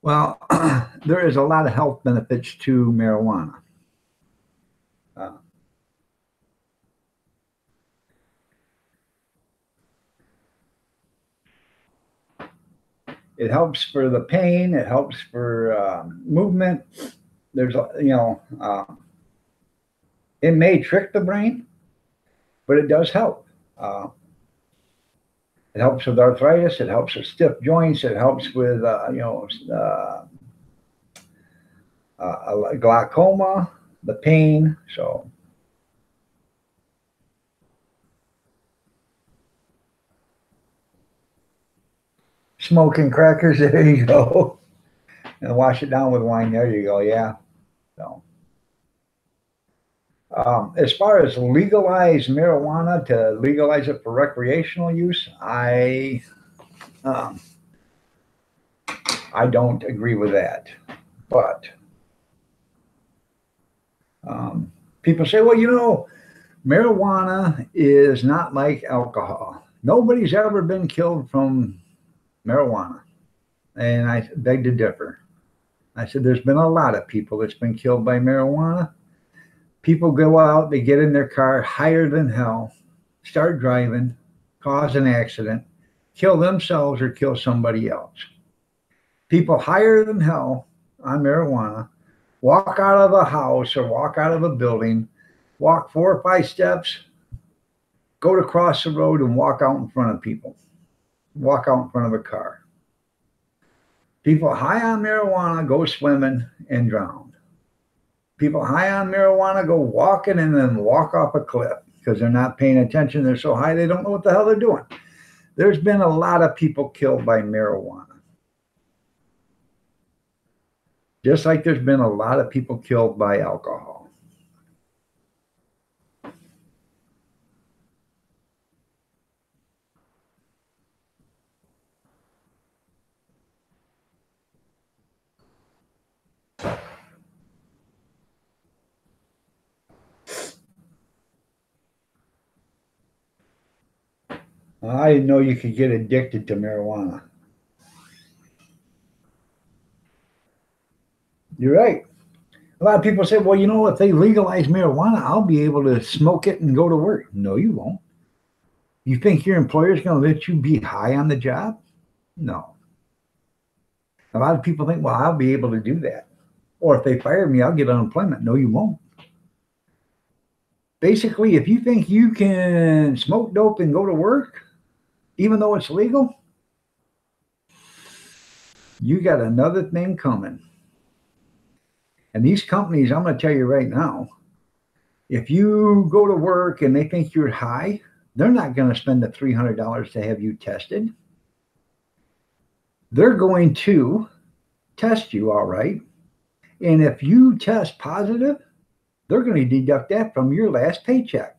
Well, there is a lot of health benefits to marijuana. It helps for the pain. It helps for movement. There's, it may trick the brain, but it does help. It helps with arthritis. It helps with stiff joints. It helps with, glaucoma, the pain. So, smoking crackers. There you go. And wash it down with wine. There you go. Yeah. So, as far as legalize marijuana to legalize it for recreational use, um, I don't agree with that. But people say, well, marijuana is not like alcohol. Nobody's ever been killed from marijuana. And I beg to differ. I said, there's been a lot of people that's been killed by marijuana. People go out, they get in their car higher than hell, start driving, cause an accident, kill themselves or kill somebody else. People higher than hell on marijuana walk out of a house or walk out of a building, walk 4 or 5 steps, go to cross the road and walk out in front of people, walk out in front of a car. People high on marijuana go swimming and drown. People high on marijuana go walking and then walk off a cliff because they're not paying attention. They're so high they don't know what the hell they're doing. There's been a lot of people killed by marijuana. Just like there's been a lot of people killed by alcohol. I didn't know you could get addicted to marijuana. You're right. A lot of people say, well, if they legalize marijuana, I'll be able to smoke it and go to work. No, you won't. You think your employer's going to let you be high on the job? No. A lot of people think, well, I'll be able to do that. Or if they fire me, I'll get unemployment. No, you won't. Basically, if you think you can smoke dope and go to work, even though it's legal, you got another thing coming. And these companies, I'm going to tell you right now, if you go to work and they think you're high, they're not going to spend the $300 to have you tested. They're going to test you, all right. And if you test positive, they're going to deduct that from your last paycheck.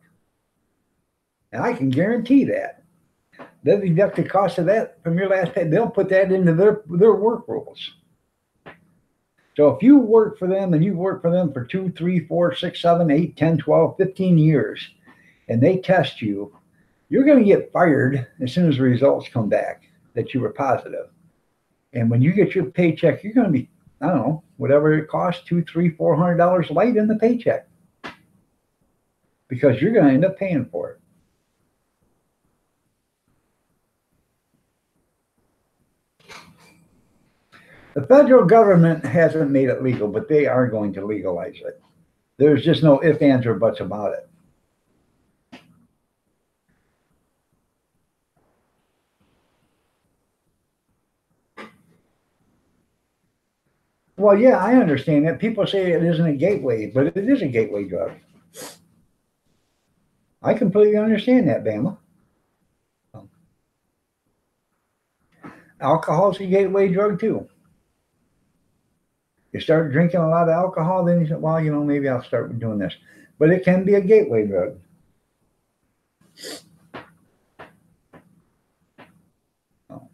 And I can guarantee that. They'll deduct the cost of that from your last pay. They'll put that into their work rules. So if you work for them and you work for them for 2, 3, 4, 6, 7, 8, 10, 12, 15 years, and they test you, you're going to get fired as soon as the results come back that you were positive. And when you get your paycheck, you're going to be, I don't know, whatever it costs, $200, $300, $400 light in the paycheck. Because you're going to end up paying for it. The federal government hasn't made it legal, but they are going to legalize it. There's just no ifs, ands, or buts about it. Well, yeah, I understand that. People say it isn't a gateway, but it is a gateway drug. I completely understand that, Bama. Alcohol's a gateway drug too. You start drinking a lot of alcohol, then you say, well, maybe I'll start doing this. But it can be a gateway drug. Oh.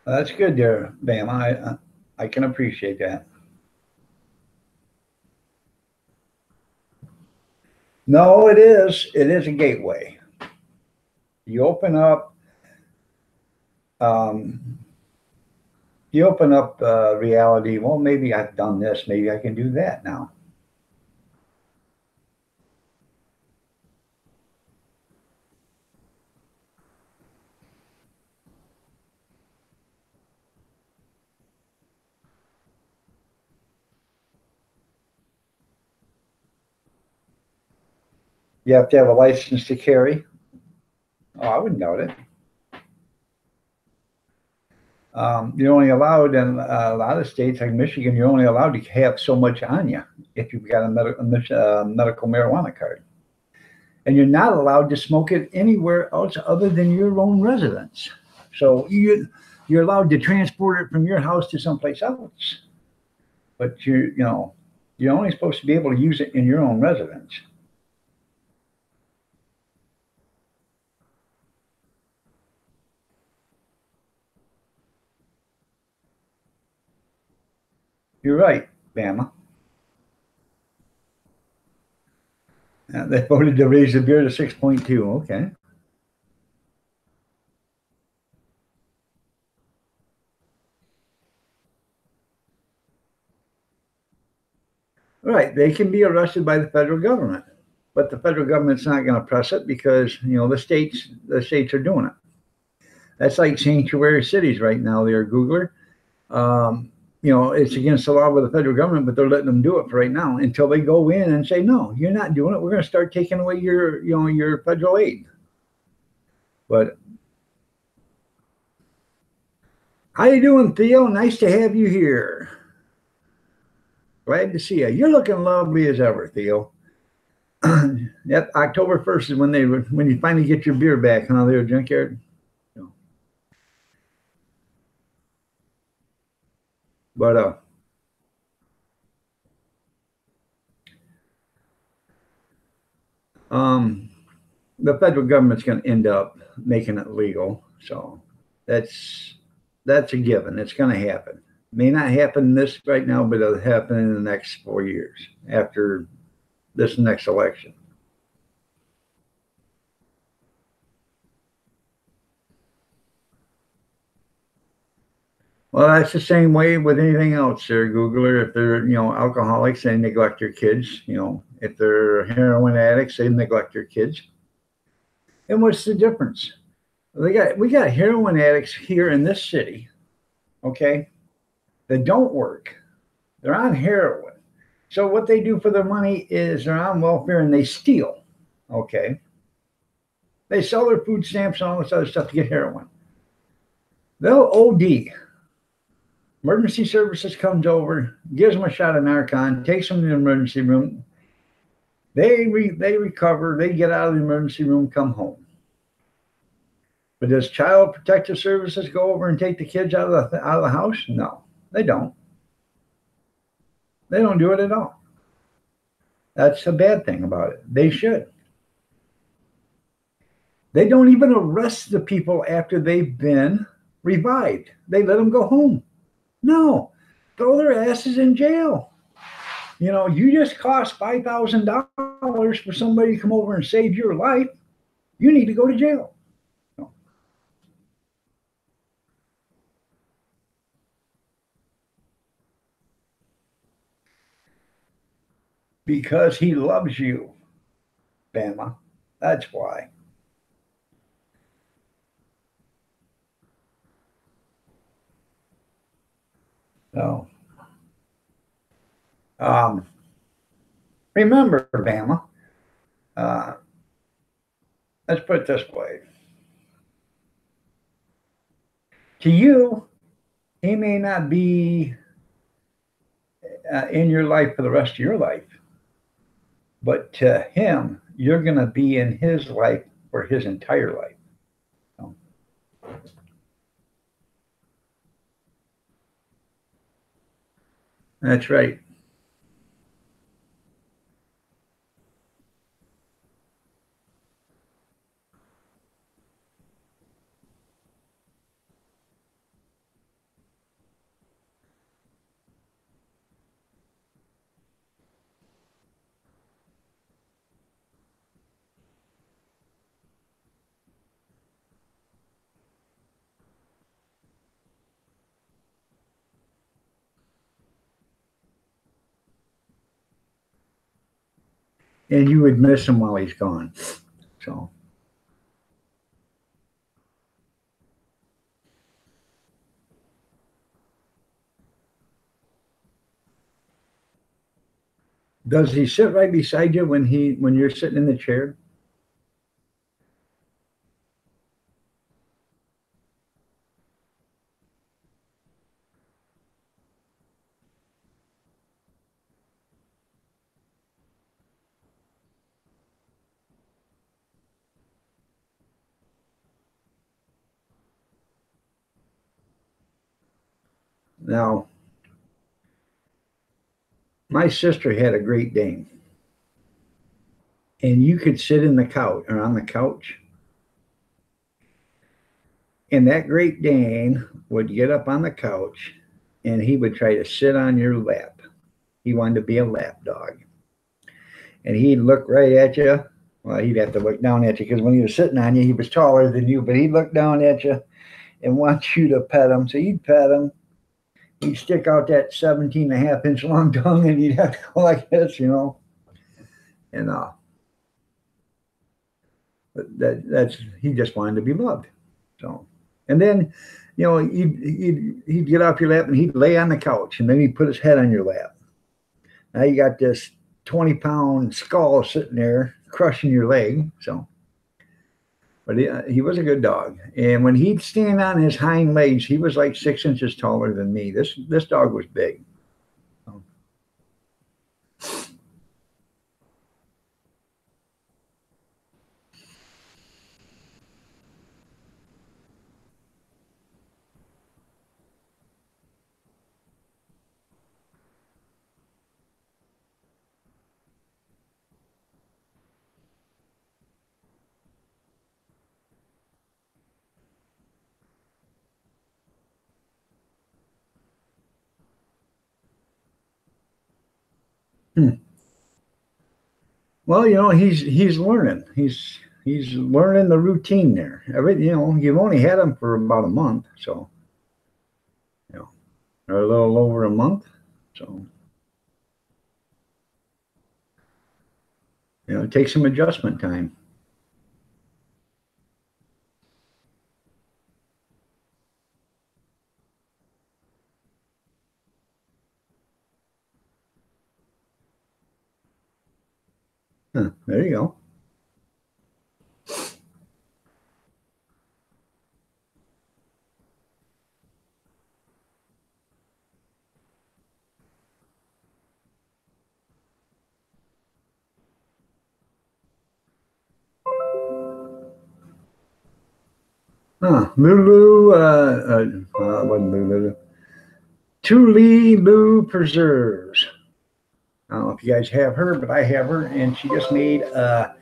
Well, that's good there, Bama. I can appreciate that. No, it is. It is a gateway. You open up. Reality. Well, maybe I've done this. Maybe I can do that now. You have to have a license to carry. Oh, I wouldn't doubt it. You're only allowed in a lot of states like Michigan, you're only allowed to have so much on you if you've got a medical marijuana card. And you're not allowed to smoke it anywhere else other than your own residence. So you're allowed to transport it from your house to someplace else. But you're only supposed to be able to use it in your own residence. You're right, Bama. They voted to raise the beer to 6.2. Okay. Right. They can be arrested by the federal government, but the federal government's not going to press it because the states are doing it. That's like sanctuary cities right now. They're Googler. It's against the law with the federal government, but they're letting them do it for right now until they go in and say, no, you're not doing it. We're going to start taking away your federal aid. But how you doing, Theo? Nice to have you here. Glad to see you. You're looking lovely as ever, Theo. Yep, October 1st is when you finally get your beer back, huh, there, Junkyard? But the federal government's going to end up making it legal, so that's a given. It's going to happen. May not happen this right now, but it'll happen in the next 4 years after this next election. Well, that's the same way with anything else there, Googler. If they're, alcoholics, they neglect their kids. If they're heroin addicts, they neglect their kids. And what's the difference? We got heroin addicts here in this city, okay, that don't work. They're on heroin. So what they do for their money is they're on welfare and they steal, okay? They sell their food stamps and all this other stuff to get heroin. They'll OD. Emergency services comes over, gives them a shot of Narcan, takes them to the emergency room. They recover, they get out of the emergency room, come home. But does Child Protective Services go over and take the kids out of the house? No, they don't. They don't do it at all. That's a bad thing about it. They should. They don't even arrest the people after they've been revived. They let them go home. No, throw their asses in jail. You just cost $5,000 for somebody to come over and save your life. You need to go to jail. Because he loves you, Bama. That's why. So, remember, Bama, let's put it this way. To you, he may not be in your life for the rest of your life, but to him, you're going to be in his life for his entire life. So, that's right. And you would miss him while he's gone. So, Does he sit right beside you when you're sitting in the chair? Now, my sister had a Great Dane, and you could sit in the couch or on the couch, and that Great Dane would get up on the couch and he would try to sit on your lap. He wanted to be a lap dog. And he'd look right at you. Well, he'd have to look down at you because when he was sitting on you, he was taller than you, but he'd look down at you and want you to pet him. So you'd pet him. He'd stick out that 17.5-inch long tongue and you'd have to go like this, you know. And that's he just wanted to be loved. So, and then, you know, he'd get off your lap and he'd lay on the couch and then he'd put his head on your lap. Now you got this 20-pound skull sitting there crushing your leg. So, but he was a good dog. And when he'd stand on his hind legs, he was like 6 inches taller than me. This dog was big. So. Well, you know, he's learning. He's learning the routine there. You know, you've only had him for about a month, so you know, or a little over a month. So you know, it takes some adjustment time. Huh, there you go. Lulu, wasn't Lulu. Tululu Preserves. I don't know if you guys have her, but I have her, and she just made a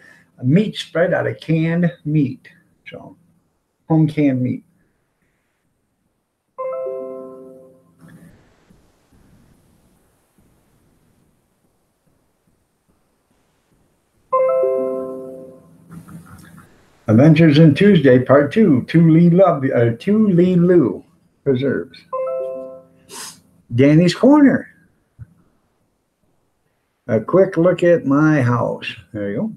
meat spread out of canned meat. So, home canned meat. Adventures in Tuesday, Part 2, Tululu Preserves. Danny's Corner. A quick look at my house. There you go.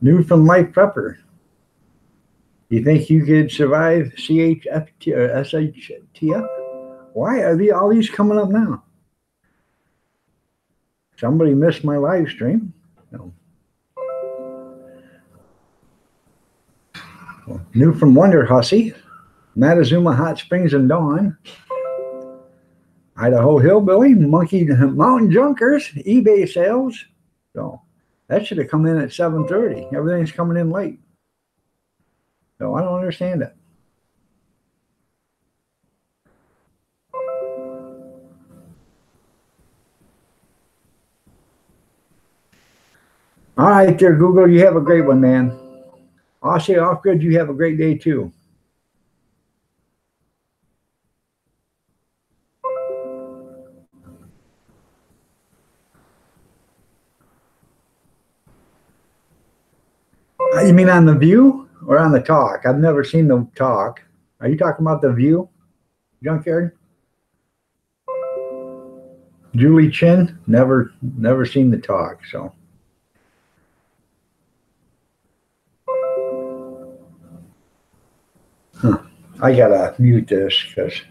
New from Life Prepper. You think you could survive CHFT or SHTF? Why are all these coming up now? Somebody missed my live stream. No. New from Wonder Hussy, Montezuma Hot Springs and Dawn, Idaho Hillbilly, Monkey Mountain Junkers, eBay sales. So that should have come in at 7:30. Everything's coming in late. So I don't understand it. All right there, Google. You have a great one, man. Aussie Off-Grid, you have a great day too. You mean on The View or on the Talk? I've never seen the Talk. Are you talking about The View, Junkyard? Julie Chin, never seen the Talk, so. I gotta mute this because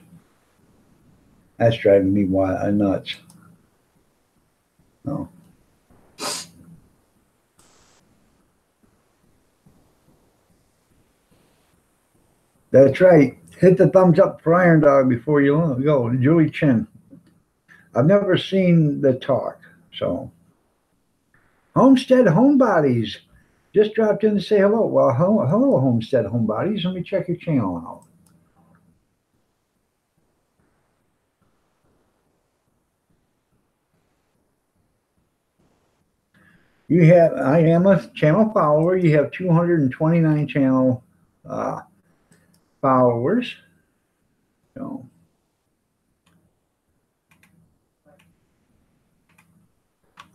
that's driving me nuts. No. That's right. Hit the thumbs up for Iron Dog before you go. Julie Chin. I've never seen the talk, so. Homestead Homebodies just dropped in to say hello. Well, hello, Homestead Homebodies. Let me check your channel out. I am a channel follower. You have 229 channel followers. So.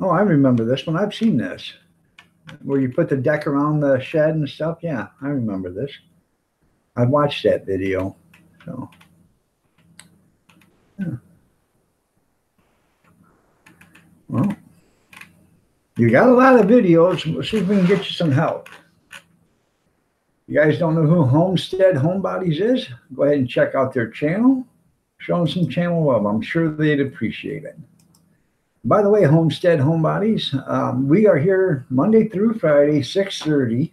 Oh, I remember this one. I've seen this. Where you put the deck around the shed and stuff. Yeah, I remember this. I watched that video. So. Yeah. Well, you got a lot of videos. We'll see if we can get you some help. You guys don't know who Homestead Homebodies is? Go ahead and check out their channel. Show them some channel love. I'm sure they'd appreciate it. By the way, Homestead Homebodies, we are here Monday through Friday, 6:30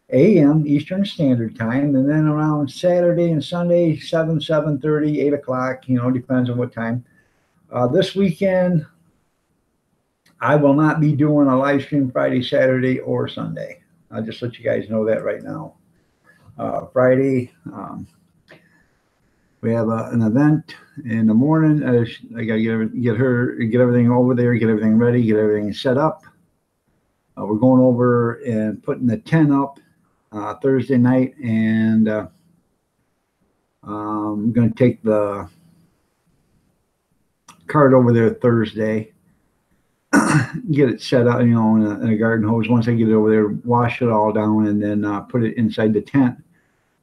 a.m. Eastern Standard Time, and then around Saturday and Sunday, 7:30, 8 o'clock, depends on what time. This weekend, I will not be doing a live stream Friday, Saturday, or Sunday. I'll just let you guys know that right now. Friday, we have an event in the morning. I got to get everything over there, get everything ready, get everything set up. We're going over and putting the tent up Thursday night, and I'm going to take the cart over there Thursday, get it set up, in a garden hose. Once I get it over there, wash it all down, and then put it inside the tent.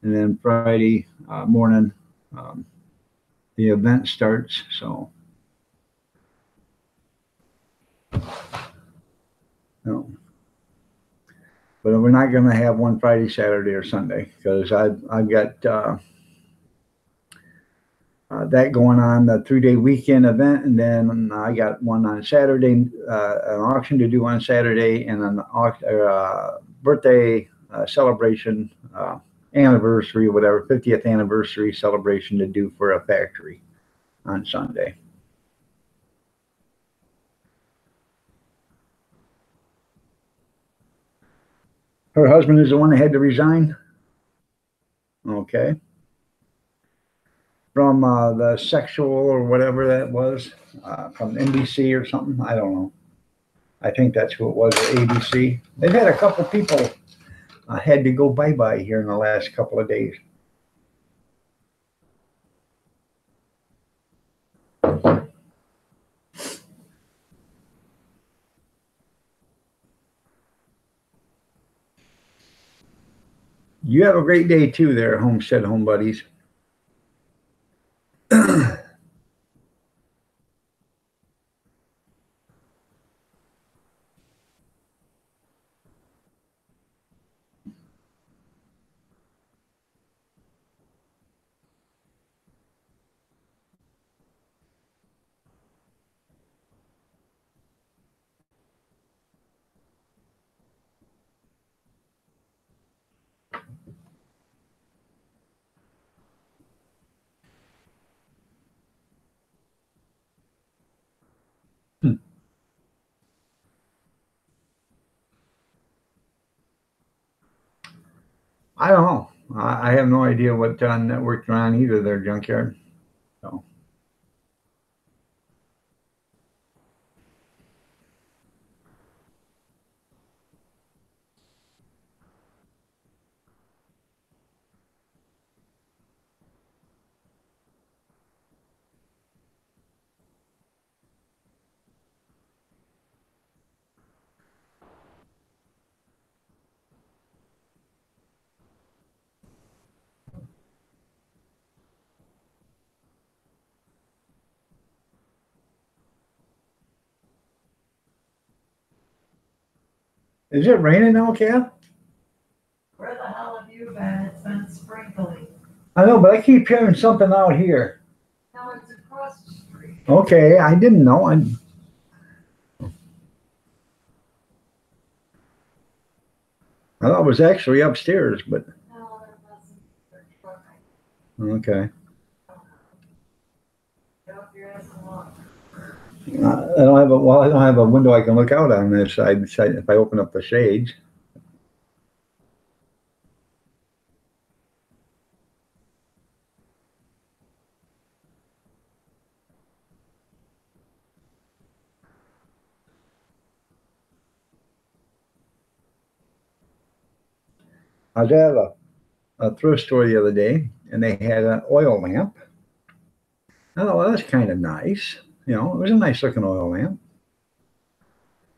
And then Friday morning, the event starts. So, no. But we're not going to have one Friday, Saturday, or Sunday, because I've got that going on, the 3-day weekend event, and then I got one on Saturday, an auction to do on Saturday, and an birthday celebration, anniversary, whatever, 50th anniversary celebration to do for a factory on Sunday. Her husband is the one that had to resign. Okay. From the sexual or whatever that was, from NBC or something. I don't know. I think that's who it was, or ABC. They've had a couple people had to go bye-bye here in the last couple of days. You have a great day too there, Homestead Homebodies. I don't know. I have no idea what network they're on either, their junkyard. So. Is it raining now, Kat? Where the hell have you been? It's been sprinkling. I know, but I keep hearing something out here. No, it's across the street. Okay, I didn't know. I thought it was actually upstairs, but No, that wasn't their truck. okay. Go up your ass and walk. I don't have a well. I don't have a window I can look out on this side. If I open up the shades. I was at a thrift store the other day, and they had an oil lamp. I thought, well, that's kind of nice. You know, it was a nice looking oil lamp.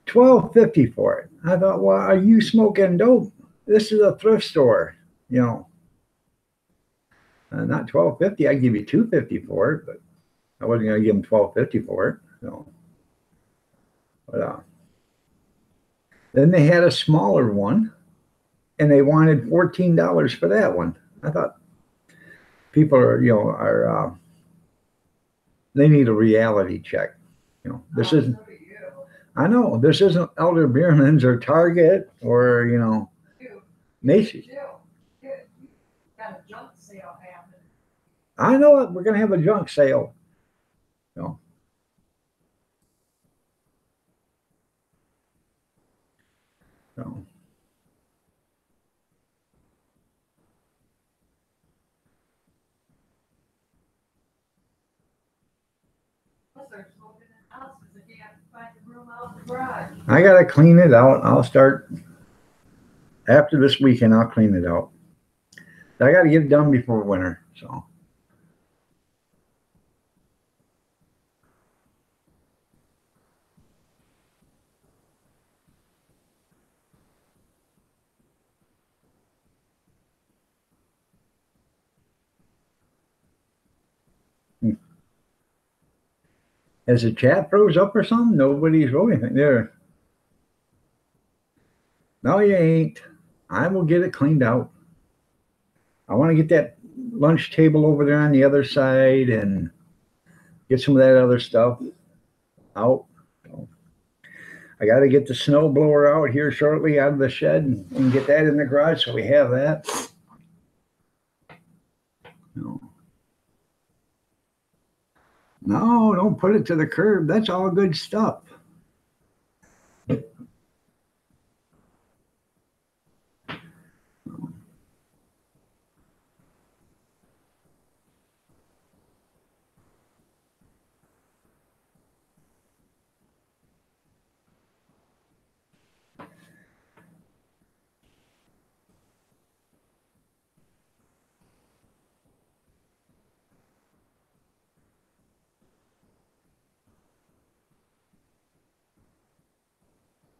$12.50 for it. I thought, well, are you smoking dope? This is a thrift store. You know, not $12.50. I give you $2.50 for it, but I wasn't going to give them $12.50 for it. So, but then they had a smaller one, and they wanted $14 for that one. I thought people are they need a reality check. You know, this isn't. So do you. I know this isn't Elder Beerman's or Target or You. Macy's. You. You got a junk sale happening. I know it. We're gonna have a junk sale. You know. So, Plus they're smoking in the house because they can't find the room out in the garage. I gotta clean it out. I'll start after this weekend. I'll clean it out. I gotta get it done before winter. So. Has the chat froze up or something? Nobody's wrote anything there. No, you ain't. I will get it cleaned out. I want to get that lunch table over there on the other side and get some of that other stuff out. So I got to get the snow blower out here shortly out of the shed and get that in the garage so we have that. No, don't put it to the curb. That's all good stuff.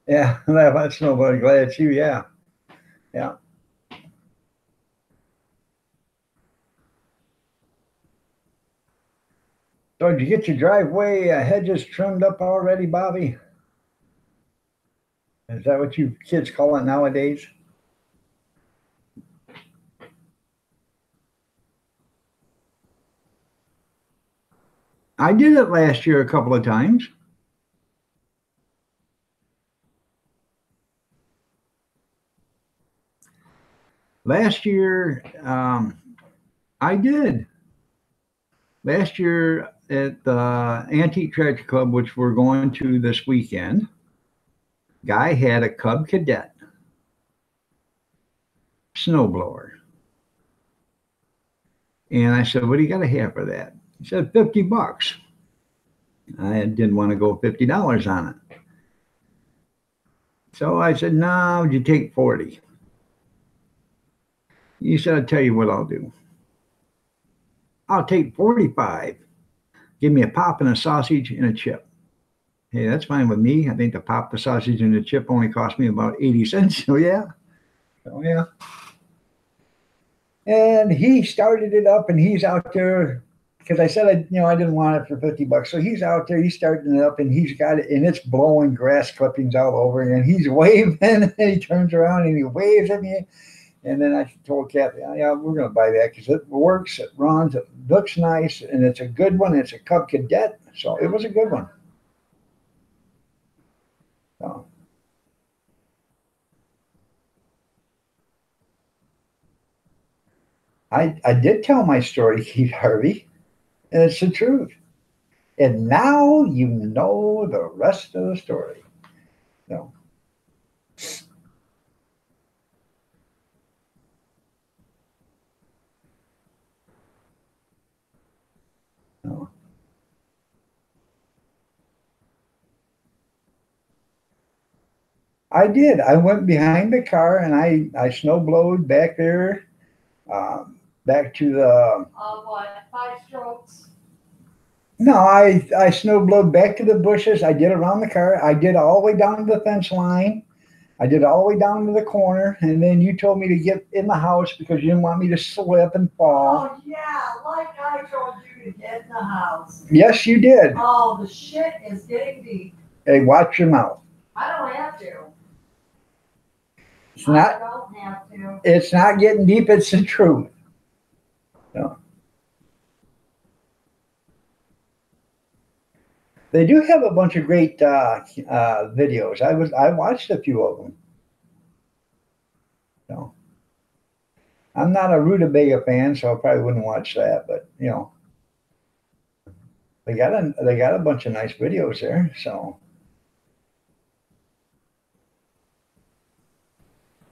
Yeah, that's nobody. Glad it's you. Yeah, yeah. So did you get your driveway hedges trimmed up already, Bobby? Is that what you kids call it nowadays? I did it last year a couple of times. Last year, I did. Last year at the Antique Tractor Club, which we're going to this weekend, guy had a Cub Cadet snowblower. And I said, what do you got to have for that? He said, $50. I didn't want to go $50 on it. So I said, no, would you take 40? He said, I'll tell you what I'll do. I'll take 45. Give me a pop and a sausage and a chip. Hey, that's fine with me. I think the pop, the sausage, and the chip only cost me about 80 cents. So yeah. So yeah. And he started it up and he's out there because I said, I didn't want it for $50. So he's out there, he's starting it up and he's got it and it's blowing grass clippings all over and he's waving and he turns around and he waves at me. And then I told Kathy, yeah, we're going to buy that because it works, it runs, it looks nice, and it's a good one. It's a Cub Cadet. So it was a good one. So. I did tell my story, Keith Harvey, and it's the truth. And now you know the rest of the story. No. No. I did. I went behind the car and I snowblowed back there, back to the. What, 5 strokes? No, I snowblowed back to the bushes. I did around the car. I did all the way down to the fence line. I did all the way down to the corner, and then you told me to get in the house because you didn't want me to slip and fall. Oh, yeah, like I told you to get in the house. Yes, you did. Oh, the shit is getting deep. Hey, watch your mouth. I don't have to. It's not. I don't have to. It's not getting deep. It's the truth. No. They do have a bunch of great videos. I watched a few of them. No. I'm not a Rutabaga fan, so I probably wouldn't watch that. But you know, they got a bunch of nice videos there. So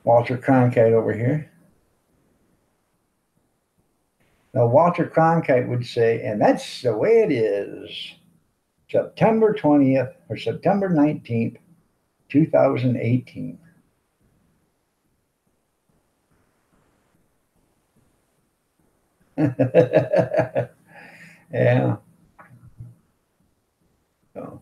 Walter Cronkite over here. Now Walter Cronkite would say, and that's the way it is. September 20th or September 19th, 2018. Yeah. So.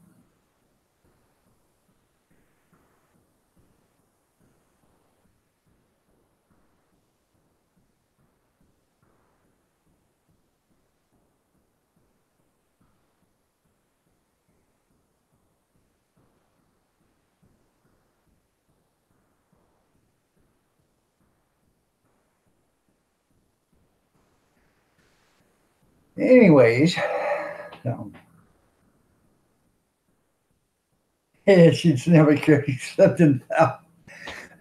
Anyways, so. She's never carried something out.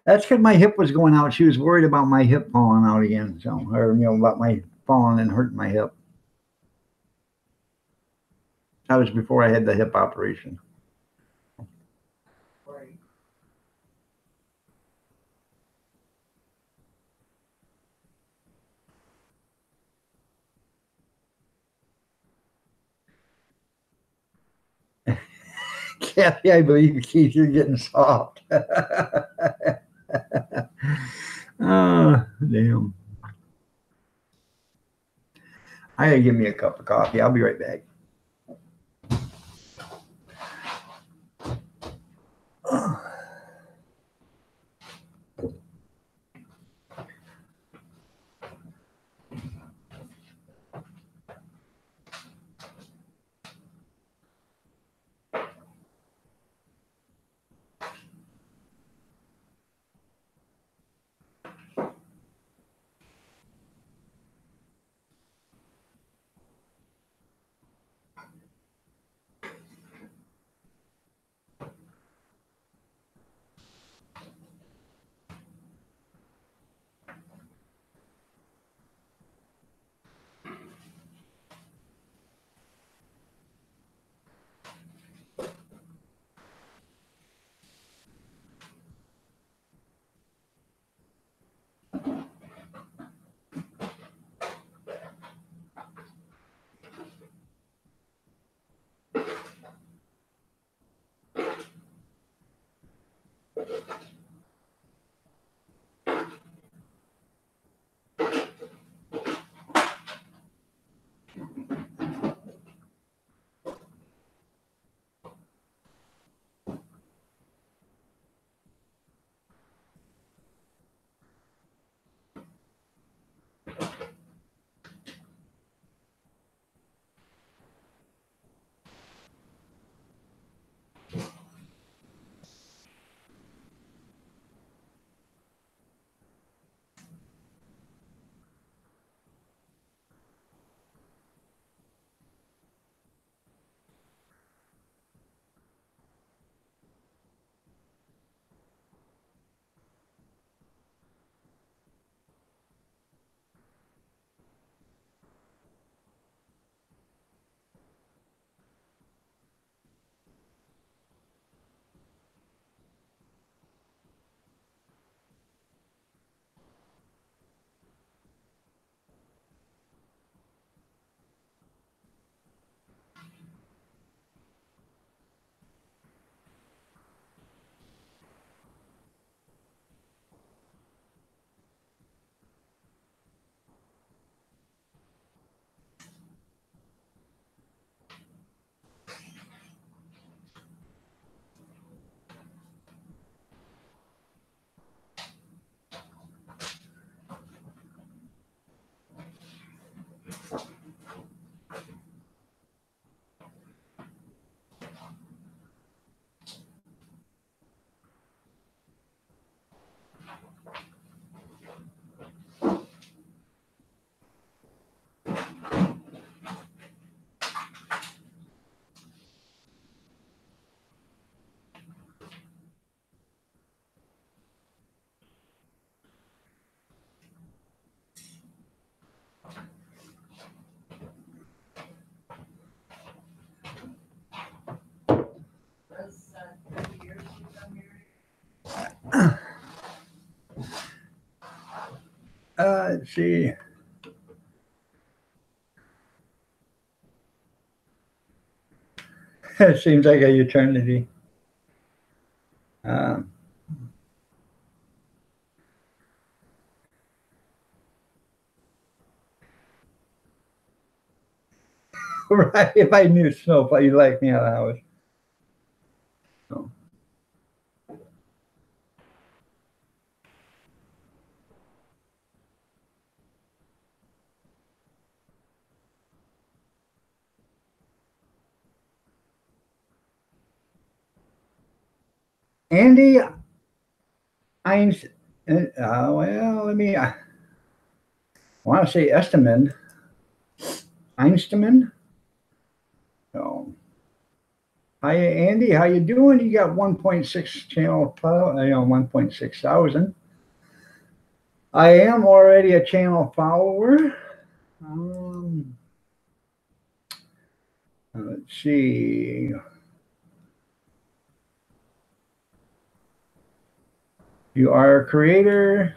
That's because my hip was going out. She was worried about my hip falling out again. So, or about my falling and hurting my hip. That was before I had the hip operation. Right. Kathy, I believe Keith, you're getting soft. Oh, damn. I gotta give me a cup of coffee. I'll be right back. Let's see. It seems like a eternity. Um, right. If I knew Snowflake, you'd like me out of the house. So. Andy Einstein. Well, let me. I want to say Esteman. Einstein. So, hi Andy, how you doing? You got 1.6 channel, 1.6 thousand. I am already a channel follower. Let's see. You are a creator.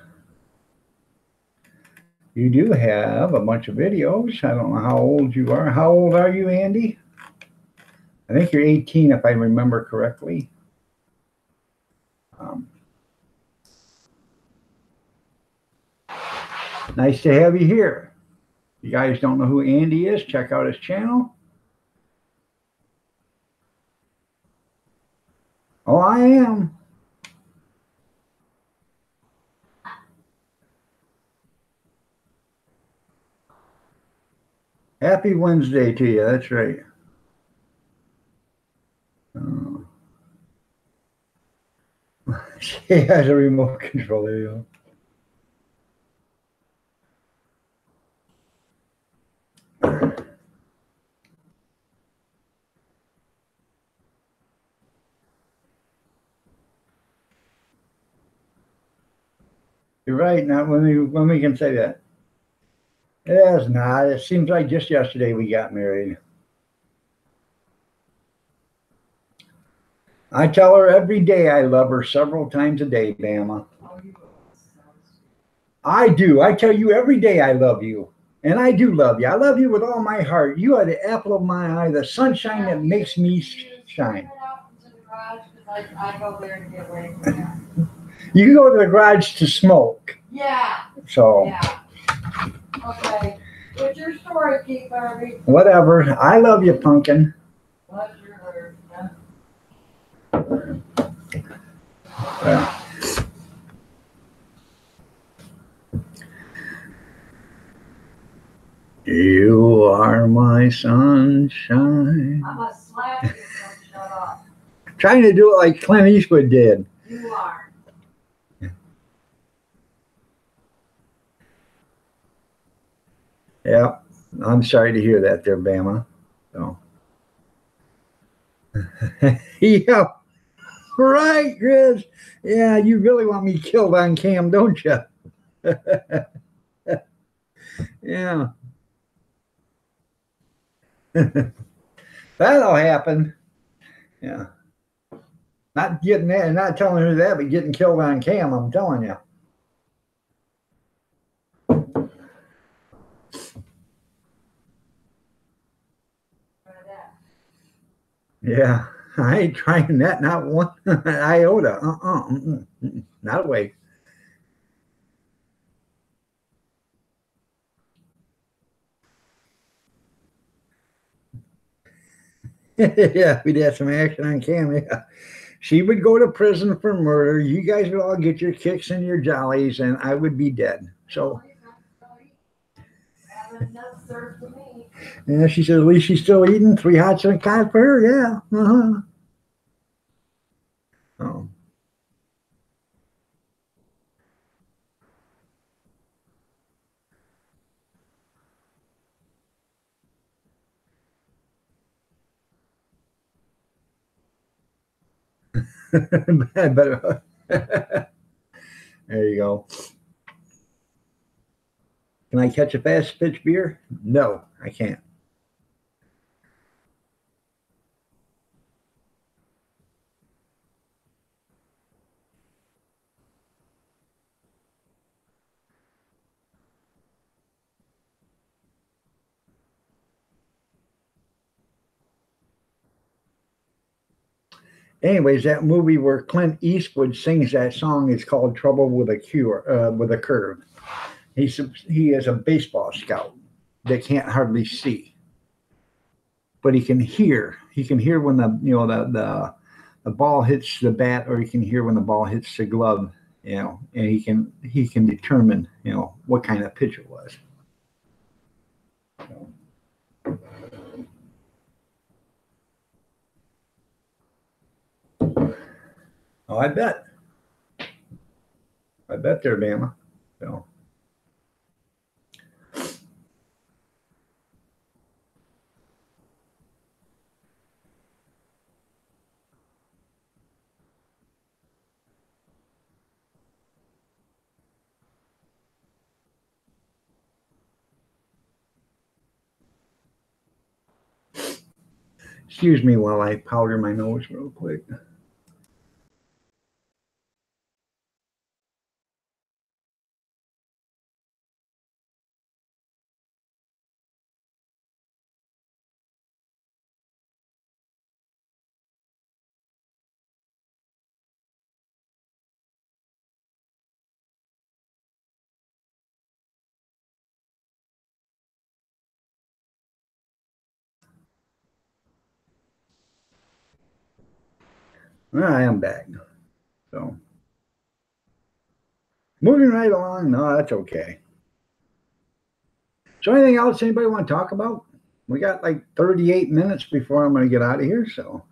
You do have a bunch of videos. I don't know how old you are. How old are you, Andy? I think you're 18, if I remember correctly. Nice to have you here. If you guys don't know who Andy is, check out his channel. Oh, I am. Happy Wednesday to you. That's right. She has a remote control. There you go. You're right. Now, when we can say that, it has not. It seems like just yesterday we got married. I tell her every day I love her several times a day, Bama. I do. I tell you every day I love you. And I do love you. I love you with all my heart. You are the apple of my eye, the sunshine that makes me shine. I go there to get away from you. You can go to the garage to smoke. Yeah. So. Yeah. Okay. What's your story, Keith Harvey? Whatever. I love you, pumpkin. What's your Well. You are my sunshine. I'm gonna slap you, so shut up. Trying to do it like Clint Eastwood did. You are. Yeah, I'm sorry to hear that there, Bama. So. Yeah, right, Chris. Yeah, you really want me killed on cam, don't you? Yeah. That'll happen. Yeah. Not getting that, not telling her that, but getting killed on cam, I'm telling you. Yeah, I ain't trying that, not one iota. Not a way. Yeah, we'd have some action on cam. Yeah. She would go to prison for murder. You guys would all get your kicks and your jollies, and I would be dead. So, yeah, she said, at least she's still eating 3 hots and a cod for her. Yeah. Oh. Better. There you go. Can I catch a fast pitch beer? No, I can't. Anyways, that movie where Clint Eastwood sings that song is called "Trouble with a Curve." He is a baseball scout that can't hardly see, but he can hear. He can hear when the ball hits the bat, or he can hear when the ball hits the glove. And he can determine what kind of pitch it was. So, oh, I bet they're Bama. So. Excuse me while I powder my nose real quick. I am back. So moving right along. No, that's okay. So anything else anybody want to talk about? We got like 38 minutes before I'm going to get out of here. So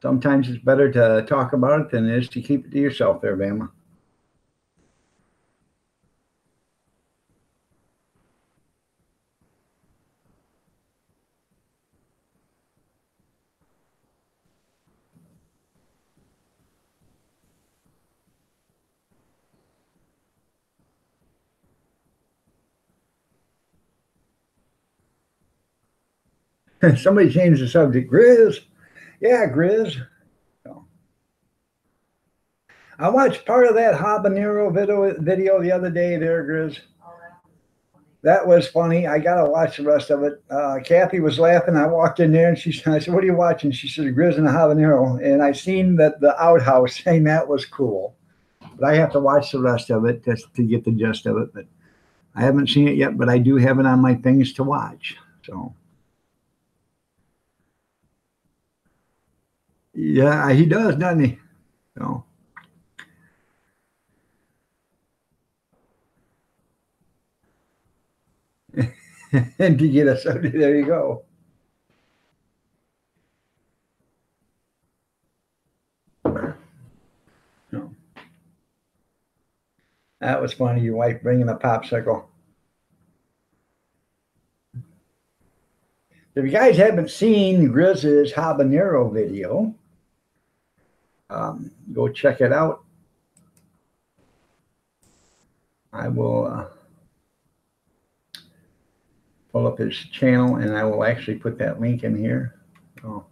sometimes it's better to talk about it than it is to keep it to yourself there, Bama. Somebody changed the subject. Grizz. Yeah, Grizz. So, I watched part of that habanero video the other day there, Grizz. That was funny. I got to watch the rest of it. Kathy was laughing. I walked in there and I said, "What are you watching?" She said, "Grizz and a habanero." And I seen that the outhouse saying that was cool. But I have to watch the rest of it just to get the gist of it. But I haven't seen it yet, but I do have it on my things to watch. So, yeah, he does, doesn't he? So, and to get us, there you go. So, that was funny. Your wife bringing a popsicle. If you guys haven't seen Grizz's habanero video, go check it out. I will pull up his channel and I will actually put that link in here. So,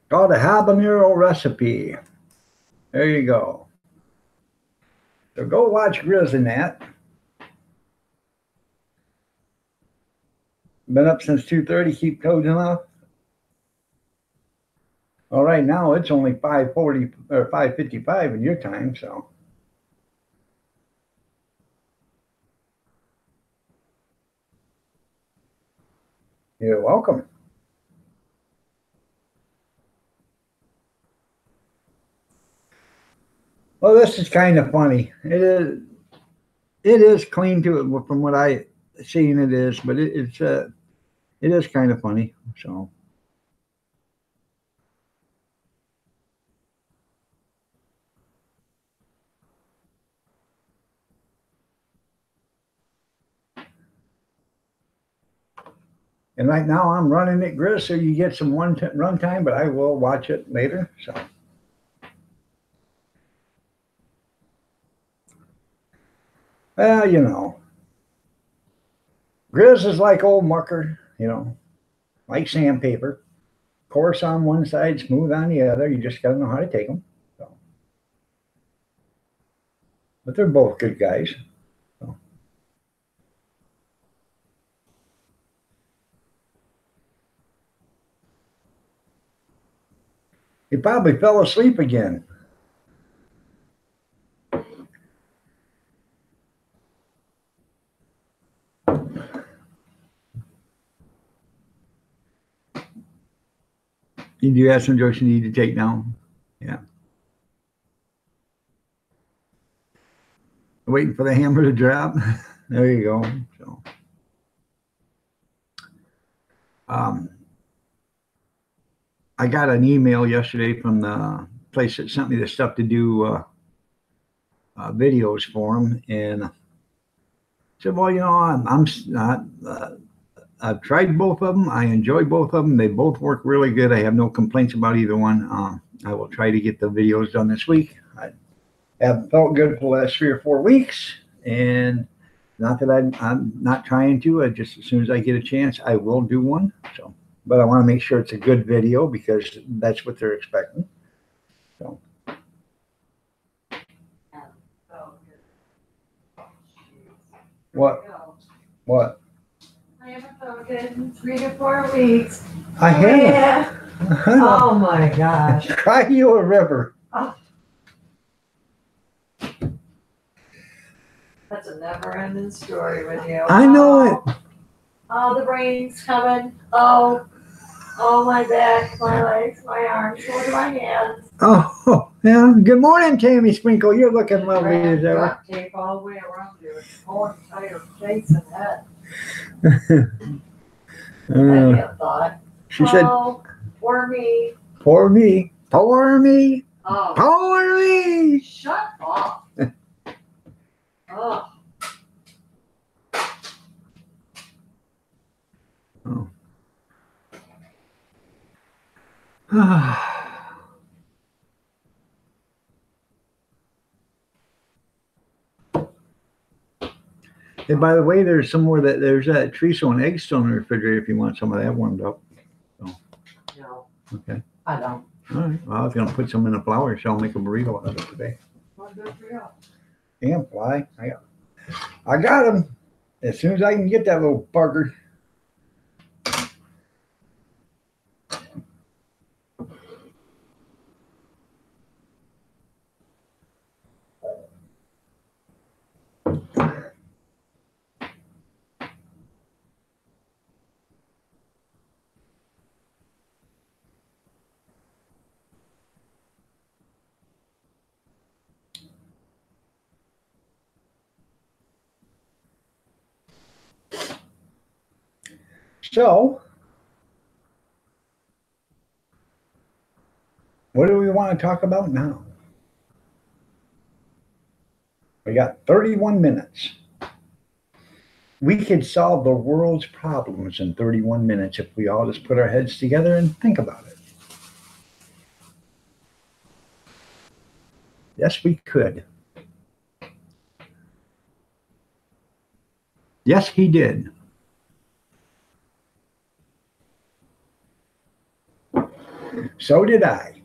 called a habanero recipe. There you go. So go watch Grizz in that. Been up since 2:30. Keep coding up. Well, right now it's only 5:40 or 5:55 in your time. So you're welcome. Well, this is kind of funny. It is clean to it from what I seen. It is, but it is kind of funny. So. And right now I'm running it, Grizz, so you get some run time, but I will watch it later. So. Well, Grizz is like old Mucker, like sandpaper. coarse on one side, smooth on the other. You just got to know how to take them. So. But they're both good guys. So. He probably fell asleep again. Do you have some drugs you need to take now? Yeah. Waiting for the hammer to drop. There you go. So, I got an email yesterday from the place that sent me the stuff to do videos for them, and said, "Well, you know, I'm not. I've tried both of them. I enjoy both of them. They both work really good. I have no complaints about either one. I will try to get the videos done this week. I haven't felt good for the last 3 or 4 weeks, and not that I'm not trying to. I just, as soon as I get a chance, I will do one. So, but I want to make sure it's a good video because that's what they're expecting. So. What? What? I haven't felt good in 3 to 4 weeks. I haven't. Yeah. Oh my gosh. Cry you a river. Oh. That's a never-ending story with you. I know it. Oh, the brain's coming. Oh, my back, my legs, my arms, look at my hands. Oh, yeah. Good morning, Tammy Sprinkle. You're looking lovely as ever. Duct tape all the way around you. It's whole entire face and head. I have thought. She said, Oh, poor me. "Poor me, poor me, Oh, poor me." shut up. Oh. Oh. And by the way, there's some more there's that Treso and Eggstone in the refrigerator if you want some of that warmed up. No, Okay. I don't. All right. Well, I was gonna put some in a flour shell and make a burrito out of it today. Well, good for you. And fly. I got him. As soon as I can get that little bugger. So, what do we want to talk about now? We got 31 minutes. We could solve the world's problems in 31 minutes if we all just put our heads together and think about it. Yes, we could. Yes, he did. So did I.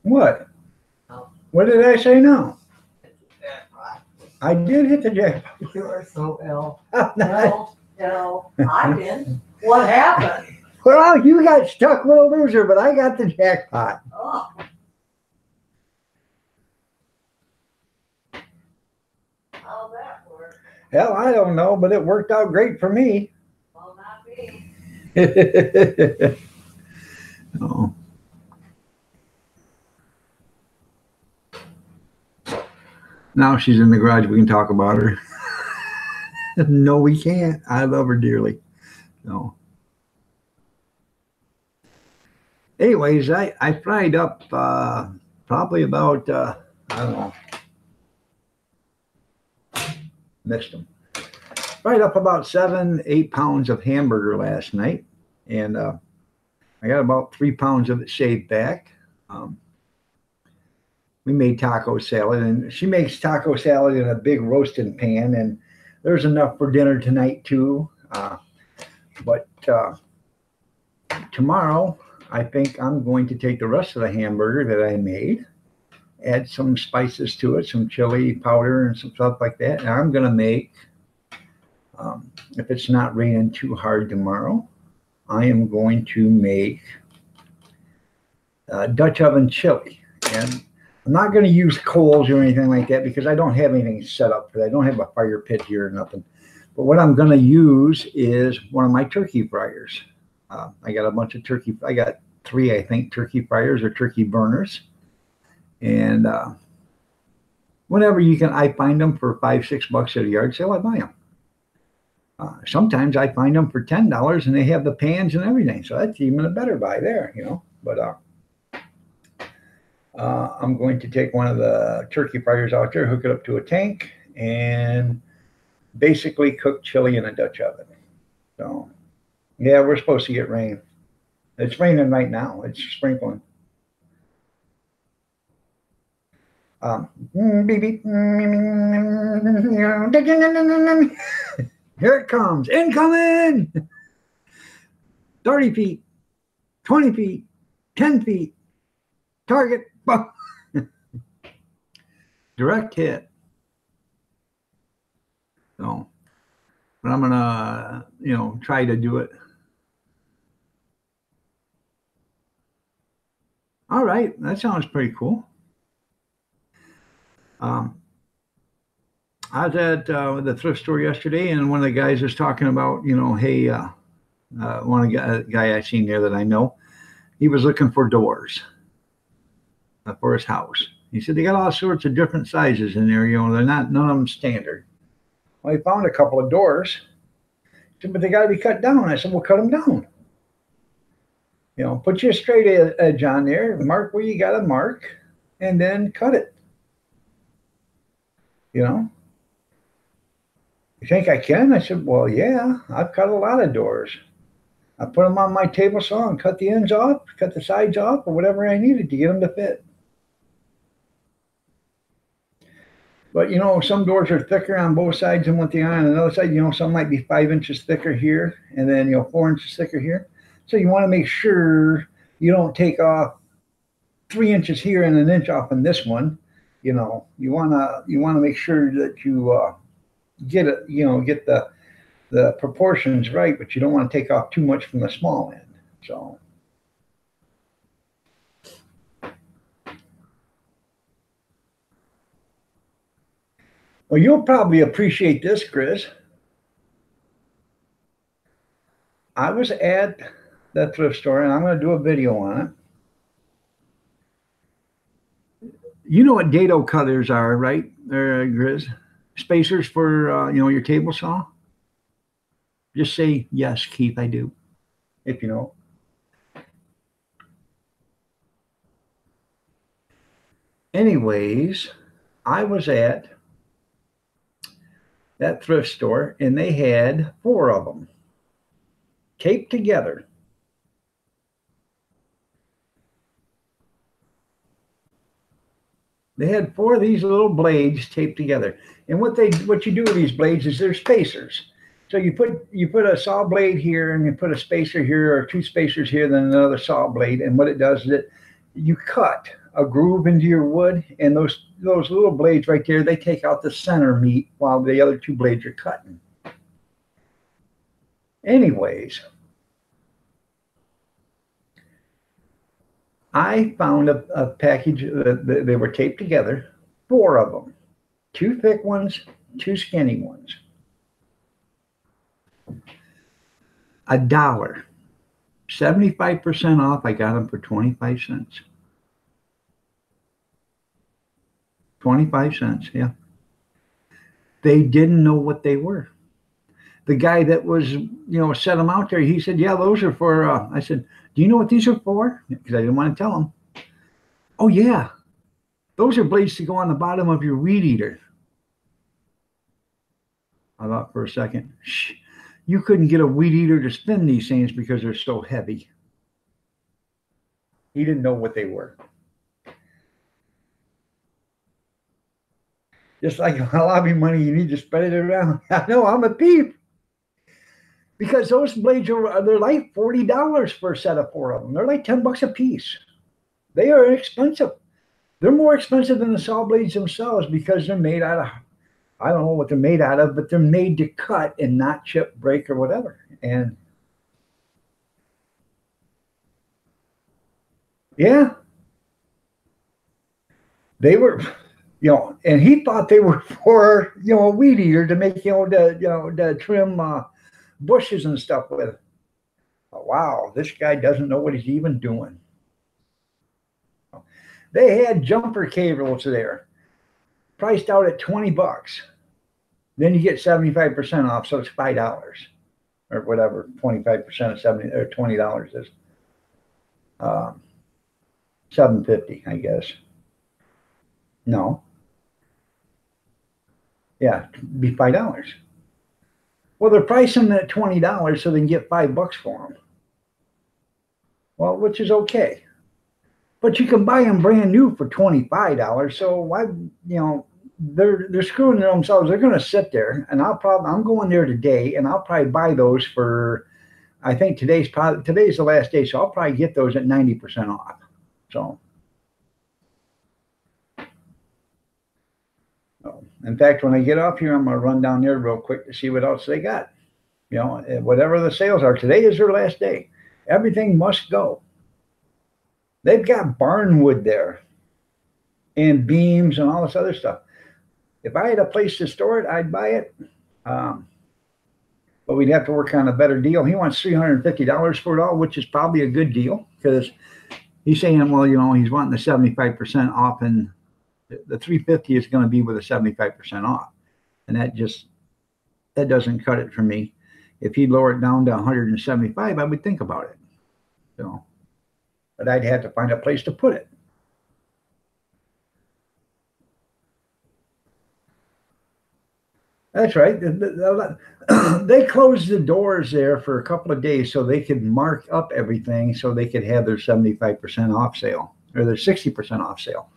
What? No. What did I say now? I did hit the jackpot. You are so ill. Well, Ill. I didn't. What happened? you got stuck with a loser, but I got the jackpot. Oh. How'd that work? Hell, I don't know, but it worked out great for me. Well, not me. Oh. Now she's in the garage. We can talk about her. No, we can't. I love her dearly. No. Anyways, I fried up probably about, I don't know. Missed them. Fried up about 7-8 pounds of hamburger last night. And I got about 3 pounds of it shaved back. we made taco salad, and she makes taco salad in a big roasting pan, and there's enough for dinner tonight too. But tomorrow, I think I'm going to take the rest of the hamburger that I made, add some spices to it, some chili powder and some stuff like that. And I'm going to make, if it's not raining too hard tomorrow, I am going to make Dutch oven chili. And I'm not going to use coals or anything like that because I don't have anything set up for that. I don't have a fire pit here or nothing. But what I'm going to use is one of my turkey fryers. I got a bunch of turkey. I got 3, I think, turkey fryers or turkey burners. And whenever you can, I find them for $5-6 at a yard sale. I buy them. Sometimes I find them for $10, and they have the pans and everything. So that's even a better buy there, you know. But I'm going to take one of the turkey fryers out there, hook it up to a tank, and basically cook chili in a Dutch oven. So, yeah, we're supposed to get rain. It's raining right now. It's sprinkling. Here it comes. Incoming! 30 feet, 20 feet, 10 feet. Target. Direct hit. So, but I'm gonna, try to do it. All right, that sounds pretty cool. I was at the thrift store yesterday, and one of the guys was talking about, hey, one guy I seen there that I know, he was looking for doors for his house. He said they got all sorts of different sizes in there. They're none of them standard. Well, he found a couple of doors. He said, but they got to be cut down. I said, well, cut them down. Put your straight edge on there, mark where you got to mark, and then cut it. You think I can? I said, well, yeah, I've cut a lot of doors. I put them on my table saw and cut the ends off, cut the sides off, or whatever I needed to get them to fit. But, some doors are thicker on both sides than what they are on another side. Some might be 5 inches thicker here and then, 4 inches thicker here. So you want to make sure you don't take off 3 inches here and an inch off on this one. You want to make sure that you get it, get the proportions right, but you don't want to take off too much from the small end. So. Well, you'll probably appreciate this, Chris. I was at the thrift store, and I'm going to do a video on it. You know what dado cutters are, right, Chris? Spacers for, your table saw? Just say, yes, Keith, I do, if you know. Anyways, I was at that thrift store, and they had 4 of them taped together. They had 4 of these little blades taped together. And what you do with these blades is they're spacers. So you put a saw blade here, and you put a spacer here, or 2 spacers here, then another saw blade. And what it does is you cut a groove into your wood, and those little blades right there, they take out the center meat while the other 2 blades are cutting. Anyways, I found a package that they were taped together, 4 of them, 2 thick ones, 2 skinny ones. $1, 75% off. I got them for 25 cents. 25 cents, yeah. They didn't know what they were. The guy that was, set them out there, he said, yeah, those are for, I said, do you know what these are for? Because I didn't want to tell him. Oh, yeah. Those are blades to go on the bottom of your weed eater. I thought for a second, shh, you couldn't get a weed eater to spin these things because they're so heavy. He didn't know what they were. Just like lobby money, you need to spread it around. I know, I'm a thief. Because those blades they're like $40 for a set of 4 of them. They're like $10 a piece. They are expensive. They're more expensive than the saw blades themselves because they're made out of, I don't know what they're made out of, but they're made to cut and not chip, break, or whatever. And yeah, they were, and he thought they were for, a weed eater to make, to trim bushes and stuff with. Oh, wow, this guy doesn't know what he's even doing. They had jumper cables there, priced out at $20. Then you get 75% off, so it's $5 or whatever. 25% of 70 or $20 is $7.50, I guess. No, yeah, it'd be $5. Well, they're pricing them at $20 so they can get $5 for them. Well, which is okay. But you can buy them brand new for $25. So why, they're screwing themselves. They're going to sit there, and I'm going there today, and I'll probably buy those for, I think today's the last day, so I'll probably get those at 90% off. So, in fact, when I get off here, I'm going to run down there real quick to see what else they got. Whatever the sales are, today is their last day. Everything must go. They've got barnwood there and beams and all this other stuff. If I had a place to store it, I'd buy it. But we'd have to work on a better deal. He wants $350 for it all, which is probably a good deal because he's saying, well, he's wanting the 75% off, and the $350 is going to be with a 75% off. And that doesn't cut it for me. If he'd lower it down to 175, I would think about it. But I'd have to find a place to put it. That's right. They closed the doors there for a couple of days so they could mark up everything so they could have their 75% off sale or their 60% off sale.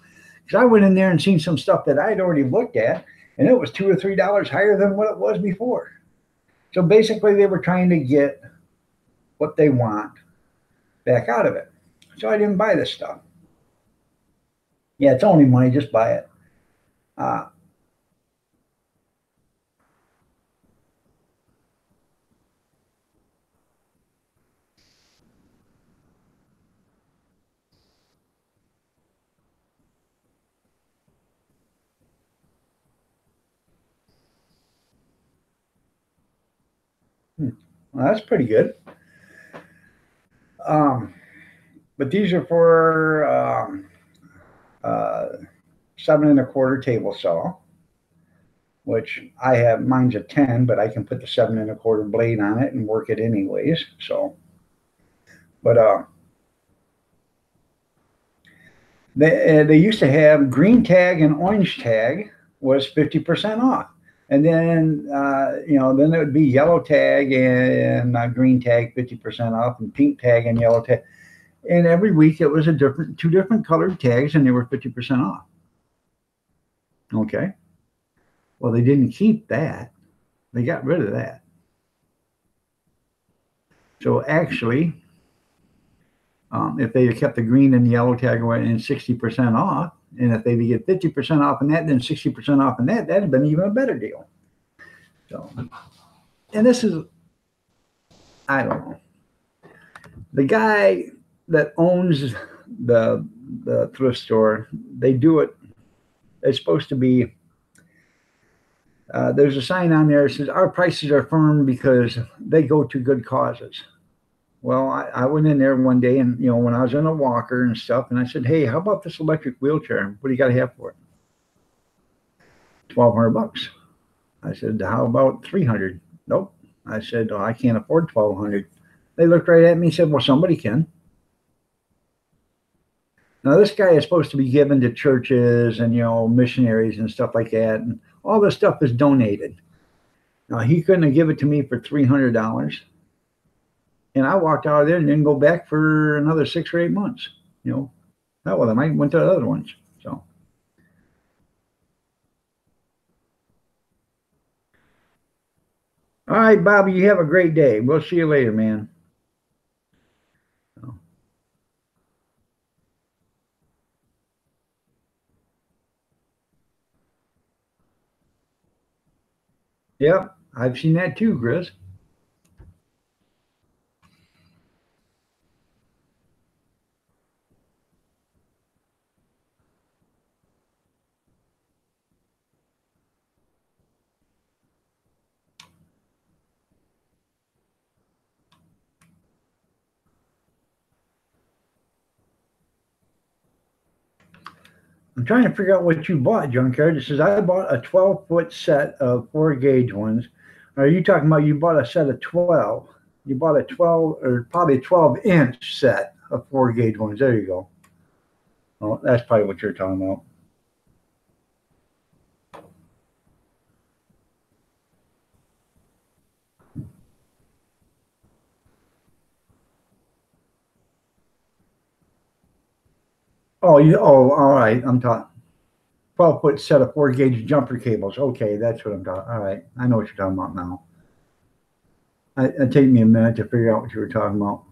Because I went in there and seen some stuff that I'd already looked at, and it was $2 or $3 higher than what it was before. So basically, they were trying to get what they want back out of it. So I didn't buy this stuff. Yeah, it's only money. Just buy it. Well, that's pretty good. But these are for 7 1/4 table saw, which I have. Mine's a 10, but I can put the 7 1/4 blade on it and work it anyways. So, but they used to have green tag and orange tag was 50% off. And then, then it would be yellow tag and green tag 50% off, and pink tag and yellow tag. And every week it was two different colored tags, and they were 50% off. Okay. Well, they didn't keep that. They got rid of that. So actually, if they kept the green and the yellow tag away and 60% off, and if they get 50% off in that, then 60% off in that, that'd have been even a better deal. So, and this is, I don't know. The guy that owns the thrift store, they do it. It's supposed to be, there's a sign on there that says, our prices are firm because they go to good causes. Well, I went in there one day, and when I was in a walker and stuff, and I said, hey, how about this electric wheelchair? What do you got to have for it? $1,200. I said, how about $300? Nope. I said, I can't afford $1,200. They looked right at me and said, well, somebody can. Now, this guy is supposed to be given to churches and, missionaries and stuff like that. And all this stuff is donated. Now, he couldn't have given it to me for $300. And I walked out of there and didn't go back for another 6 or 8 months. Well, I might went to other ones. So, All right, Bobby, you have a great day. We'll see you later, man. Yep, I've seen that too, Chris. I'm trying to figure out what you bought, Junkyard. It says I bought a 12-foot set of 4-gauge ones. Are you talking about you bought a set of 12? You bought a 12 or probably a 12-inch set of 4-gauge ones. There you go. Oh, that's probably what you're talking about. Oh, all right. I'm talking 12-foot set of 4-gauge jumper cables. Okay, that's what I'm talking. All right, I know what you're talking about now. It take me a minute to figure out what you were talking about.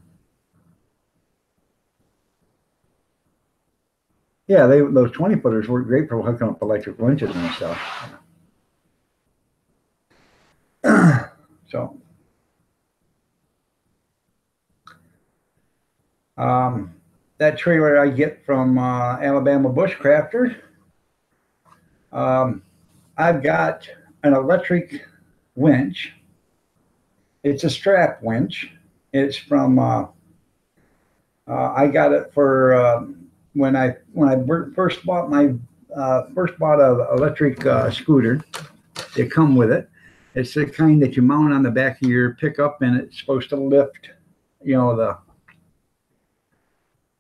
Yeah, those 20-footers work great for hooking up electric winches and stuff. So, that trailer I get from Alabama Bushcrafter. I've got an electric winch. It's a strap winch. It's from I got it for when I first bought my bought an electric scooter. They come with it. It's the kind that you mount on the back of your pickup, and it's supposed to lift, you know,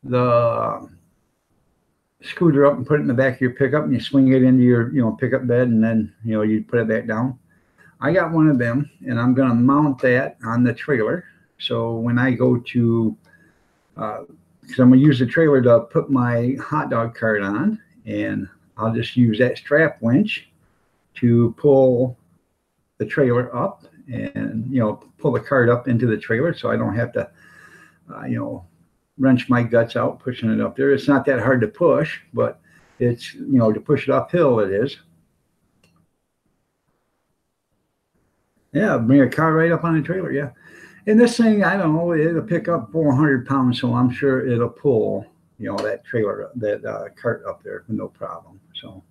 the scooter up and put it in the back of your pickup, and you swing it into your, you know, pickup bed, and then, you know, you put it back down. I got one of them, and I'm going to mount that on the trailer. So when I go to, because I'm going to use the trailer to put my hot dog cart on, and I'll just use that strap winch to pull the trailer up and, you know, pull the cart up into the trailer, so I don't have to, you know, wrench my guts out pushing it up there. It's not that hard to push, but it's, you know, to push it uphill it is. Yeah, bring a car right up on the trailer. Yeah. And this thing, I don't know, it'll pick up 400 pounds, so I'm sure it'll pull, you know, that trailer, that cart up there with no problem. So,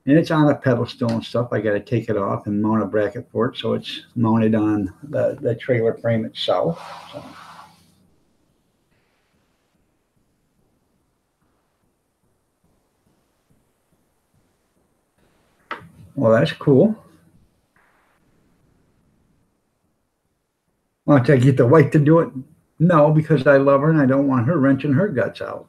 and it's on a pedestal and stuff. I got to take it off and mount a bracket for it, so it's mounted on the trailer frame itself. So. Well, that's cool. Want to get the wife to do it? No, because I love her and I don't want her wrenching her guts out.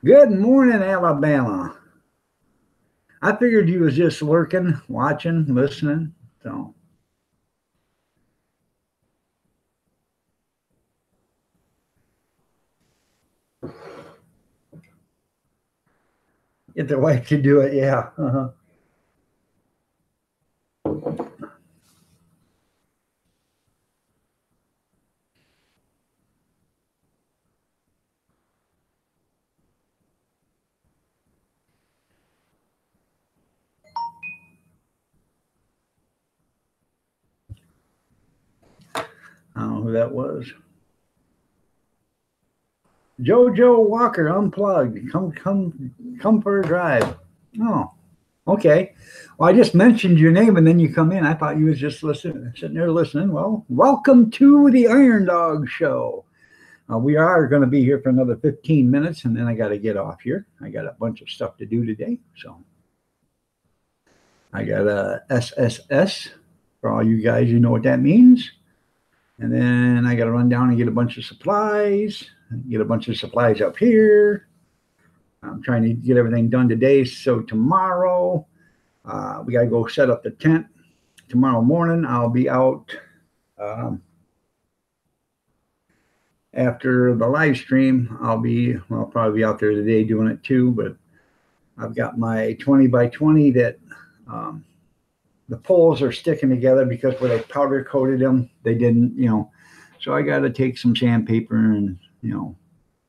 Good morning, Alabama. I figured you was just lurking, watching, listening. So. Get the wife to do it, yeah. Uh-huh. I don't know who that was. JoJo Walker Unplugged. Come for a drive. Oh, okay. Well, I just mentioned your name and then you come in. I thought you was just listening, sitting there listening. Well, welcome to the Iron Dog Show. We are going to be here for another 15 minutes, and then I got to get off here. I got a bunch of stuff to do today. So I got a SSS for all you guys. You know what that means. And then I got to run down and get a bunch of supplies. Get a bunch of supplies up here. I'm trying to get everything done today. So tomorrow, we got to go set up the tent. Tomorrow morning, I'll be out after the live stream. I'll probably be out there today doing it too. But I've got my 20 by 20 that the poles are sticking together because where they powder coated them, they didn't, so I got to take some sandpaper and,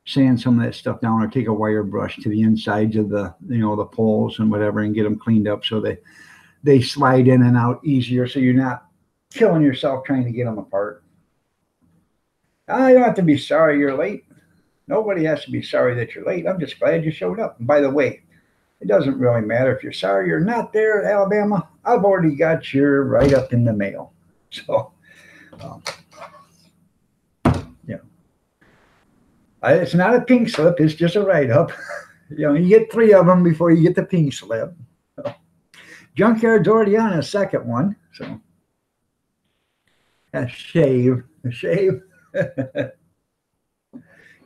sand some of that stuff down, or take a wire brush to the insides of the, the poles and whatever, and get them cleaned up so they slide in and out easier, so you're not killing yourself trying to get them apart. I don't have to be sorry you're late. Nobody has to be sorry that you're late. I'm just glad you showed up. And by the way, it doesn't really matter if you're sorry you're not there, Alabama. I've already got your write-up in the mail. So, it's not a pink slip. It's just a write-up. You get 3 of them before you get the pink slip. So, Junkyard's already on a second one. So, a shave.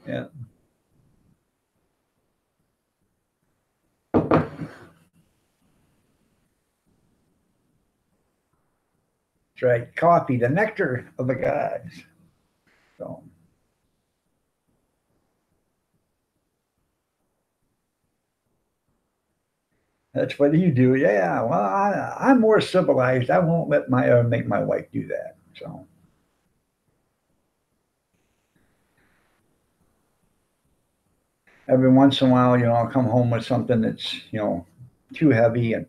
Yeah. That's right. Coffee, the nectar of the gods. So. That's what you do. Yeah. Well, I'm more civilized. I won't let make my wife do that. So. Every once in a while, I'll come home with something that's, too heavy, and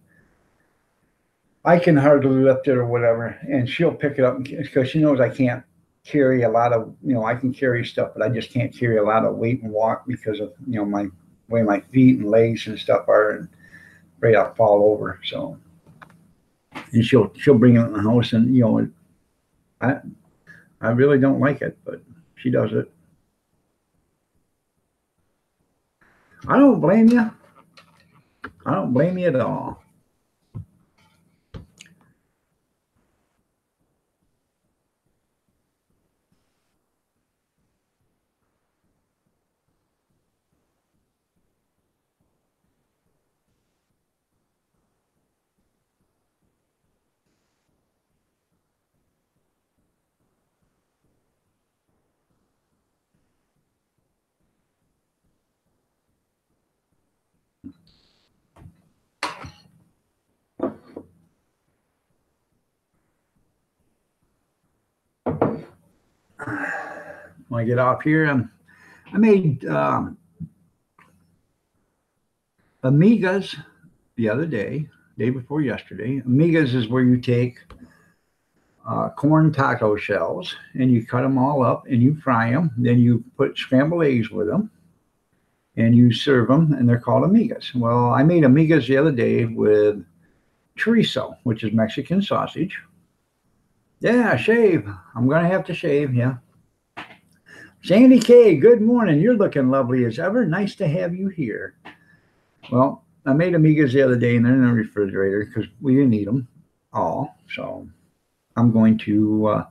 I can hardly lift it or whatever, and she'll pick it up because she knows I can't carry a lot of, I can carry stuff, but I just can't carry a lot of weight and walk because of, my way my feet and legs and stuff are, and afraid I'll fall over. So, and she'll bring it in the house, and I really don't like it, but she does it. I don't blame you. I don't blame you at all. When I get off here, I made amigas the other day before yesterday. Amigas is where you take corn taco shells and you cut them all up and you fry them. Then you put scrambled eggs with them and you serve them, and they're called amigas. Well, I made amigas the other day with chorizo, which is Mexican sausage. Yeah, shave. I'm going to have to shave, yeah. Sandy K, good morning. You're looking lovely as ever. Nice to have you here. Well, I made amigas the other day, and they're in the refrigerator because we didn't eat them all. So I'm going to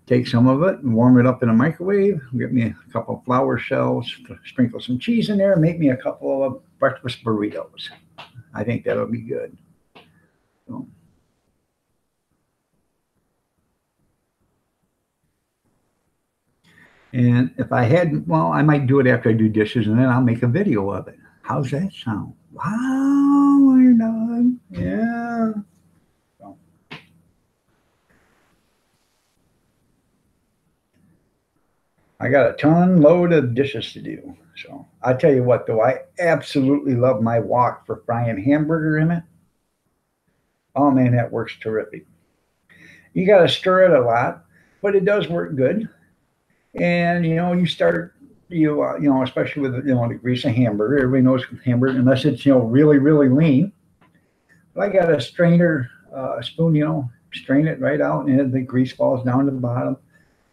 take some of it and warm it up in a microwave, get me a couple of flour shells, sprinkle some cheese in there, and make me a couple of breakfast burritos. I think that'll be good. So. And if I had, well, I might do it after I do dishes, and then I'll make a video of it. How's that sound? Wow, you're done. Yeah. So. I got a load of dishes to do. So I tell you what, though, I absolutely love my wok for frying hamburger in it. Oh man, that works terrific. You got to stir it a lot, but it does work good. And you start, especially with the grease of hamburger. Everybody knows hamburger, unless it's really really lean. But I got a strainer, spoon, strain it right out, and the grease falls down to the bottom,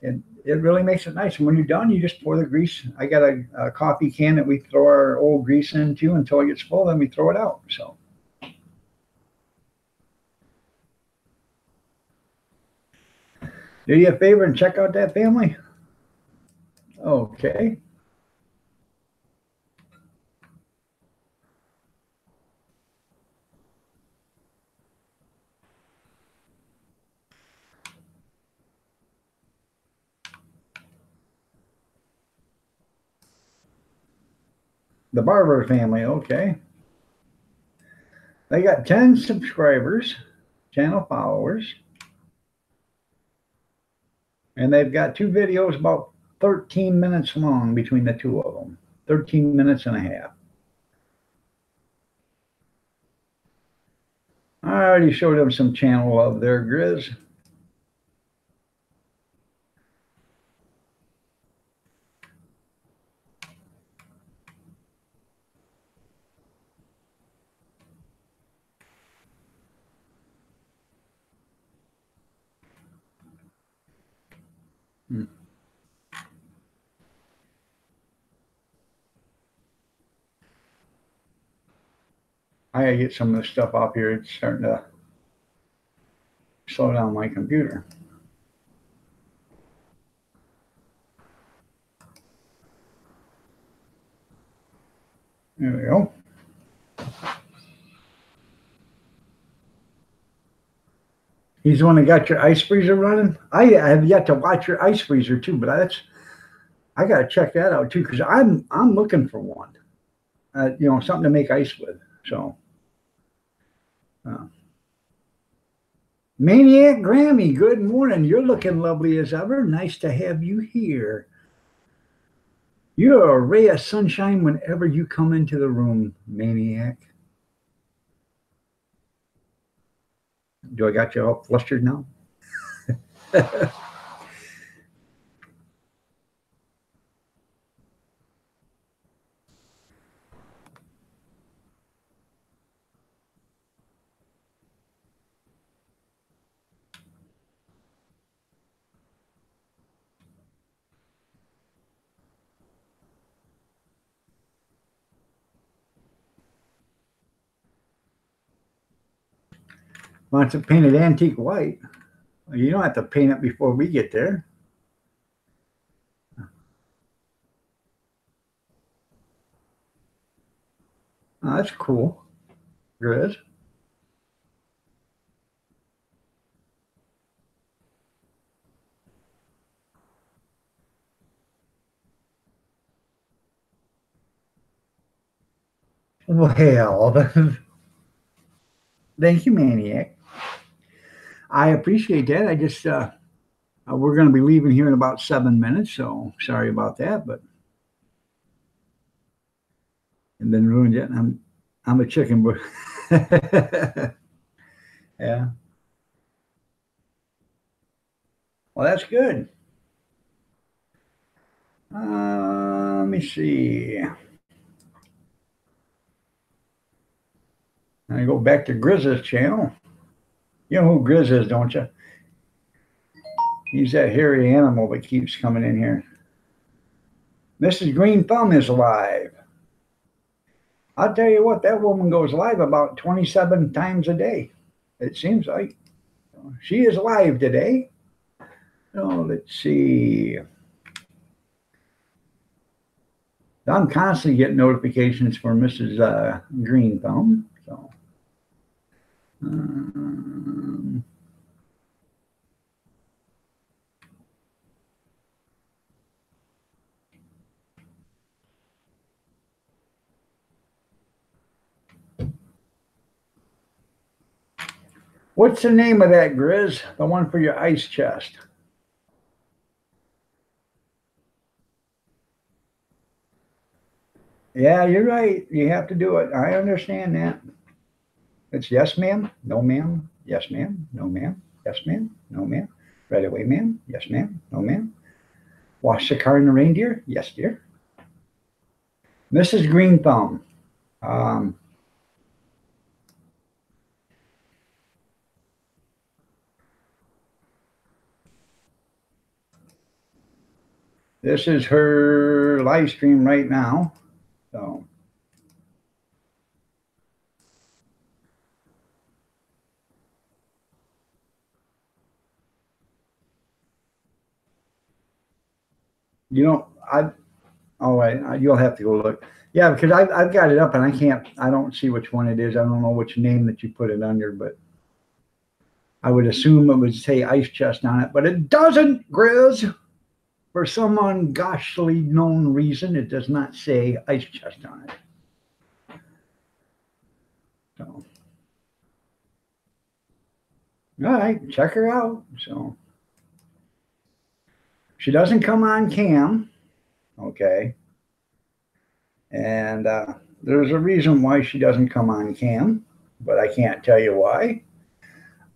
and it really makes it nice. And when you're done, you just pour the grease. I got a coffee can that we throw our old grease into until it gets full, then we throw it out. So. Do you a favor and check out that family? Okay. The Barber family, okay. They got 10 subscribers, channel followers, and they've got 2 videos about 13 minutes long between the 2 of them. 13 minutes and a half. I already showed them some channel love there, Grizz. I gotta get some of this stuff off here. It's starting to slow down my computer. There we go. He's the one that got your ice freezer running. I have yet to watch your ice freezer too, but I gotta check that out too because I'm looking for one. You know, something to make ice with. So, Maniac Grammy, good morning. You're looking lovely as ever. Nice to have you here. You're a ray of sunshine whenever you come into the room, Maniac. Do I got you all flustered now? Wants it painted antique white. You don't have to paint it before we get there. Oh, that's cool. Good. Well, thank you, Maniac. I appreciate that. I just we're going to be leaving here in about 7 minutes, so sorry about that, but and then ruined it. I'm a chicken, but yeah. Well, that's good. Let me see. I go back to Grizz's channel. You know who Grizz is, don't you? He's that hairy animal that keeps coming in here. Mrs. Green Thumb is live. I'll tell you what, that woman goes live about 27 times a day. It seems like. She is live today. Oh, let's see. I'm constantly getting notifications for Mrs. Green Thumb. So, what's the name of that, Grizz? The one for your ice chest. Yeah, you're right. You have to do it. I understand that. It's yes, ma'am. No, ma'am. Yes, ma'am. No, ma'am. Yes, ma'am. No, ma'am. Right away, ma'am. Yes, ma'am. No, ma'am. Wash the car and the reindeer? Yes, dear. Mrs. Green Thumb. This is her live stream right now. So. You know, all right, you'll have to go look. Yeah, because I've got it up and I don't see which one it is. I don't know which name that you put it under, but I would assume it would say Ice Chest on it, but it doesn't, Grizz. For some ungoshly known reason, it does not say Ice Chest on it. So, All right, check her out. So she doesn't come on cam, okay? And there's a reason why she doesn't come on cam, but I can't tell you why.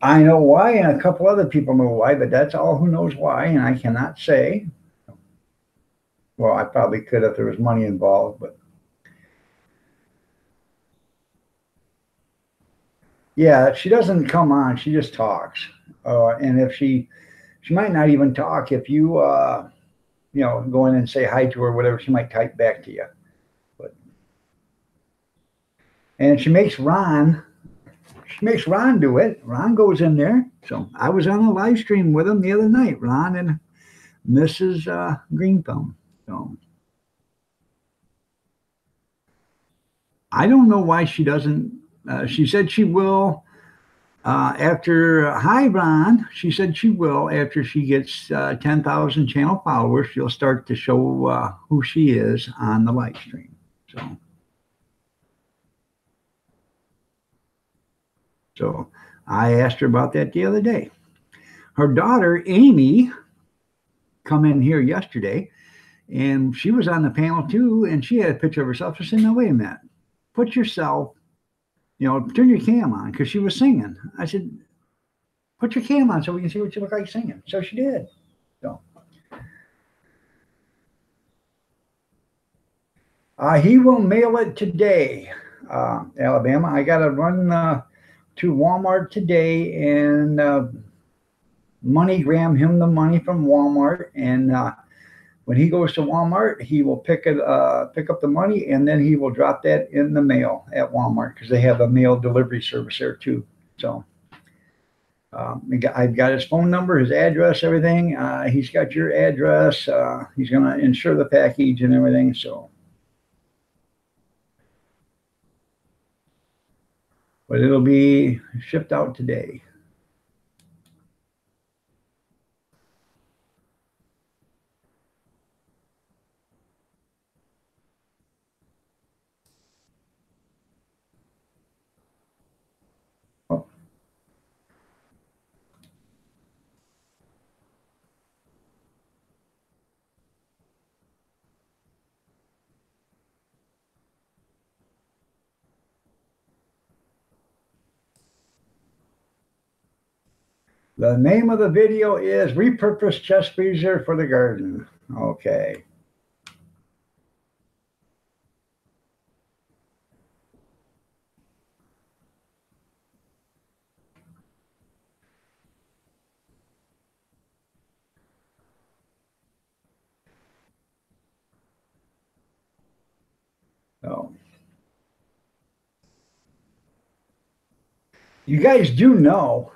I know why, and a couple other people know why, but that's all who knows why, and I cannot say. Well, I probably could if there was money involved, but yeah, she doesn't come on. She just talks, and if she might not even talk if you go in and say hi to her, whatever. She might type back to you, but and she makes Ron. She makes Ron do it. Ron goes in there. So I was on a live stream with him the other night, Ron and Mrs. Greenthumb. So I don't know why she doesn't. She said she will after. Hi, Ron. She said she will after she gets 10,000 channel followers. She'll start to show who she is on the live stream. So I asked her about that the other day. Her daughter, Amy, come in here yesterday, and she was on the panel too, and she had a picture of herself. I said, no, wait a minute. Put yourself, turn your cam on, because she was singing. I said, put your cam on so we can see what you look like singing. So she did. So he will mail it today, Alabama. I got to run to Walmart today and MoneyGram him the money from Walmart, and when he goes to Walmart, he will pick up the money, and then he will drop that in the mail at Walmart because they have a mail delivery service there too. So I've got his phone number, his address, everything. He's got your address. He's going to insure the package and everything. So, but it'll be shipped out today. The name of the video is Repurposed Chest Freezer for the Garden. Okay. So you guys do know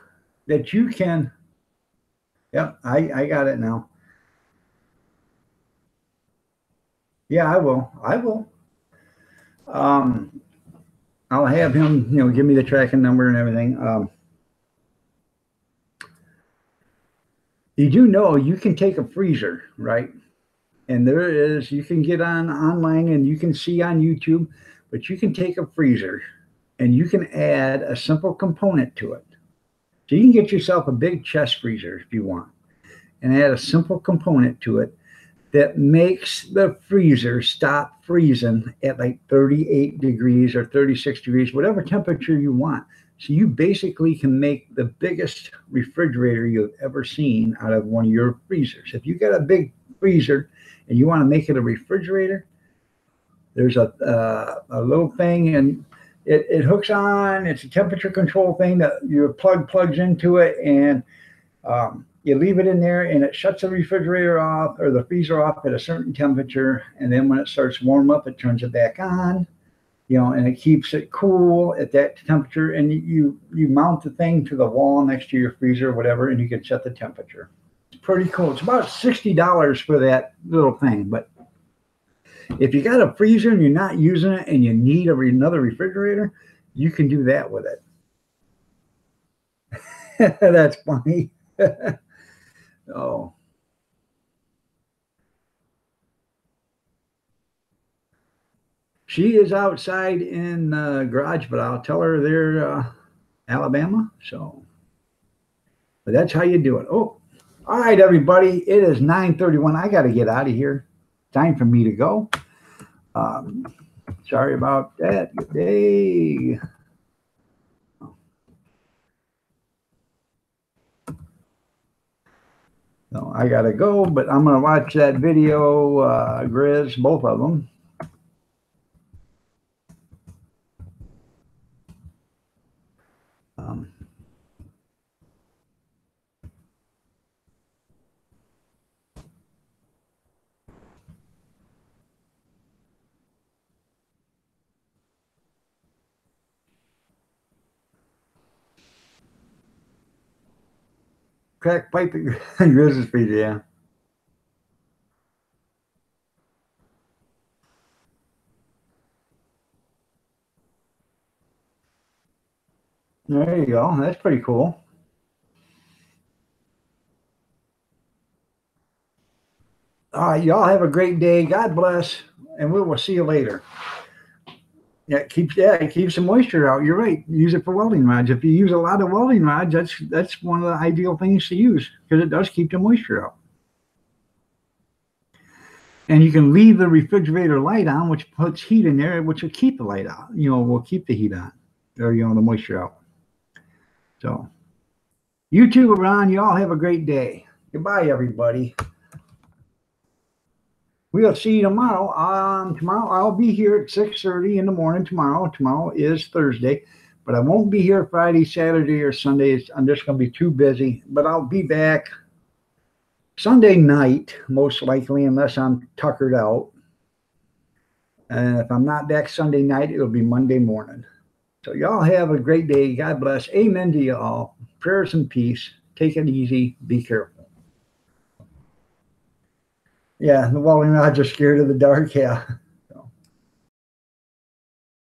that you can. Yep, I got it now. Yeah, I will. I'll have him, give me the tracking number and everything. You do know you can take a freezer, right? And you can get online and you can see on YouTube, but you can take a freezer and you can add a simple component to it. So you can get yourself a big chest freezer if you want and add a simple component to it that makes the freezer stop freezing at like 38 degrees or 36 degrees, whatever temperature you want. So you basically can make the biggest refrigerator you've ever seen out of one of your freezers. If you got a big freezer and you want to make it a refrigerator, there's a little thing, and it hooks on. It's a temperature control thing that your plug plugs into it, and you leave it in there, and it shuts the refrigerator off or the freezer off at a certain temperature. And then when it starts to warm up, it turns it back on, and it keeps it cool at that temperature. And you mount the thing to the wall next to your freezer or whatever, and you can set the temperature. It's pretty cool. It's about $60 for that little thing. But if you got a freezer and you're not using it and you need another refrigerator, you can do that with it. That's funny. Oh. She is outside in the garage, but I'll tell her they're Alabama. So But that's how you do it. Oh, all right, everybody. It is 9:31. I got to get out of here. Time for me to go. Sorry about that. Good day. So I got to go, but I'm going to watch that video, Grizz, both of them. Crack pipe and Grizz's feet, yeah. There you go. That's pretty cool. All right, y'all have a great day. God bless, and we will see you later. Yeah, it keeps the moisture out. You're right. Use it for welding rods. If you use a lot of welding rods, that's one of the ideal things to use because it does keep the moisture out. And you can leave the refrigerator light on, which puts heat in there, which will keep the light out. Will keep the heat on, or the moisture out. So, you too, Ron. Y'all have a great day. Goodbye, everybody. We'll see you tomorrow. Tomorrow I'll be here at 6:30 in the morning tomorrow. Tomorrow is Thursday, but I won't be here Friday, Saturday, or Sunday. I'm just going to be too busy, but I'll be back Sunday night, most likely, unless I'm tuckered out. And if I'm not back Sunday night, it'll be Monday morning. So y'all have a great day. God bless. Amen to you all. Prayers and peace. Take it easy. Be careful. Yeah, the welding rods are scared of the dark. Yeah.